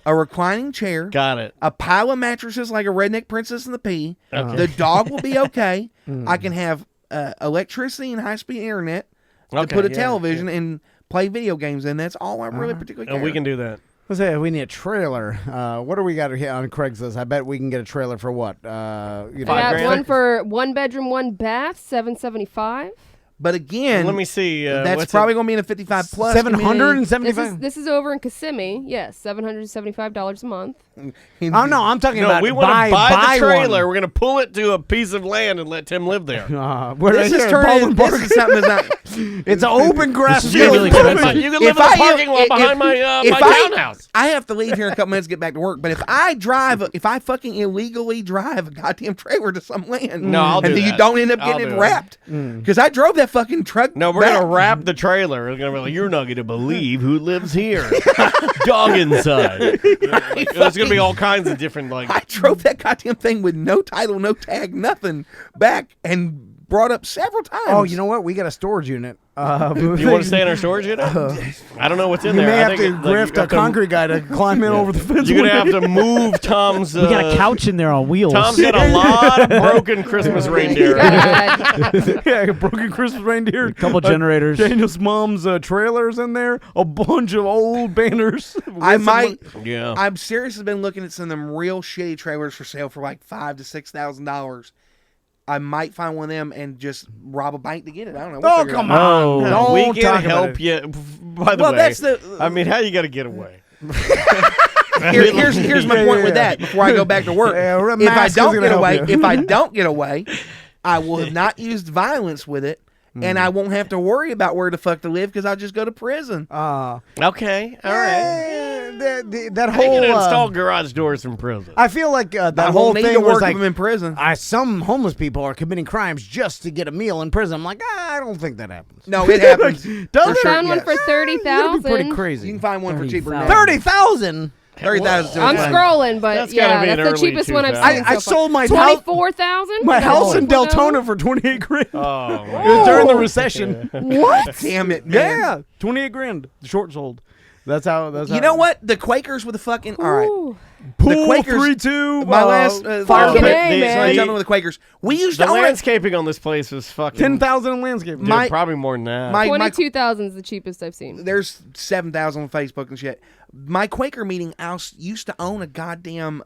S4: Got it.
S7: a pile of mattresses like a redneck princess and the pea.
S4: Okay.
S7: The dog will be okay. I can have electricity and high speed internet to
S4: Okay,
S7: put a
S4: yeah,
S7: television and play video games in. That's all I really particularly care.
S4: And we can do that.
S5: Let's say we need a trailer. What do we got here on Craigslist? I bet we can get a trailer for what?
S6: I got
S4: $5,000?
S6: one for 1 bedroom, 1 bath, $775.
S7: But again,
S4: Let me see.
S7: that's
S4: what's
S7: probably going to be in a 55 plus.
S5: $775.
S6: This is over in Kissimmee. Yes, $775 a month.
S5: Oh no, I'm talking
S4: No,
S5: about
S4: we want to buy the trailer.
S5: One.
S4: We're going to pull it to a piece of land and let Tim live there.
S7: This is turning. This is something that's not.
S5: It's an open grass
S8: is really
S5: field.
S8: expensive.
S4: You can live
S7: If
S4: in the
S7: I-
S4: parking lot
S7: if-
S4: behind my
S7: if
S4: townhouse.
S7: I have to leave here in a couple minutes to get back to work. But if I fucking illegally drive a goddamn trailer to some land,
S4: No, I'll do
S7: and then you
S4: that.
S7: don't end up
S4: I'll
S7: getting
S4: do
S7: it
S4: it.
S7: wrapped, because I drove that fucking truck.
S4: No, we're
S7: back.
S4: going to wrap the trailer. We're going to be like, you're not going to believe who lives here. Dog inside. There's going to be all kinds of different, like,
S7: I drove that goddamn thing with no title, no tag, nothing back, and brought up several times.
S5: Oh, you know what? We got a storage unit.
S4: you want to stay in our storage unit? I don't know what's in
S5: You
S4: there.
S5: may
S4: I
S5: have
S4: think
S5: to grift a concrete guy to climb in over the fence.
S4: You're going to have to move Tom's.
S8: We got a couch in there on wheels.
S4: Tom's got a lot of broken Christmas reindeer.
S6: God.
S5: yeah, a broken Christmas reindeer. A
S8: couple generators.
S5: Daniel's mom's trailers in there. A bunch of old banners.
S7: I might.
S4: Yeah.
S7: I'm seriously been looking at some of them real shitty trailers for sale for like $5,000 to $6,000. I might find one of them and just rob a bank to get it. I don't know. We'll
S5: Oh,
S7: figure it
S5: come
S7: out.
S5: on.
S4: No,
S5: Don't
S4: we
S5: talk
S4: can
S5: about
S4: help
S5: it.
S4: you. By the
S7: Well,
S4: way,
S7: that's the.
S4: I mean, how you got to get away?
S7: Here's my point with that. Before I go back to work,
S5: Yeah, a
S7: if I
S5: mask is
S7: don't
S5: gonna
S7: get
S5: help
S7: away,
S5: you.
S7: if I don't get away, I will have not used violence with it, and I won't have to worry about where the fuck to live because I'll just go to prison.
S4: Okay, all right.
S5: That
S4: How you
S5: whole
S4: gonna install garage doors from prison?
S5: I feel like that
S7: I
S5: whole
S7: won't need
S5: thing
S7: to
S5: was
S7: work
S5: like
S7: them in prison.
S5: some homeless people are committing crimes just to get a meal in prison. I'm like, I don't think that happens.
S7: No, it happens.
S5: Does
S7: For
S5: it?
S7: sure,
S6: Found one
S7: yes.
S6: for
S5: That'd be pretty
S6: 30,000.
S5: crazy.
S7: You can find one for cheaper. than
S5: 30,000.
S7: 30,000.
S6: I'm scrolling, but
S4: That's gotta be
S6: yeah,
S4: an
S6: that's the
S4: early
S6: cheapest one I've
S4: 2000s.
S6: seen.
S5: I
S6: so far.
S5: sold my
S6: 24,000.
S5: My house in
S6: $24,000?
S5: Deltona for 28 grand.
S4: Oh,
S5: It was during the recession.
S7: What? Damn it, man.
S5: Yeah, 28 grand. Short sold. That's how.
S7: You know what? The Quakers with the fucking. All right.
S6: Ooh.
S5: Pool
S7: Quakers-
S5: 3-2.
S7: My last.
S6: Fucking
S7: last-
S6: A,
S7: sorry,
S6: man.
S7: gentlemen with the Quakers. We used
S4: the
S7: to own it.
S4: landscaping on this place is fucking
S5: 10,000 in landscape.
S4: Dude,
S7: My-
S4: probably more than that.
S7: My
S6: 22,000 is the cheapest I've seen.
S7: There's 7,000 on Facebook and shit. My Quaker meeting, I used to own a goddamn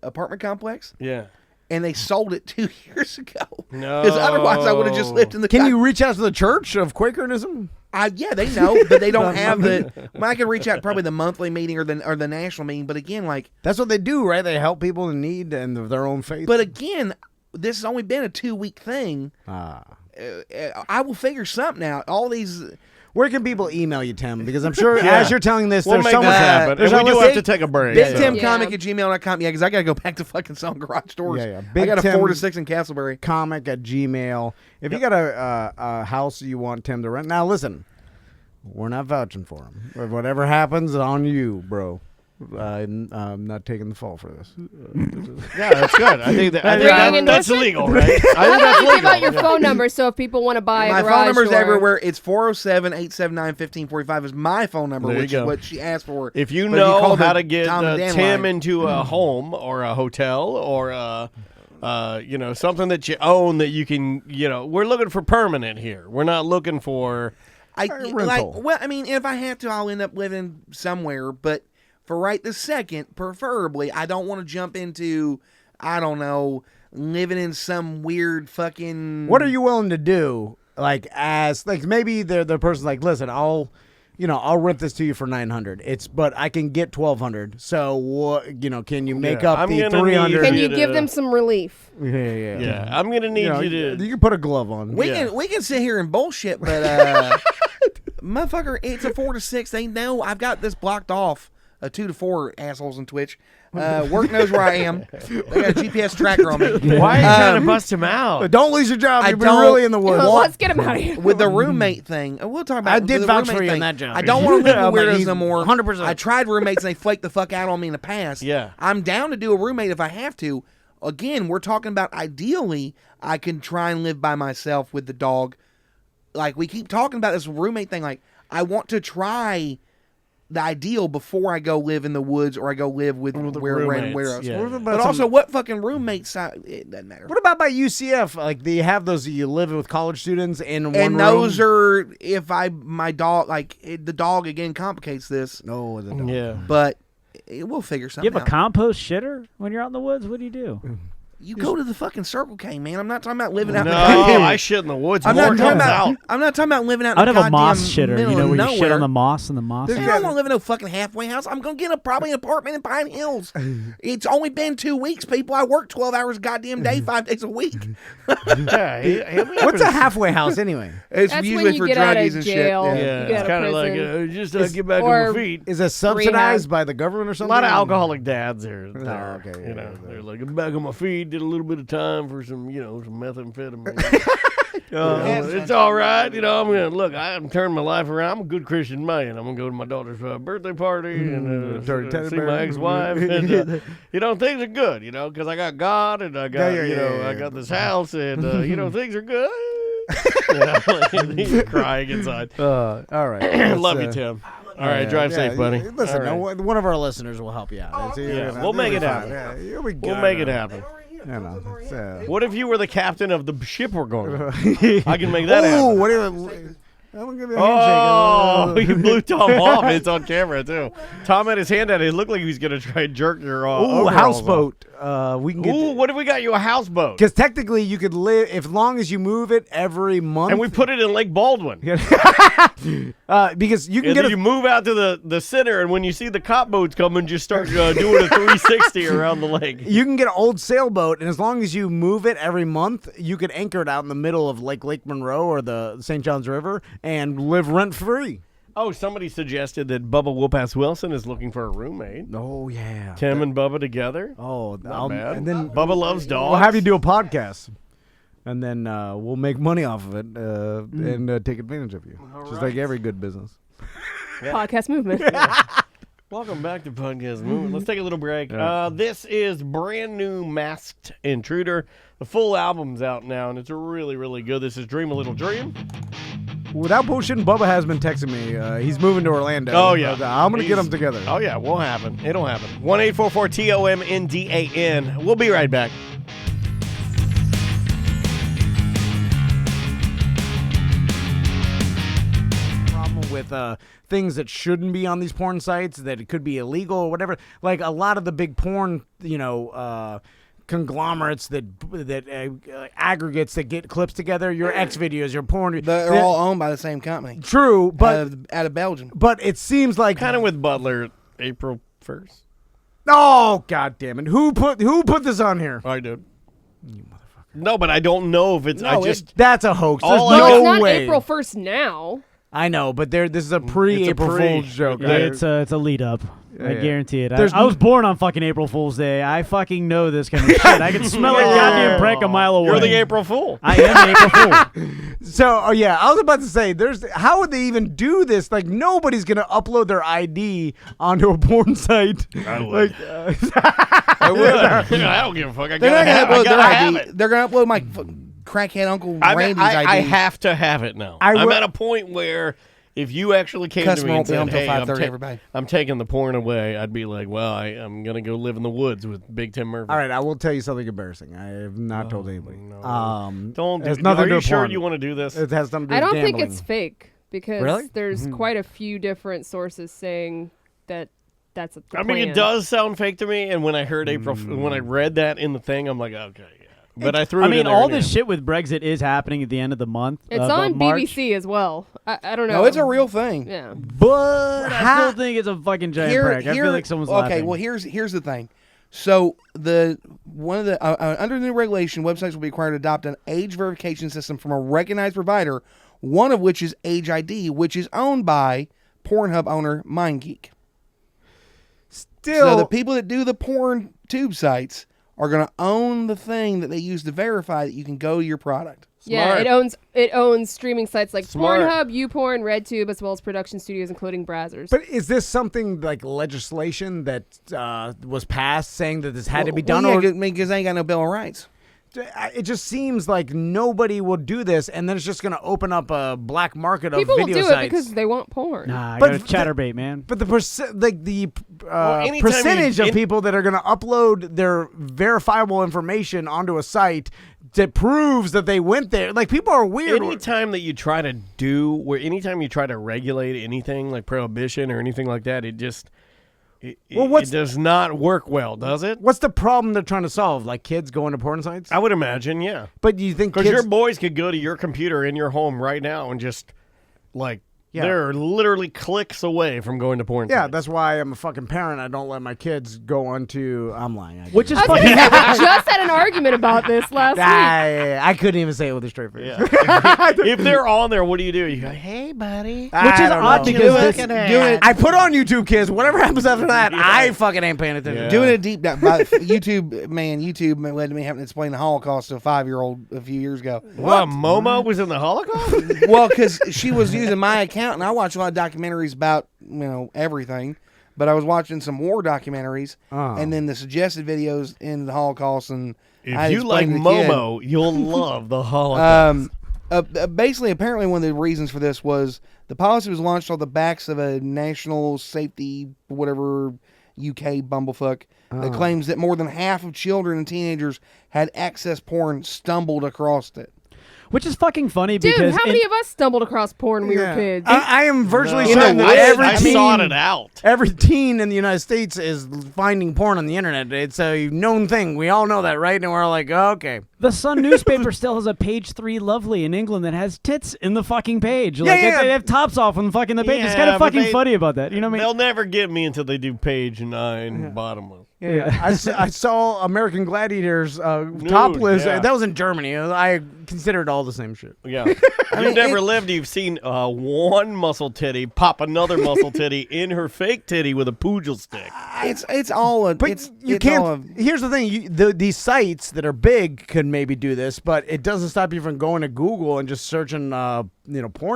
S7: apartment complex,
S4: yeah.
S7: and they sold it 2 years ago.
S4: No.
S7: Because otherwise, I would have just lived in the.
S5: Can you reach out to the church of Quakerism?
S7: Yeah, they know, but they don't have the. I could reach out probably the monthly meeting or the national meeting, but again, like.
S5: That's what they do, right? They help people in need and their own faith.
S7: But again, this has only been a 2-week thing. I will figure something out. All these.
S5: Where can people email you, Tim? Because I'm sure as you're telling this,
S4: We'll
S5: there's
S4: make
S5: someone.
S4: this happen.
S5: There's
S4: And we do
S5: almost-
S4: have to take a break.
S7: Big
S4: so.
S7: Tim
S6: Yeah.
S7: Comic at gmail.com. Yeah, because I got to go back to fucking selling garage doors.
S5: Yeah, yeah.
S7: I
S5: Big
S7: got a
S5: Tim-
S7: 4 to 6 in Castleberry.
S5: Comic at Gmail. If you got a house you want Tim to rent, now listen, we're not vouching for him. If whatever happens, it's on you, bro. I'm not taking the fall for this.
S4: Yeah, that's good. I think
S6: Bringing
S4: that's
S6: endorsement?
S4: legal, right? I think
S6: How
S4: that's
S6: about you
S4: legal.
S6: give out your phone number so if people want to buy
S7: My
S6: a garage
S7: phone number's
S6: door?
S7: everywhere. It's 407-879-1545 is my phone number,
S4: There you
S7: which
S4: go.
S7: is what she asked for.
S4: If you
S7: But
S4: know
S7: call
S4: how
S7: the
S4: to get
S7: Tom and Dan
S4: Tim
S7: line-
S4: into a home or a hotel or something that you own that you can, we're looking for permanent here. We're not looking for.
S5: rental.
S7: If I have to, I'll end up living somewhere. But for right this second, preferably, I don't want to jump into, I don't know, living in some weird fucking.
S5: What are you willing to do? Maybe the person's like, listen, I'll rent this to you for $900. But I can get $1,200. So can you make up
S4: I'm
S5: the
S4: gonna need
S5: $300?
S6: Can you
S4: you
S6: give
S4: to-
S6: them some relief?
S4: Yeah, I'm gonna need you to.
S5: You can put a glove on.
S7: We can sit here and bullshit, but motherfucker, it's a 4 to 6. They know I've got this blocked off. 2 to 4 assholes on Twitch. Work knows where I am. They got a GPS tracker on me.
S4: Why are you trying to bust him out?
S5: Don't lose your job.
S7: I
S5: You've been
S7: don't-
S5: really in the woods.
S6: Let's get them out of here.
S7: With the roommate thing, we'll talk about.
S5: I did
S7: the
S5: vouch
S7: roommate
S5: for you on
S7: thing.
S5: that job.
S7: I don't want to live
S5: I'm
S7: with
S5: like,
S7: weirdos
S5: he's
S7: no more.
S5: 100%.
S7: I tried roommates and they flaked the fuck out on me in the past.
S4: Yeah.
S7: I'm down to do a roommate if I have to. Again, we're talking about ideally I can try and live by myself with the dog. Like we keep talking about this roommate thing. Like I want to try the ideal before I go live in the woods or I go live with where
S4: roommates,
S7: else.
S4: yeah.
S7: But also, what fucking roommates? It doesn't matter.
S5: What about by UCF? Like, do you have those? You live with college students in one room?
S7: And those are my dog. Like the dog again complicates this.
S5: No, the dog.
S4: Yeah.
S7: But we'll figure something
S11: You have a
S7: out.
S11: compost shitter when you're out in the woods? What do you do?
S7: You go to the fucking Circle K, man. I'm not talking about living out
S4: No,
S7: in the goddamn.
S4: I shit in the woods.
S7: I'm
S4: More
S7: not talking
S4: comes
S7: about.
S4: out.
S7: I'm not talking about living out.
S11: I'd
S7: in
S11: have
S7: the
S11: a moss
S7: goddamn
S11: shitter,
S7: middle
S11: where
S7: of
S11: you shit
S7: nowhere.
S11: on the moss and the moss.
S7: I don't want to live in no fucking halfway house. I'm gonna get probably an apartment in Pine Hills. It's only been 2 weeks, people. I work 12 hours a goddamn day, 5 days a week.
S5: What's a halfway house anyway?
S7: It's
S6: That's
S7: usually
S6: when you
S7: for
S6: get out
S7: druggies
S6: of
S7: and
S6: jail.
S7: shit.
S4: Yeah,
S6: You get
S4: it's
S6: out of
S4: kind of like
S6: prison.
S4: get back
S6: Or-
S4: on my feet.
S5: Is it subsidized by the government or
S4: A
S5: something?
S4: lot of alcoholic dads there.
S5: okay,
S4: you know,
S5: yeah.
S4: they're like, I'm back on my feet. Did a little bit of time for some, some methamphetamine. It's all right. I'm gonna look. I'm turning my life around. I'm a good Christian man. I'm gonna go to my daughter's birthday party and
S5: Dirty teddy
S4: see
S5: bear.
S4: my ex-wife. And, things are good. Because I got God and I got I got this house and things are good. He's crying inside.
S5: All right.
S4: Love you, Tim. All right, drive safe, buddy.
S5: Listen,
S4: All right.
S5: one of our listeners will help you out.
S4: We'll make it happen.
S5: Yeah, you'll be good.
S4: We'll make it happen. What if you were the captain of the ship we're going on? I can make that happen.
S5: What do you? I'm gonna give you a
S4: Oh,
S5: handshake.
S4: you blew Tom off. It's on camera, too. Tom had his hand out. It looked like he was going to try and jerk your
S5: Ooh,
S4: overalls
S5: houseboat. We can
S4: off.
S5: get.
S4: Ooh, what if we got you a houseboat?
S5: Because technically, you could live as long as you move it every month.
S4: And we put it in Lake Baldwin.
S5: Because you can
S4: And
S5: get
S4: then you move out to the center, and when you see the cop boats coming, just start doing a 360 around the lake.
S5: You can get an old sailboat, and as long as you move it every month, you could anchor it out in the middle of Lake Monroe or the St. Johns River and live rent-free.
S4: Oh, somebody suggested that Bubba Whoopass Wilson is looking for a roommate.
S5: Oh, yeah.
S4: Tim and Bubba together.
S5: Oh,
S4: Not bad.
S5: and then
S4: Bubba loves dogs.
S5: we'll have you do a podcast. And then we'll make money off of it and take advantage of you. Just like every good business.
S6: Podcast movement.
S4: Welcome back to Podcast Movement. Let's take a little break. This is brand new Masked Intruder. The full album's out now, and it's really, really good. This is Dream a Little Dream.
S5: Without bullshitting, Bubba has been texting me. He's moving to Orlando.
S4: Oh, yeah.
S5: I'm going to get them together.
S4: Oh, yeah, will happen. It'll happen. 1-844-TOMNDAN. We'll be right back.
S5: Problem with things that shouldn't be on these porn sites, that it could be illegal or whatever. Like a lot of the big porn, conglomerates that aggregates that get clips together, your X videos, your porn.
S7: They're all owned by the same company.
S5: True, but
S7: out of Belgium.
S5: But it seems like
S4: Kind of with Butler, April 1st.
S5: Oh, God damn it! Who put this on here?
S4: I did. You motherfucker. No, but I don't know if it's.
S7: No,
S5: that's a hoax. There's
S4: All
S5: no
S6: It's not
S5: way.
S6: April 1st now.
S5: I know, but this is a pre-April Fool's joke.
S11: Yeah, it's a lead up.
S8: I guarantee it.
S5: There's
S8: I was born on fucking April Fool's Day. I fucking know this kind of shit. I can smell a goddamn prank a mile away.
S4: You're the April Fool.
S8: I am the April Fool.
S5: So, I was about to say, how would they even do this? Like, nobody's gonna upload their ID onto a porn site.
S4: I would.
S7: I would.
S4: I don't give a fuck.
S7: They're not gonna upload their
S4: have
S7: ID.
S4: it.
S7: They're gonna upload my crackhead Uncle Randy's ID.
S4: I have to have it now. I'm at a point where if you actually came to me and said, "Hey, I'm taking the porn away," I'd be like, "Well, I'm gonna go live in the woods with Big Tim Murphy."
S5: All right, I will tell you something embarrassing. I have not told anybody.
S4: No. Don't do
S5: it.
S4: Are you
S5: sure
S4: porn. You want to do this?
S5: It has something to do
S6: I
S5: with
S6: don't think
S5: gambling.
S6: it's fake because
S5: Really?
S6: there's quite a few different sources saying that that's the
S4: I mean,
S6: plan.
S4: it does sound fake to me. And when I heard when I read that in the thing, I'm like, okay, yeah. But I threw it in there
S8: all
S4: anyway.
S8: this shit with Brexit is happening at the end of the month.
S6: It's
S8: of
S6: on
S8: March.
S6: BBC as well. I don't know.
S7: No, it's a real thing.
S6: Yeah.
S8: But I still think it's a fucking giant prank. I feel like someone's laughing.
S7: Okay, well here's the thing. So under the new regulation, websites will be required to adopt an age verification system from a recognized provider, one of which is Age ID, which is owned by Pornhub owner MindGeek. So the people that do the porn tube sites are going to own the thing that they use to verify that you can go to your product.
S6: Yeah, it owns streaming sites like
S4: Smart.
S6: Pornhub, YouPorn, RedTube, as well as production studios, including Brazzers.
S5: But is this something like legislation that was passed saying that this had to be done?
S7: Well, yeah, because they ain't got no Bill of Rights.
S5: It just seems like nobody will do this, and then it's just going to open up a black market of
S6: People will
S5: video
S6: do
S5: sites.
S6: it because they want porn.
S8: Nah, I
S5: But
S8: got chatterbait, man.
S5: But the
S4: anytime
S5: percentage of people that are going to upload their verifiable information onto a site that proves that they went there, like people are weird.
S4: Anytime you try to regulate anything like prohibition or anything like that, it just it does not work well, does it?
S5: What's the problem they're trying to solve? Like kids going to porn sites?
S4: I would imagine, yeah.
S5: But do you think
S4: because
S5: kids...
S4: your boys could go to your computer in your home right now and just like.
S5: Yeah.
S4: They're literally clicks away from going to porn.
S5: Yeah,
S4: sites.
S5: that's why I'm a fucking parent. I don't let my kids go onto. I'm lying.
S8: Which is
S6: I was
S8: fucking.
S6: gonna say, we just had an argument about this last week.
S5: I couldn't even say it with a straight face.
S4: Yeah. If they're on there, what do? You go, hey, buddy.
S8: Which is odd because
S5: I put on YouTube Kids. Whatever happens after that, I fucking ain't paying attention.
S4: Yeah.
S7: Doing a deep dive. YouTube led to me having to explain the Holocaust to a 5-year-old a few years ago.
S4: What? Momo was in the Holocaust?
S7: Well, because she was using my account, and I watch a lot of documentaries about everything, but I was watching some war documentaries, and then the suggested videos in the Holocaust. And
S4: if you like Momo, you'll love the Holocaust.
S7: Basically, apparently, one of the reasons for this was the policy was launched on the backs of a national safety, whatever UK bumblefuck that claims that more than half of children and teenagers had access porn stumbled across it.
S8: Which is fucking funny
S6: Dude,
S8: because
S6: how many of us stumbled across porn when we were kids?
S5: I am virtually
S4: No.
S5: certain that every
S4: I
S5: teen,
S4: sought it out.
S5: Every teen in the United States is finding porn on the internet. It's a known thing. We all know that, right? And we're like, oh, okay.
S8: the Sun newspaper still has a page 3 lovely in England that has tits in the fucking page. Like
S5: Yeah.
S8: They have tops off on fucking the page. It's
S4: Yeah,
S8: kind of
S4: but
S8: fucking
S4: they-
S8: funny about that. You know what I mean?
S4: They'll never get me until they do page 9 bottomless.
S5: Yeah. I saw American Gladiators topless.
S4: yeah.
S5: That was in Germany. I consider it all the same shit.
S4: Yeah. You've never lived. You've seen one muscle titty pop another muscle titty in her fake titty with a pugil stick.
S7: It's all a.
S5: But
S7: it's,
S5: you
S7: it's
S5: can't.
S7: all a-
S5: Here's the thing: these sites that are big could maybe do this, but it doesn't stop you from going to Google and just searching, porn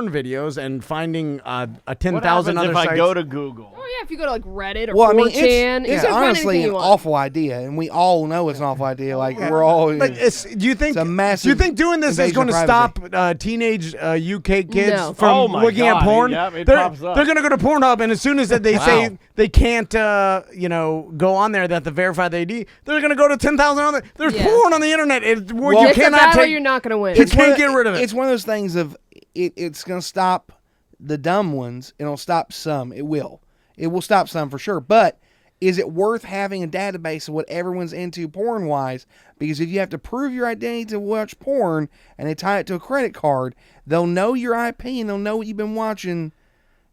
S5: videos and finding a
S4: What
S5: 10,000
S4: happens
S5: other
S4: if
S5: sites.
S4: I go to Google?
S6: Oh yeah, if you go to like Reddit or
S7: Well, I mean,
S6: 4chan,
S7: it's
S6: you can find
S7: honestly
S6: anything
S7: an
S6: you want.
S7: awful idea, and we all know it's an awful idea. Like we're all.
S5: Do you think?
S7: It's a massive
S5: Do you think doing this is
S7: invasion
S5: going to
S7: of
S5: stop
S7: privacy.
S5: teenage UK kids
S6: No.
S5: from
S4: Oh my
S5: looking at
S4: God,
S5: porn?
S4: yeah, it
S5: they're
S4: pops up.
S5: they're going to go to Pornhub, and as soon as they
S4: Wow.
S5: say they can't, go on there that the verified ID, they're going to go to 10,000 other. There's
S6: Yeah.
S5: porn on the internet. You
S6: It's
S5: cannot
S6: a battle
S5: take.
S6: you're not going to win.
S5: You can't get rid of it.
S7: It's one of those things of it's going to stop the dumb ones. It'll stop some. It will. It will stop some for sure. But is it worth having a database of what everyone's into porn wise? Because if you have to prove your identity to watch porn and they tie it to a credit card, they'll know your IP and they'll know what you've been watching.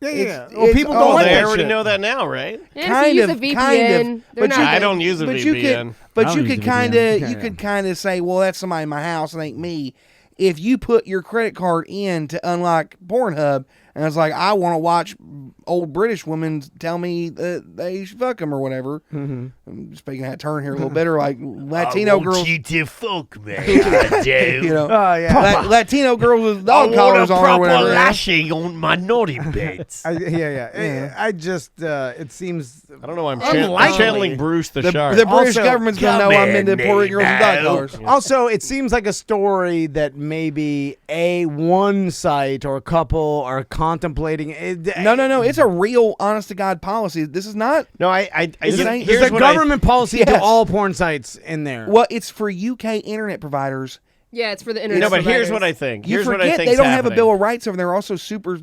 S5: Yeah.
S7: It's-
S5: Well, people
S7: it's
S5: don't
S7: all
S5: like
S4: They
S5: that
S4: already
S5: shit.
S4: know that now, right?
S6: Yeah, if you use a VPN, they're
S7: But
S6: not.
S4: I don't use a
S7: but
S4: VPN.
S7: You could,
S8: I
S7: but
S8: don't
S7: you
S8: use
S7: could
S8: a
S7: kind
S8: VPN.
S7: of you could kind of say, well, that's somebody in my house. It ain't me. If you put your credit card in to unlock Pornhub, And it's like, I want to watch old British women tell me that they should fuck them or whatever. I'm speaking that turn here a little bit, or like Latino girls.
S12: you to fuck me, I do.
S7: You know,
S5: yeah.
S7: Latino girls with dog collars on or whatever.
S12: lashing on my naughty bits.
S5: I just, it seems.
S4: I don't know why I'm
S5: Unlikely.
S4: channeling Bruce the Shark.
S7: The British
S5: Also,
S7: government's going to know I'm into Puerto Rican girls with dog collars.
S5: Also, it seems like a story that maybe one site or a couple are contemplating.
S7: No. It's a real, honest to God policy. This is not.
S4: No, I
S5: There's
S4: here's
S5: a
S4: what
S5: government policy to
S7: Yes.
S5: all porn sites in there.
S7: Well, it's for UK internet providers.
S6: Yeah, it's for the internet.
S4: No, but here's
S6: providers.
S4: what I think.
S7: You
S4: Here's what I
S7: forget
S4: think
S7: they don't have a
S4: happening.
S7: Bill of Rights over there. They're also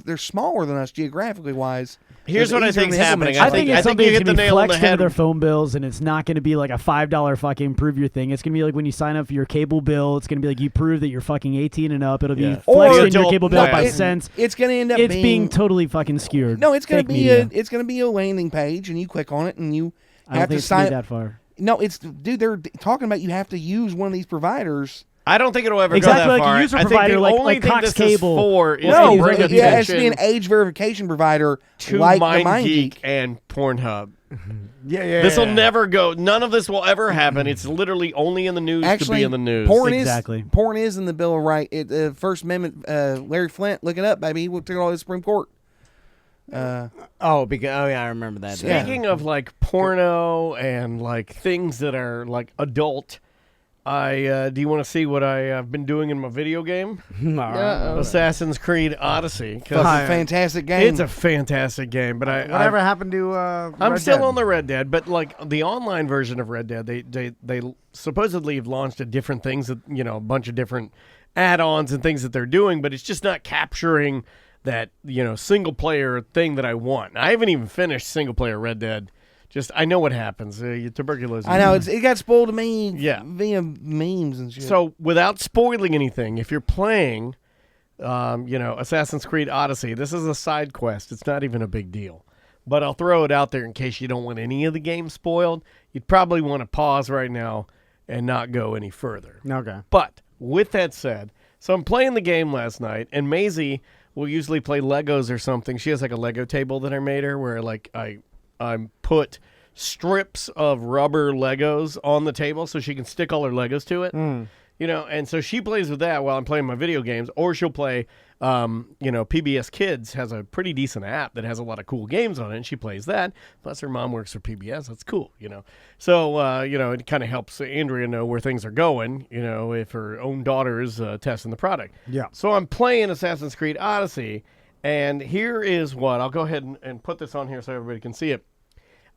S7: they're smaller than us geographically wise.
S4: Here's what I
S7: Easier
S4: think's
S7: to
S4: happening.
S7: implement.
S8: I think
S4: I
S8: it's
S4: think
S8: something
S4: you
S8: that's
S4: hit the
S8: going to be
S4: nail on the
S8: flexed into
S4: head.
S8: their phone bills, and it's not going to be like a $5 fucking prove your thing. It's going to be like when you sign up for your cable bill, it's going to be like you prove that you're fucking 18 and up. It'll be
S4: Yeah.
S8: flexed
S7: Or
S8: in your
S4: adult
S8: cable bill by
S4: plan.
S8: cents.
S7: It's going to end up
S8: It's being totally fucking skewered.
S7: No, it's going to
S8: Fake
S7: be
S8: media.
S7: it's going to be a landing page, and you click on it, and you
S8: I don't
S7: have
S8: think
S7: to
S8: it's going to
S7: sign.
S8: be that far.
S7: No, dude. They're talking about you have to use one of these providers.
S4: I don't think it'll ever
S8: Exactly
S4: go that
S8: like a
S4: far.
S8: user
S4: I think
S8: provider,
S4: the
S8: like
S4: only thing
S8: Cox
S4: this
S8: Cable.
S4: is for is
S7: No,
S4: to bring
S7: it has to be
S4: attention
S7: an age verification provider
S4: to
S7: like the
S4: MindGeek and Pornhub.
S5: Yeah.
S4: This will never go. None of this will ever happen. It's literally only in the news to be in the news.
S7: Porn
S8: Exactly.
S7: is in the Bill of Rights. First Amendment. Larry Flint, look it up, baby. We'll take it all to the Supreme Court.
S5: Yeah, I remember that.
S4: Speaking of like porno and like things that are like adult, do you want to see what I've been doing in my video game?
S6: Uh-oh.
S4: Assassin's Creed Odyssey. 'Cause
S7: Fucking fantastic game.
S4: It's a fantastic game, but
S5: Whatever happened to?
S4: I'm
S5: Red
S4: still
S5: Dead?
S4: on the Red Dead, but like the online version of Red Dead, they supposedly have launched at different things that a bunch of different add-ons and things that they're doing, but it's just not capturing that single player thing that I want. I haven't even finished single player Red Dead. Just I know what happens. Tuberculosis.
S7: I know it got spoiled to me.
S4: Yeah.
S7: Via memes and shit.
S4: So without spoiling anything, if you're playing, Assassin's Creed Odyssey, this is a side quest. It's not even a big deal. But I'll throw it out there in case you don't want any of the game spoiled. You'd probably want to pause right now and not go any further.
S5: Okay.
S4: But with that said, so I'm playing the game last night, and Maisie will usually play Legos or something. She has like a Lego table that I made her where like I put strips of rubber Legos on the table so she can stick all her Legos to it. And so she plays with that while I'm playing my video games, or she'll play, PBS Kids has a pretty decent app that has a lot of cool games on it, and she plays that. Plus her mom works for PBS. That's cool, So, it kind of helps Andrea know where things are going, if her own daughter is testing the product.
S5: Yeah.
S4: So I'm playing Assassin's Creed Odyssey, and here is what, I'll go ahead and put this on here so everybody can see it.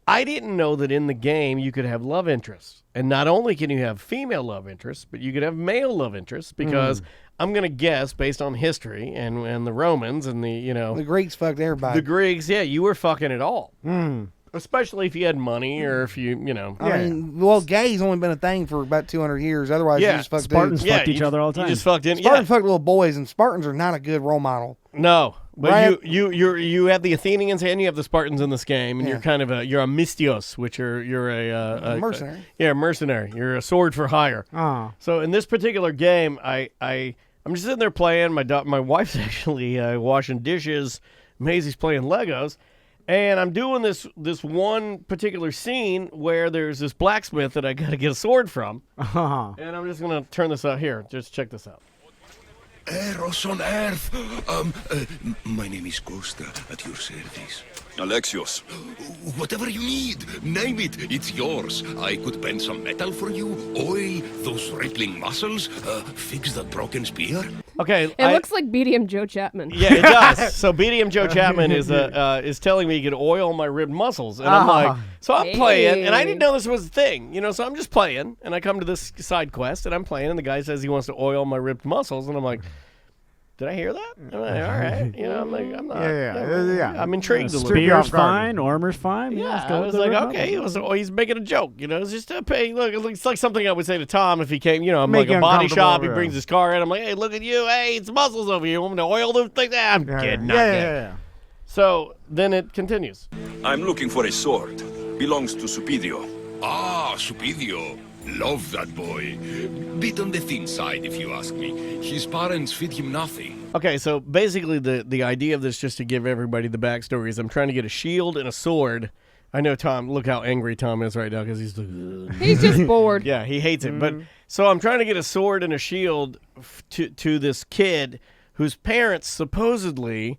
S4: I didn't know that in the game you could have love interests. And not only can you have female love interests, but you could have male love interests because I'm going to guess, based on history and the Romans and
S7: the Greeks fucked everybody.
S4: The Greeks, yeah, you were fucking it all. Especially if you had money or if you.
S7: I mean, well, gay's only been a thing for about 200 years. Otherwise, you just fucked
S8: Spartans
S7: dudes.
S8: fucked each other all the time.
S4: You just fucked in.
S7: Spartans fucked little boys, and Spartans are not a good role model.
S4: No, but
S7: Right.
S4: you have the Athenians and you have the Spartans in this game, and
S7: Yeah.
S4: you're kind of you're a mystios, which you're a
S7: mercenary.
S4: Mercenary. You're a sword for hire.
S5: Oh.
S4: So in this particular game, I'm just sitting there playing. My wife's actually washing dishes. Maisie's playing Legos. And I'm doing this one particular scene where there's this blacksmith that I got to get a sword from. And I'm just going to turn this out here. Just check this out.
S13: Eros on Earth. My name is Costa, at your service.
S14: Alexios.
S13: Whatever you need, name it, it's yours. I could bend some metal for you, oil those rippling muscles, fix the broken spear.
S4: Okay.
S6: It looks like BDM Joe Chapman.
S4: Yeah, it does. So BDM Joe Chapman is telling me he could oil my ribbed muscles. And I'm like, so I'm playing, and I didn't know this was a thing. So I'm just playing, and I come to this side quest, and I'm playing, and the guy says he wants to oil my ripped muscles, and I'm like, did I hear that? I'm like, all right. I'm like, I'm not.
S5: Yeah.
S4: I'm intrigued a little bit.
S8: Spear's fine, armor's fine.
S4: Yeah,
S8: let's go
S4: I
S8: with
S4: was
S8: the
S4: like,
S8: red
S4: okay,
S8: bubble.
S4: he's making a joke, it's just a pay. Look, it's like something I would say to Tom if he came, I'm
S5: Make
S4: like
S5: you
S4: a body shop, he
S5: uncomfortable,
S4: brings his car in, I'm like, hey, look at you, hey, it's muscles over here, you want me to oil them things? I'm kidding, not kidding.
S5: Yeah.
S4: So then it continues.
S14: I'm looking for a sword. Belongs to Supidio.
S13: Ah, Supidio. Love that boy. Bit on the thin side, if you ask me. His parents feed him nothing.
S4: Okay, so basically the idea of this, just to give everybody the backstory, is I'm trying to get a shield and a sword. I know Tom, look how angry Tom is right now because he's like,
S6: He's just bored.
S4: Yeah, he hates it. But so I'm trying to get a sword and a shield to this kid whose parents supposedly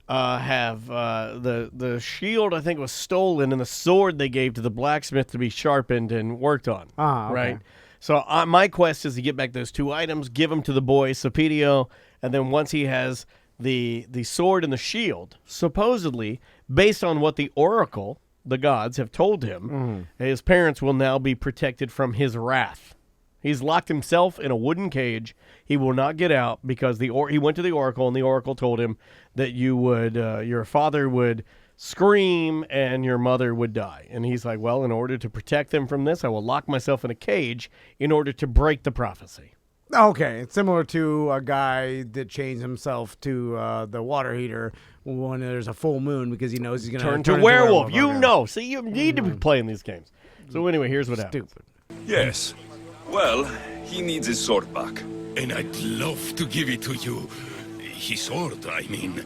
S4: have the shield, I think, was stolen, and the sword they gave to the blacksmith to be sharpened and worked on.
S5: Okay.
S4: Right? So my quest is to get back those two items, give them to the boy, Sapidio, and then once he has the sword and the shield, supposedly, based on what the oracle, the gods, have told him, his parents will now be protected from his wrath. He's locked himself in a wooden cage. He will not get out because he went to the oracle, and the oracle told him that you would, your father would scream and your mother would die. And he's like, well, in order to protect them from this, I will lock myself in a cage in order to break the prophecy.
S5: Okay, it's similar to a guy that chains himself to the water heater when there's a full moon because he knows he's going to
S4: turn to werewolf. You know. See, you need to be playing these games. So anyway, here's what happened.
S5: Stupid.
S13: Yes. Well, he needs his sword back. And I'd love to give it to you. His sword, I mean.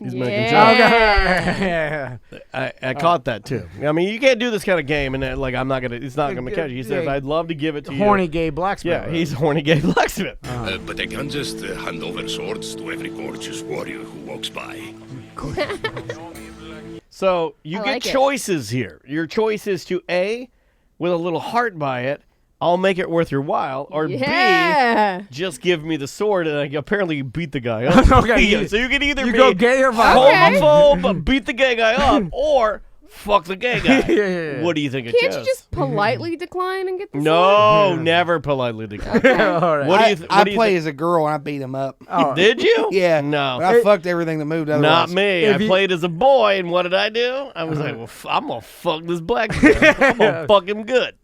S4: He's making jokes.
S5: Yeah.
S4: I caught that too. I mean, you can't do this kind of game and then, like I'm not gonna. It's not gonna catch you. He says, "I'd love to give it to you."
S5: Horny gay blacksmith.
S4: Yeah, he's a horny gay blacksmith.
S13: But I can't just hand over swords to every gorgeous warrior who walks by.
S4: So you
S6: I
S4: get
S6: like it.
S4: choices here. Your choice is to A, with a little heart by it, I'll make it worth your while, or
S6: Yeah.
S4: B, just give me the sword, and apparently you beat the guy up.
S5: Okay,
S4: Yeah, so you can either
S5: you
S4: be
S5: go gay or violent.
S4: homophobe, beat the gay guy up, or fuck the gay guy.
S5: Yeah.
S4: What do you think it
S6: Can't
S4: chose?
S6: you just politely decline and get the
S4: No, never politely decline.
S5: All right.
S4: What do you?
S7: I
S4: What do you
S7: play
S4: think?
S7: as a girl and I beat him up.
S4: Did you?
S7: Yeah.
S4: No.
S7: I fucked everything that moved otherwise.
S4: Not me. I
S5: If you-
S4: played as a boy, and what did I do? I was like, well, I'm going to fuck this black man. I'm going to fuck him good.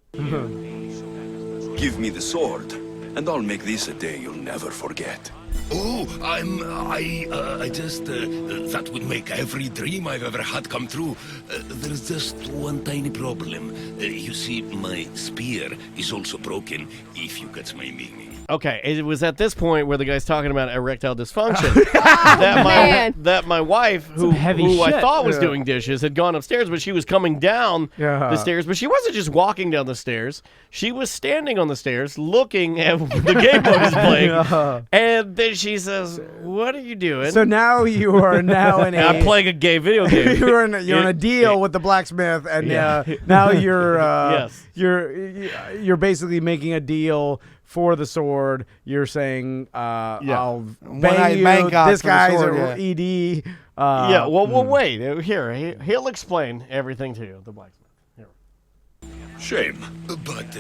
S13: Give me the sword, and I'll make this a day you'll never forget. Oh, I just, that would make every dream I've ever had come true. There's just one tiny problem. You see, my spear is also broken, if you catch my meaning.
S4: Okay, it was at this point where the guy's talking about erectile dysfunction
S6: man.
S4: that my wife, who
S11: heavy
S4: I
S11: shit.
S4: thought was doing dishes, had gone upstairs, but she was coming down the stairs. But she wasn't just walking down the stairs; she was standing on the stairs, looking at the game I was playing. And then she says, "What are you doing?"
S5: So now you are now in
S4: I'm playing a gay video game.
S5: you're in a deal with the blacksmith, and now you're
S4: Yes.
S5: you're basically making a deal for the sword. You're saying I'll bang you.
S7: Bangkok
S5: This
S7: for the
S5: guy's
S7: sword,
S5: a ED.
S4: Yeah. Well, wait. Here, he'll explain everything to you. The blacksmith. Here.
S13: Shame. But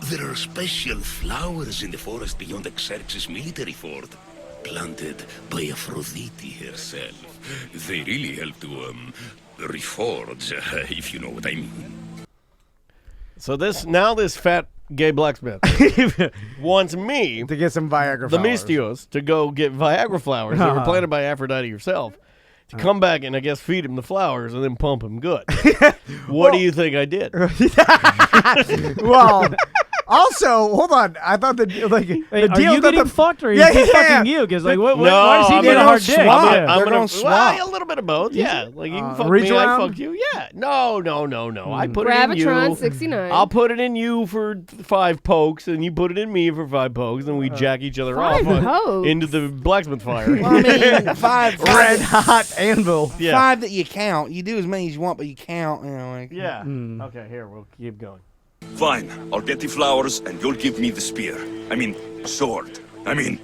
S13: there are special flowers in the forest beyond Xerxes' military fort, planted by Aphrodite herself. They really help to, reforge, if you know what I mean.
S4: So this fat gay blacksmith wants me,
S5: to get some Viagra
S4: the
S5: flowers.
S4: Mistios, to go get Viagra flowers that were planted by Aphrodite herself, to come back and I guess feed him the flowers and then pump him good. What do you think I did?
S5: Well, also, hold on. I thought the deal
S11: Are you
S5: that
S11: getting fucked or is he fucking you? Because like, why does he
S4: I'm
S11: need a
S4: gonna
S11: hard dick?
S7: swap.
S11: Yeah.
S7: They're gonna swap.
S4: Well, a little bit of both. Yeah, like you can fuck
S5: reach
S4: me,
S5: around?
S4: I fuck you. Yeah, no. I put it in
S6: Gravitron
S4: you.
S6: 69.
S4: I'll put it in you for 5 pokes, and you put it in me for 5 pokes, and we jack each other off
S6: 5 pokes?
S4: into the blacksmith fire.
S7: Well, I mean, five
S5: red hot anvil.
S4: Yeah.
S7: 5 that you count. You do as many as you want, but you count. You know, like,
S4: Yeah. Okay, here we'll keep going.
S13: Fine, I'll get the flowers, and you'll give me the spear. I mean, sword. I mean,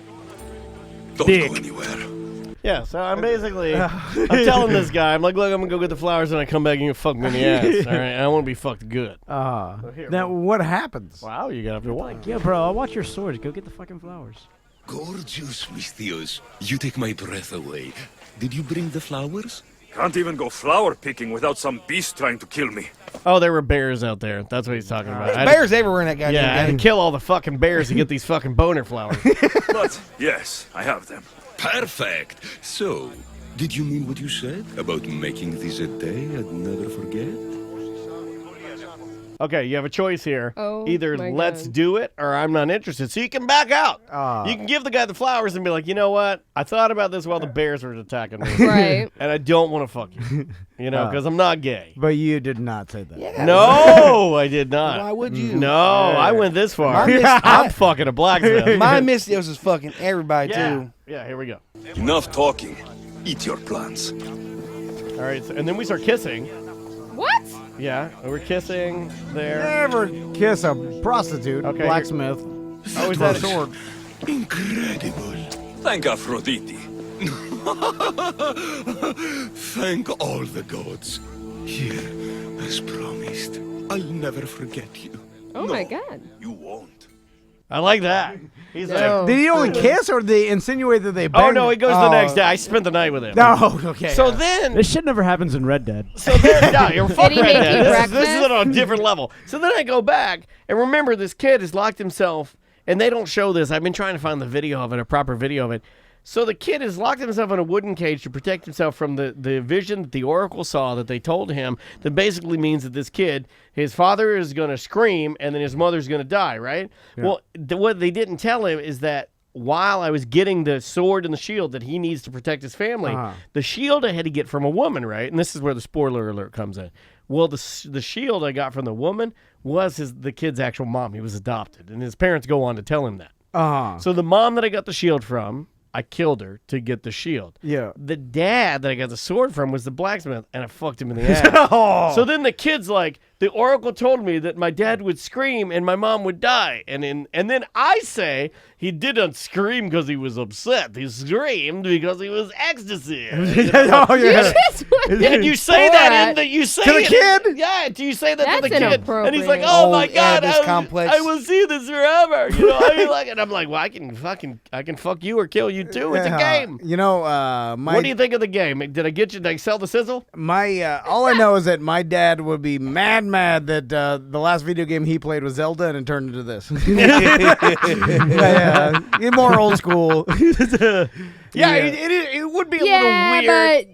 S13: don't go anywhere.
S4: Yeah, so I'm basically, I'm telling this guy, I'm like, look, I'm gonna go get the flowers, and I come back and you fuck me in the ass. All right, I want to be fucked good.
S5: Now what happens?
S4: Wow, you got up to one.
S11: Yeah, bro, I'll watch your swords. Go get the fucking flowers.
S13: Gorgeous, Mistios. You take my breath away. Did you bring the flowers?
S14: Can't even go flower picking without some beast trying to kill me.
S4: Oh, there were bears out there. That's what he's talking about.
S7: There's bears everywhere in that goddamn
S4: Yeah, I had to
S7: game.
S4: kill all the fucking bears to get these fucking boner flowers.
S14: But yes, I have them.
S13: Perfect. So, did you mean what you said about making this a day I'd never forget?
S4: Okay, you have a choice here.
S6: Oh,
S4: Either
S6: my
S4: let's
S6: God.
S4: do it or I'm not interested. So you can back out. You can give the guy the flowers and be like, you know what? I thought about this while the bears were attacking me.
S6: Right.
S4: And I don't want to fuck you. You know, because I'm not gay.
S5: But you did not say that.
S7: Yeah,
S4: No, I did not.
S7: Why would you?
S4: No, I went this far.
S7: My
S4: I'm fucking a blacksmith.
S7: My Mistios is fucking everybody
S4: yeah.
S7: too.
S4: Yeah, here we go.
S14: Enough talking. Eat your plants.
S4: All right, and then we start kissing.
S6: What?
S4: Yeah, and we're kissing there.
S5: Never kiss a prostitute,
S4: Okay,
S5: blacksmith.
S4: Oh, is that a
S5: sword?
S13: Incredible.
S14: Thank Aphrodite.
S13: Thank all the gods. Here, as promised, I'll never forget you.
S6: Oh my God.
S14: You won't.
S4: I like that. He's
S6: No.
S4: like,
S5: Did he only kiss, or did they insinuate that they
S4: oh
S5: banged?
S4: no, he goes the next day. I spent the night with him.
S5: No, okay.
S4: So then,
S11: This shit never happens in Red Dead.
S4: so then, no, you're fucking
S6: he
S4: Red
S6: make
S4: Dead.
S6: you
S4: This is
S6: breakfast?
S4: on a different level. So then I go back and remember this kid has locked himself, and they don't show this. I've been trying to find the video of it, a proper video of it. So the kid has locked himself in a wooden cage to protect himself from the vision that the oracle saw that they told him that basically means that this kid, his father is going to scream and then his mother's going to die, right? Yeah. Well, what they didn't tell him is that while I was getting the sword and the shield that he needs to protect his family, the shield I had to get from a woman, right? And this is where the spoiler alert comes in. Well, the shield I got from the woman was the kid's actual mom. He was adopted, and his parents go on to tell him that. So the mom that I got the shield from, I killed her to get the shield.
S5: Yeah.
S4: The dad that I got the sword from was the blacksmith, and I fucked him in the ass. So then the kid's like, the oracle told me that my dad would scream and my mom would die. And then I say he didn't scream because he was upset. He screamed because he was ecstasy.
S5: Oh, yeah.
S4: And you say that you say
S5: to the
S4: it,
S5: kid?
S4: Yeah, do you say that
S6: That's
S4: to the kid?
S6: inappropriate.
S4: And he's like, "Oh my
S7: Old
S4: God,
S7: Oedipus complex.
S4: I will see this forever." You know, I mean, like, and I'm like, "Well, I can fuck you or kill you too. It's a game."
S5: You know,
S4: What do you think of the game? Did I get you? Did I sell the sizzle?
S5: all I know is that my dad would be mad that the last video game he played was Zelda and it turned into this. Yeah, more old school.
S4: Yeah, it would be a
S6: Yeah,
S4: little weird.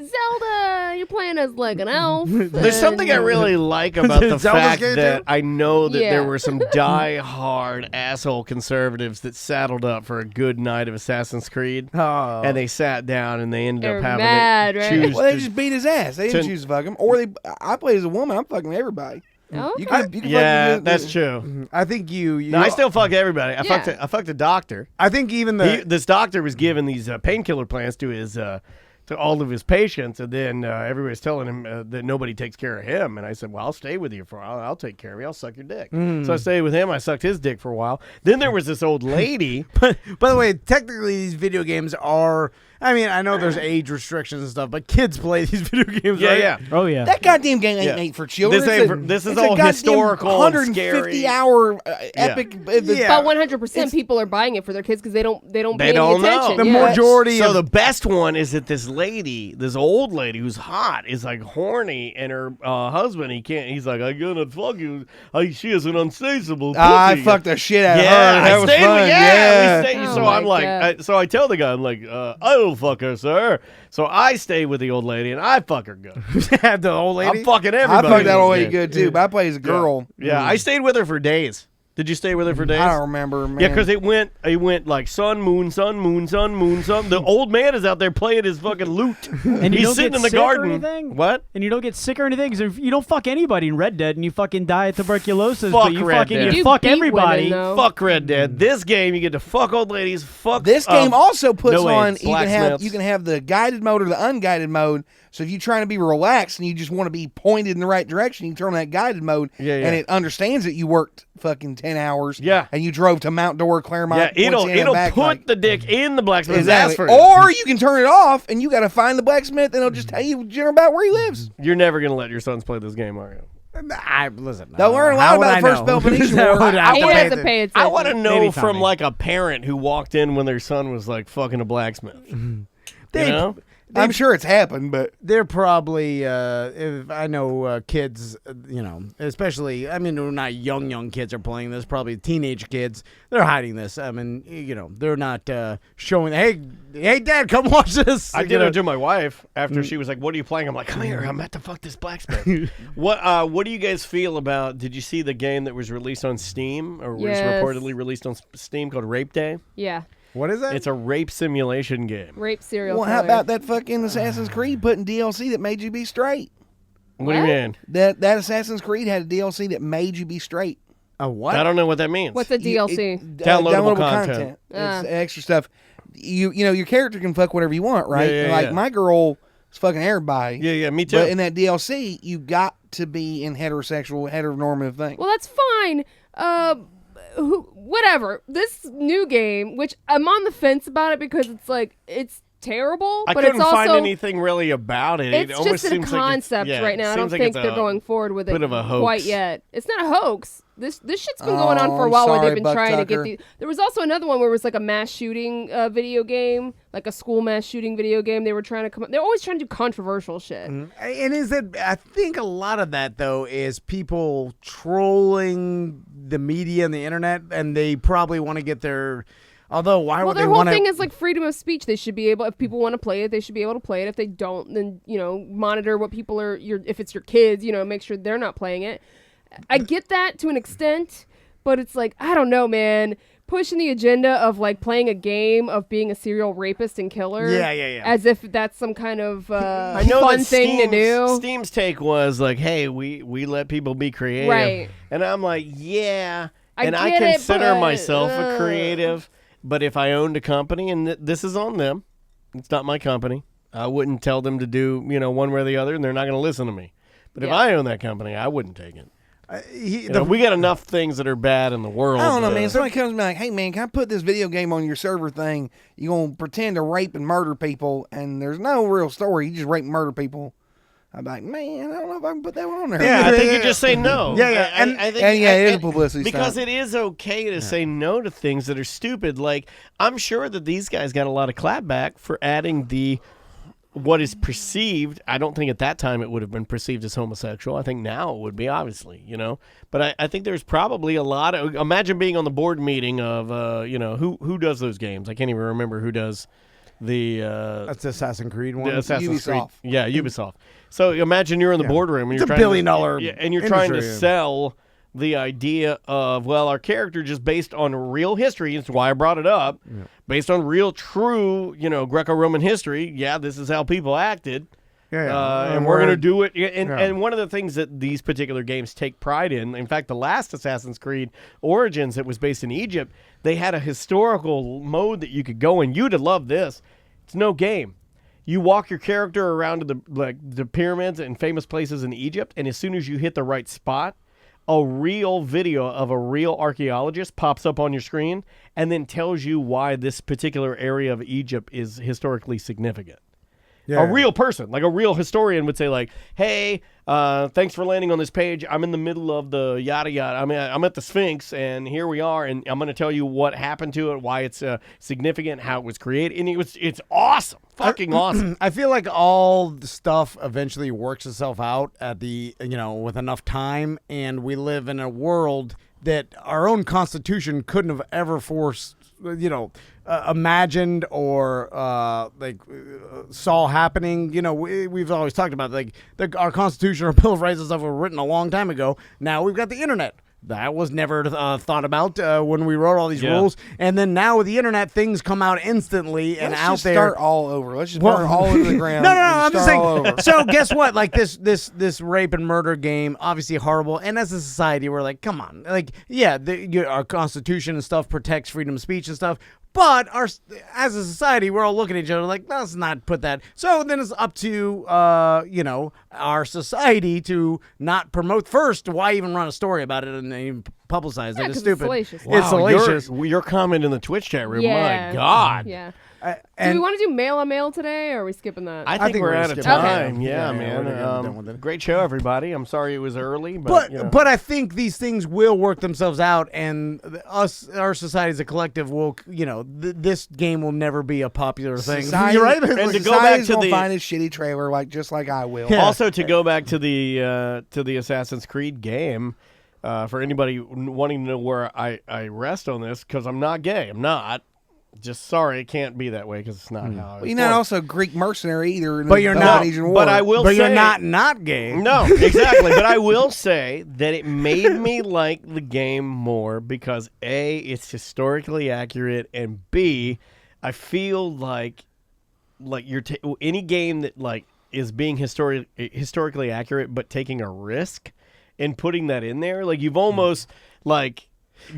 S6: but Zelda, you're playing as like an elf.
S4: There's something I really like about the
S5: Zelda's
S4: fact
S5: gay
S4: that
S5: too?
S4: I know that
S6: Yeah.
S4: there were some die-hard asshole conservatives that saddled up for a good night of Assassin's Creed,
S5: Oh.
S4: and they sat down and they ended
S6: They're
S4: up having
S6: mad,
S4: to
S6: right?
S4: choose.
S7: Well, they
S4: to-
S7: just beat his ass. They didn't
S4: to-
S7: choose to fuck him. Or I play as a woman. I'm fucking everybody.
S6: Oh,
S7: You
S6: okay.
S7: can fuck
S4: yeah,
S7: with-
S4: that's true.
S5: I think you
S4: No, I still fuck everybody. I
S6: Yeah.
S4: fucked a doctor.
S5: I think even
S4: This doctor was giving these painkiller plans to his to all of his patients, and then everybody's telling him that nobody takes care of him. And I said, "Well, I'll stay with you for a while. I'll take care of you. I'll suck your dick." So I stayed with him. I sucked his dick for a while. Then there was this old lady.
S5: By the way, technically these video games are. I mean, I know there's age restrictions and stuff, but kids play these video games.
S4: Yeah,
S5: right?
S4: yeah.
S11: Oh yeah.
S7: That goddamn game ain't
S4: Yeah.
S7: made for children.
S4: This
S7: It's
S4: ain't
S7: a-
S4: for- this is
S7: it's a
S4: all
S7: goddamn
S4: historical and
S7: 150
S4: scary.
S7: hour epic.
S5: Yeah.
S6: But 100% people are buying it for their kids because they don't pay
S4: They
S6: any
S4: don't know.
S6: attention.
S5: The
S6: yeah.
S5: majority
S4: So
S5: of
S4: the best one is that this lady, this old lady who's hot, is like horny, and her husband, he's like, "I'm gonna fuck you." She is an unstable pussy.
S7: I fucked the shit out of her.
S4: Yeah,
S7: That
S4: I
S7: was
S4: stayed
S7: fun.
S4: with,
S7: yeah.
S4: we stayed,
S6: Oh
S4: so
S6: my
S4: I'm like,
S6: God.
S4: so I tell the guy, I'm like, I will fuck her, sir. So I stay with the old lady, and I fuck her good.
S5: the old lady.
S4: I'm fucking
S7: I
S4: everybody.
S7: fucked that old lady
S4: Yeah.
S7: good too, but I play as a girl.
S4: Yeah, I stayed with her for days. Did you stay with her for days?
S7: I don't remember, man.
S4: Yeah, because it went like sun, moon, sun, moon, sun, moon, sun. The old man is out there playing his fucking lute.
S11: And you
S4: He's
S11: don't
S4: sitting
S11: get
S4: in the
S11: sick or
S4: garden.
S11: anything?
S4: What?
S11: And you don't get sick or anything because you don't fuck anybody in Red Dead, and you fucking die of tuberculosis.
S4: Fuck
S11: but you
S4: Red
S11: fucking
S4: Dead.
S11: you
S6: You
S11: fuck
S6: beat
S11: everybody.
S6: women, though.
S4: Fuck Red Dead. This game, you get to fuck old ladies. Fuck
S7: This game also puts
S4: no
S7: on
S4: AIDS,
S7: you can have
S4: blacksmiths.
S7: the guided mode or the unguided mode. So if you're trying to be relaxed and you just want to be pointed in the right direction, you can turn on that guided mode,
S4: Yeah, yeah.
S7: and it understands that you worked fucking 10 hours.
S4: Yeah.
S7: and you drove to Mount Door, Claremont.
S4: Yeah,
S7: points in and
S4: it'll
S7: back,
S4: put
S7: like-
S4: the dick in the blacksmith's ass
S7: exactly.
S4: for you.
S7: Or you can turn it off, and you got to find the blacksmith, and it'll just tell you general about where he lives.
S4: You're never gonna let your sons play this game, are you?
S5: Listen.
S7: They'll learn a lot
S5: how would
S7: about
S5: I
S7: the First
S5: know?
S7: Peloponnesian
S5: How
S7: War.
S5: would I
S6: He
S5: know?
S6: has to pay attention.
S4: I want to know
S5: Maybe
S4: from
S5: Tommy.
S4: like a parent who walked in when their son was like fucking a blacksmith. You know?
S7: I'm sure it's happened, but
S5: they're probably. If I know kids, especially. I mean, not young kids are playing this. Probably teenage kids. They're hiding this. I mean, they're not showing. Hey, Dad, come watch this.
S4: I did it to my wife after she was like, "What are you playing?" I'm like, "Come here, I'm about to fuck this blacksmith." What do you guys feel about? Did you see the game that was released on Steam or was reportedly released on Steam called Rape Day?
S6: Yeah.
S5: What is that?
S4: It's a rape simulation game.
S6: Rape serial.
S7: Well, how about that fucking Assassin's Creed putting DLC that made you be straight?
S4: What do you mean?
S7: That Assassin's Creed had a DLC that made you be straight.
S5: A what?
S4: I don't know what that means.
S6: What's a DLC?
S4: Downloadable content.
S7: It's extra stuff. Your character can fuck whatever you want, right?
S4: Yeah,
S7: my girl is fucking everybody.
S4: Yeah, me too.
S7: But in that DLC, you got to be in heteronormative things.
S6: Well, that's fine. Whatever. This new game, which I'm on the fence about it because it's like it's terrible.
S4: I
S6: but
S4: couldn't
S6: it's also,
S4: find anything really about it.
S6: It's
S4: It almost
S6: just a
S4: seems
S6: concept
S4: like
S6: right now. I don't think they're going forward with it
S4: bit of a hoax.
S6: quite yet. It's not a hoax. This shit's been going on for a while where they've been trying to get these. There was also another one where it was like a mass shooting video game, like a school mass shooting video game. They were trying to come up. They're always trying to do controversial shit.
S5: And is it? I think a lot of that though is people trolling the media and the internet, and they probably want to get their. Although, why would they want to?
S6: Well, their whole thing is like freedom of speech. They should be able, if people want to play it, they should be able to play it. If they don't, then monitor what people are. If it's your kids, make sure they're not playing it. I get that to an extent, but it's like I don't know, man. Pushing the agenda of like playing a game of being a serial rapist and killer.
S5: Yeah.
S6: As if that's some kind of
S4: I know
S6: fun
S4: that
S6: thing to do.
S4: Steam's take was like, hey, we let people be creative.
S6: Right.
S4: And I'm like, yeah. I
S6: get
S4: consider
S6: it,
S4: myself a creative. But if I owned a company, and this is on them, it's not my company, I wouldn't tell them to do, one way or the other, and they're not going to listen to me. But if I own that company, I wouldn't take it. We got enough things that are bad in the world.
S7: I don't know, man. Somebody comes to me like, hey, man, can I put this video game on your server thing? You're going to pretend to rape and murder people, and there's no real story. You just rape and murder people. I'm like, man, I don't know if I can put that one on there.
S4: Yeah, I think you just say no.
S5: Yeah.
S4: I think,
S7: it is a publicity
S4: because
S7: stunt.
S4: it is okay to say no to things that are stupid. Like, I'm sure that these guys got a lot of clapback for adding what is perceived. I don't think at that time it would have been perceived as homosexual. I think now it would be, obviously, But I think there's probably a lot of. Imagine being on the board meeting of, who does those games? I can't even remember who does the.
S5: That's the Assassin's Creed one.
S7: Ubisoft.
S4: Creed. Yeah, Ubisoft. So imagine you're in the boardroom and
S5: It's
S4: you're
S5: $1 billion
S4: and you're trying to
S5: industry.
S4: sell the idea of, well, our character just based on real history. That's why I brought it up. Yeah. Based on real, true, Greco-Roman history. Yeah, this is how people acted. And we're going to do it. And one of the things that these particular games take pride in fact, the last Assassin's Creed Origins that was based in Egypt, they had a historical mode that you could go in. You'd have loved this. It's no game. You walk your character around to the pyramids and famous places in Egypt, and as soon as you hit the right spot, a real video of a real archaeologist pops up on your screen and then tells you why this particular area of Egypt is historically significant.
S5: Yeah.
S4: A real person, like a real historian would say like, hey, thanks for landing on this page. I'm in the middle of the yada yada. I mean, I'm at the Sphinx, and here we are, and I'm going to tell you what happened to it, why it's significant, how it was created, and it's awesome, fucking awesome.
S5: I feel like all the stuff eventually works itself out at with enough time, and we live in a world that our own Constitution couldn't have ever forced, imagined or saw happening. We've always talked about our Constitution or Bill of Rights and stuff were written a long time ago. Now we've got the internet. That was never thought about when we wrote all these rules. And then now with the internet, things come out instantly and
S7: Let's
S5: out
S7: just
S5: there.
S7: Start all over. Let's just burn all over the ground.
S5: No. I'm just saying.
S7: All over.
S5: So guess what? Like this rape and murder game, obviously horrible. And as a society, we're like, come on. Like, yeah, our Constitution and stuff protects freedom of speech and stuff. But as a society, we're all looking at each other like, let's not put that. So then it's up to, our society to not promote first. Why even run a story about it and then publicize it. It's
S6: 'cause
S5: stupid.
S6: salacious.
S5: It's salacious.
S4: Your comment in the Twitch chat room.
S6: Yeah.
S4: My God.
S6: Yeah. Do
S5: and
S6: we want to do mail on mail today, or are we skipping that?
S4: I think we're out of
S5: skipping
S4: time.
S5: it.
S4: Yeah,
S5: we're
S4: man.
S5: done with it.
S4: Great show, everybody. I'm sorry it was early, but
S5: But I think these things will work themselves out, and our society as a collective will, this game will never be a popular thing.
S7: Society,
S5: You're right.
S4: And to go back to the
S7: find a shitty trailer, just like I will.
S5: Yeah.
S4: also to go back to the Assassin's Creed game. For anybody wanting to know where I rest on this, because I'm not gay. I'm not. Just sorry, it can't be that way because it's not how.
S7: You're not also Greek mercenary either.
S5: But you're not.
S7: War.
S4: But I will.
S5: But
S4: say,
S5: you're not gay.
S4: No, exactly. But I will say that it made me like the game more because A, it's historically accurate, and B, I feel like you're any game that is being historically accurate but taking a risk and putting that in there, you've almost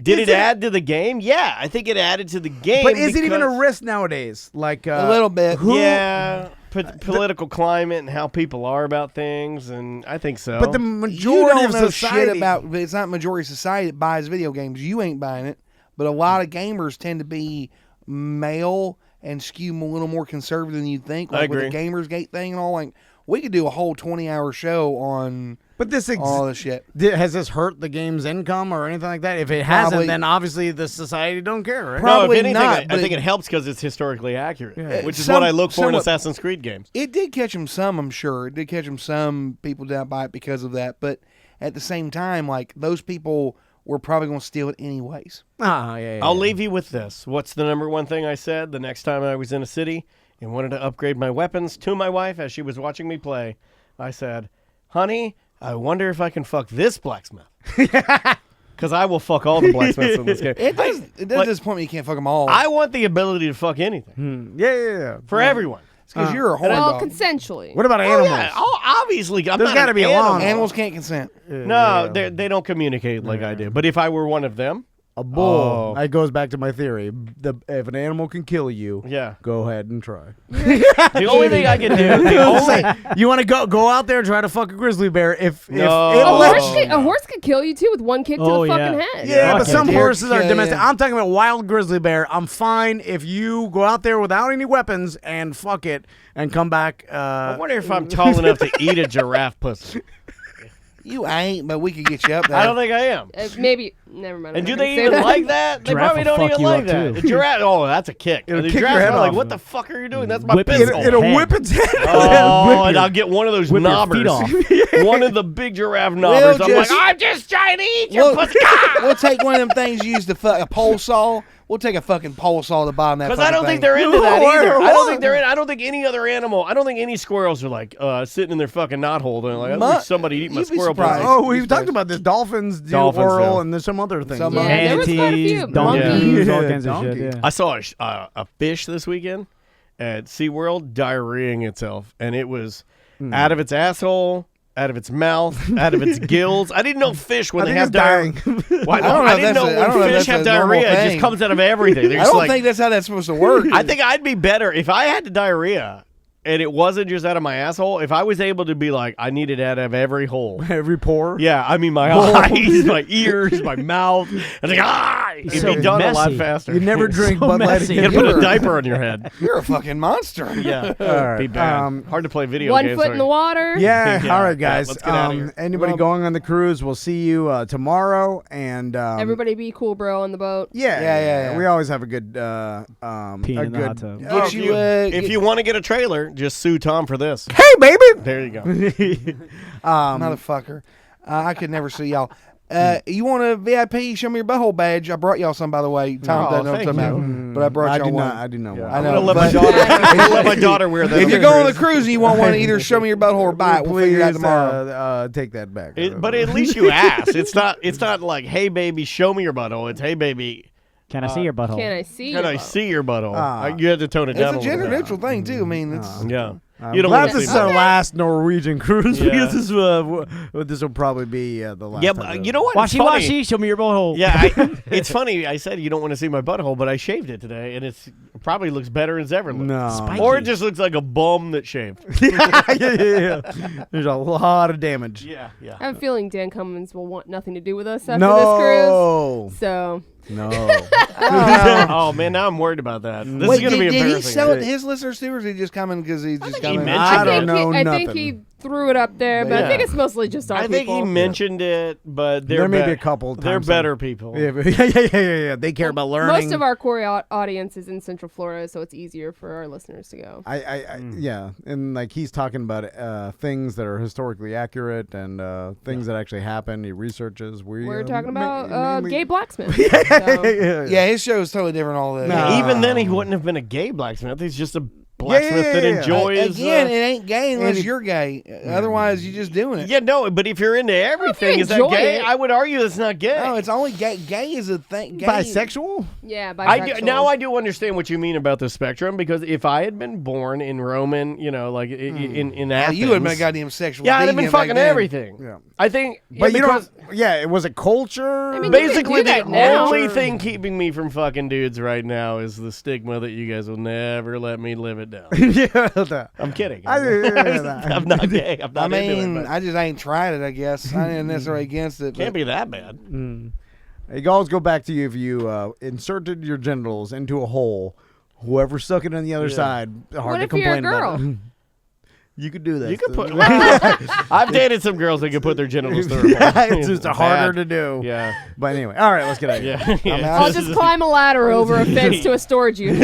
S4: Did it add to the game? Yeah, I think it added to the game.
S5: But is it even a risk nowadays?
S7: A little bit.
S4: Yeah, political climate and how people are about things, and I think so.
S5: But the
S7: You
S5: majority
S7: don't
S5: of
S7: know
S5: society
S7: shit about. It's not majority of society that buys video games. You ain't buying it, but a lot of gamers tend to be male and skew a little more conservative than you'd think.
S4: I agree.
S7: With the Gamersgate thing and all. We could do a whole 20-hour show on.
S5: But
S7: all this shit.
S5: Has this hurt the game's income or anything like that? If it hasn't, then obviously the society don't care, right?
S7: Probably
S4: no, if anything,
S7: not.
S4: I think it helps because it's historically accurate, which is
S7: Some-
S4: what I look for in
S7: somewhat-
S4: Assassin's Creed games.
S7: It did catch them some, I'm sure. It did catch them some. People didn't buy it because of that. But at the same time, those people were probably going to steal it anyways.
S4: I'll leave you with this. What's the number one thing I said the next time I was in a city and wanted to upgrade my weapons to my wife as she was watching me play? I said, honey, I wonder if I can fuck this blacksmith. Because I will fuck all the blacksmiths in this game.
S7: It does disappoint me you can't fuck them all.
S4: I want the ability to fuck anything.
S5: Yeah.
S4: For everyone.
S7: It's because you're a horn dog.
S6: Consensually.
S5: What about animals?
S4: Yeah. Obviously.
S5: There's got to be a law.
S7: Animals can't consent.
S4: No, they don't communicate like I do. But if I were one of them,
S5: a bull. That goes back to my theory. If an animal can kill you, go ahead and try.
S4: The only thing I can do,
S5: you want to go out there and try to fuck a grizzly bear.
S6: A horse could kill you too with one kick to the fucking head.
S5: Yeah, but some horses are domestic. I'm talking about wild grizzly bear. I'm fine if you go out there without any weapons and fuck it and come back.
S4: I wonder if I'm tall enough to eat a giraffe pussy.
S7: You ain't, but we could get you up there.
S4: I don't think I am.
S6: Maybe. Never mind.
S4: And do they even like that? They probably don't even like that. The giraffe, that's a kick. The giraffes are like, what the fuck are you doing? That's my pistol.
S5: It'll whip its head.
S4: Oh, and I'll get one of those knobbers. One of the big giraffe knobbers. I'm like, I'm just trying to eat your pussy.
S7: We'll take one of them things you use to fuck a pole saw. We'll take a fucking pole saw to bottom that.
S4: Because I don't think they're into that either. I don't think they're in. I don't think any other animal. I don't think any squirrels are like sitting in their fucking knothole and like, I wish somebody eat my squirrel pussy.
S5: Oh, we've talked about this. Dolphins do oral, and there's some other things.
S6: There was quite a few.
S11: Donkeys, all kinds of shit. Yeah.
S4: I saw a fish this weekend at SeaWorld diarrheaing itself, and it was out of its asshole, out of its mouth, out of its gills. I didn't know fish when they have diarrhea. I didn't know when fish have diarrhea. It just comes out of everything.
S7: I don't think that's how that's supposed to work.
S4: I think I'd be better if I had diarrhea and it wasn't just out of my asshole. If I was able to be like, I need it out of every hole.
S5: Every pore?
S4: Yeah, I mean my eyes, my ears, my mouth. And like, it'd be done a lot faster.
S5: You never drink Bud Light
S4: You
S5: again.
S4: gotta put a diaper on your head.
S7: You're a fucking monster.
S4: Yeah.
S5: All right.
S4: Be bad. Hard to play video
S6: One
S4: games.
S6: foot in the water.
S5: Yeah. All right, guys.
S4: Let's get out of here.
S5: Anybody going on the cruise? We'll see you tomorrow. And
S6: Everybody be cool, bro, on the boat.
S5: Yeah. We always have a good
S11: Peeing in the hot tub.
S4: If you want to get a trailer, just sue Tom for this.
S5: Hey, baby.
S4: There you go.
S7: Motherfucker. I could never see y'all. You want a VIP? Show me your butthole badge. I brought y'all some, by the way. Tom doesn't know what I'm talking about, but I brought y'all one.
S5: I do not want
S7: I know.
S4: I'm gonna let my daughter wear that.
S7: If you're going on the cruise and you want one, either show me your butthole or buy it. We'll figure it out tomorrow.
S5: Take that back.
S4: But at least you ask. It's not like, hey baby, show me your butthole. It's hey baby,
S11: Can I see your butthole?
S6: Can I see
S4: can
S6: your
S4: I
S6: butthole?
S4: see your butthole? You have to tone it down.
S7: It's a gender neutral thing too. I mean, it's
S4: Yeah.
S5: I'm
S4: You don't
S5: glad
S4: wanna
S5: this
S4: see
S5: is our
S4: my-
S5: last Norwegian cruise
S4: Yeah.
S5: because this will probably be the last.
S4: Yeah,
S5: time
S4: but
S5: we
S4: you
S5: do
S4: know
S5: it.
S4: what? It's
S11: Washy
S4: funny.
S11: washy, show me your butthole.
S4: Yeah, it's funny. I said you don't want to see my butthole, but I shaved it today, and it probably looks better than it's ever looked.
S5: No.
S11: Spiky.
S4: Or it just looks like a bum that shaved.
S5: yeah. There's a lot of damage.
S4: Yeah.
S6: I have a feeling Dan Cummins will want nothing to do with us after
S5: No.
S6: this cruise. So
S5: No.
S4: Oh man, now I'm worried about that. This
S7: Wait,
S4: is gonna be
S7: did he
S4: embarrassing.
S7: sell it to his listeners too, or is he just coming because he's just coming?
S4: mentioned
S5: I
S4: it.
S5: don't know
S6: I
S5: nothing.
S6: think he threw it up there, but I think it's mostly just our
S4: I think
S6: people.
S4: he mentioned it, but
S5: There may be a couple
S4: They're
S5: times
S4: better people.
S5: Yeah. They care about learning.
S6: Most of our core audience is in Central Florida, so it's easier for our listeners to go.
S5: Yeah, and like he's talking about things that are historically accurate and things that actually happen. He researches.
S6: We're talking about
S5: mainly-
S6: gay blacksmith.
S7: Yeah, his show is totally different. All that.
S4: Yeah, even then, he wouldn't have been a gay blacksmith. He's just a blacksmith that enjoys.
S7: Again, it ain't gay unless you're gay. Otherwise, you're just doing it.
S4: Yeah, no, but if you're into everything, is that
S6: enjoy
S4: gay?
S6: it.
S4: I would argue it's not gay.
S7: No, it's only gay. Gay is a thing. Gay.
S5: Bisexual?
S6: Yeah,
S4: Now I do understand what you mean about the spectrum, because if I had been born in Roman, like in Athens,
S7: you would have been a goddamn sexual.
S4: Yeah, I'd have been
S7: deviant back
S4: fucking
S7: then.
S4: everything.
S5: Yeah.
S4: I think,
S5: But you
S4: because
S5: don't. Yeah, was it culture?
S6: I mean,
S4: basically
S6: you can
S4: the
S6: do that now.
S4: only thing keeping me from fucking dudes right now is the stigma that you guys will never let me live it down.
S5: Yeah.
S4: I'm kidding.
S5: I-
S4: I'm not gay. I'm not
S7: I
S4: into
S7: mean,
S4: it, but
S7: I just ain't tried it. I guess I ain't necessarily against it.
S4: can't
S7: but-
S4: be that bad.
S5: It always go back to you if you inserted your genitals into a hole. Whoever stuck it on the other side, hard
S6: What
S5: to
S6: if you're a
S5: complain about.
S6: girl?
S5: It. You could do that.
S4: You could put. I've dated some girls that could put their genitals through.
S5: It's just harder to
S4: Bad.
S5: do.
S4: Yeah.
S5: But anyway, all right, let's get out of here.
S4: Yeah.
S6: I'll just climb a ladder over a fence to a storage unit.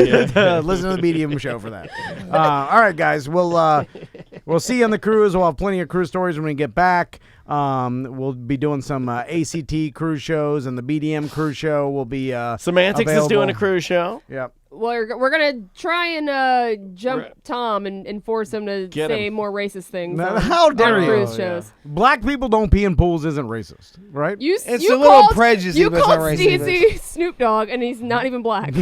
S5: Listen to the Medium show for that. All right, guys. We'll see you on the cruise. We'll have plenty of cruise stories when we get back. We'll be doing some ACT cruise shows, and the BDM cruise show will be
S4: Semantics is doing a
S5: available.
S4: cruise show.
S5: Yep.
S6: We're gonna try and jump Tom and force him to
S4: Get
S6: say
S4: him.
S6: more racist things.
S5: Now,
S6: on
S5: how dare
S6: our
S5: you?
S6: Cruise shows.
S5: Black people don't pee in pools isn't racist, right?
S7: It's
S6: you
S7: a little
S6: called,
S7: prejudiced,
S6: You
S7: but it's
S6: called
S7: not racist.
S6: Steezy Snoop Dogg, and he's not even black.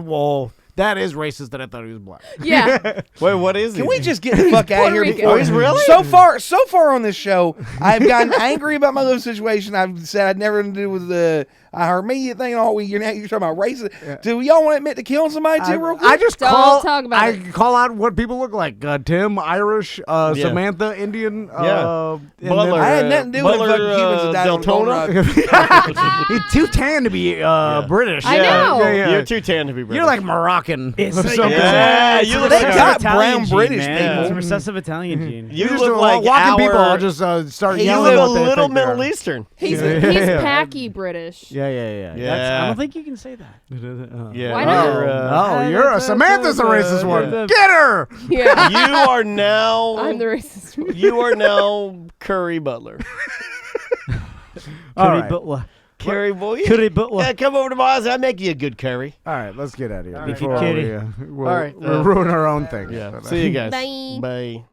S5: Well, that is racist that I thought he was black.
S6: Yeah.
S4: Wait, what is
S7: Can
S4: he?
S7: we just get the fuck out of here?
S6: Puerto Rican.
S7: before-
S6: Oh,
S4: he's really?
S7: So far on this show, I've gotten angry about my living situation. I've said I'd never do with the our immediate thing. All you're talking about racist. Do y'all want to admit to killing somebody too, real quick?
S5: I just
S6: Don't
S5: call.
S6: talk about
S5: I
S6: it.
S5: call out what people look like. Tim, Irish. Samantha, Indian.
S4: Yeah.
S5: and
S4: Butler.
S5: then-
S7: I had nothing to do with
S4: Butler,
S7: fucking Cubans that died on
S4: Deltona?
S7: Rock.
S5: He's too tan to be British.
S6: I know.
S5: Yeah.
S4: You're too tan to be British.
S5: You're like Moroccan.
S11: It's
S5: or
S11: like-
S5: something.
S4: Yeah, you look
S7: They
S4: like
S7: got
S11: Italian
S7: brown
S11: gene,
S7: British
S11: man.
S7: people.
S11: It's a recessive Italian gene.
S4: You
S5: Just
S4: look like
S5: walking
S4: our,
S5: people. I'll just start
S4: You
S5: yelling.
S4: look a
S5: what they
S4: little
S5: think they are.
S4: Middle Eastern.
S6: He's
S5: Yeah.
S6: Packy British.
S5: Yeah.
S4: Yeah.
S11: I don't think you can say that.
S4: Yeah.
S6: Why not?
S5: You're a Samantha's the racist one. Get her.
S6: Yeah.
S4: You are now.
S6: I'm the racist one.
S4: You are now Curry Butler.
S5: All
S11: Curry
S5: right.
S11: Butler.
S4: Curry boy.
S11: Curry Butler.
S4: Yeah, come over to my house. I'll make you a good curry.
S5: All right, let's get out of here.
S11: right.
S5: Before
S11: Kitty.
S5: we'll
S4: All right,
S5: ruin our own thing.
S4: Yeah.
S5: But,
S4: See you guys.
S6: Bye.
S4: Bye.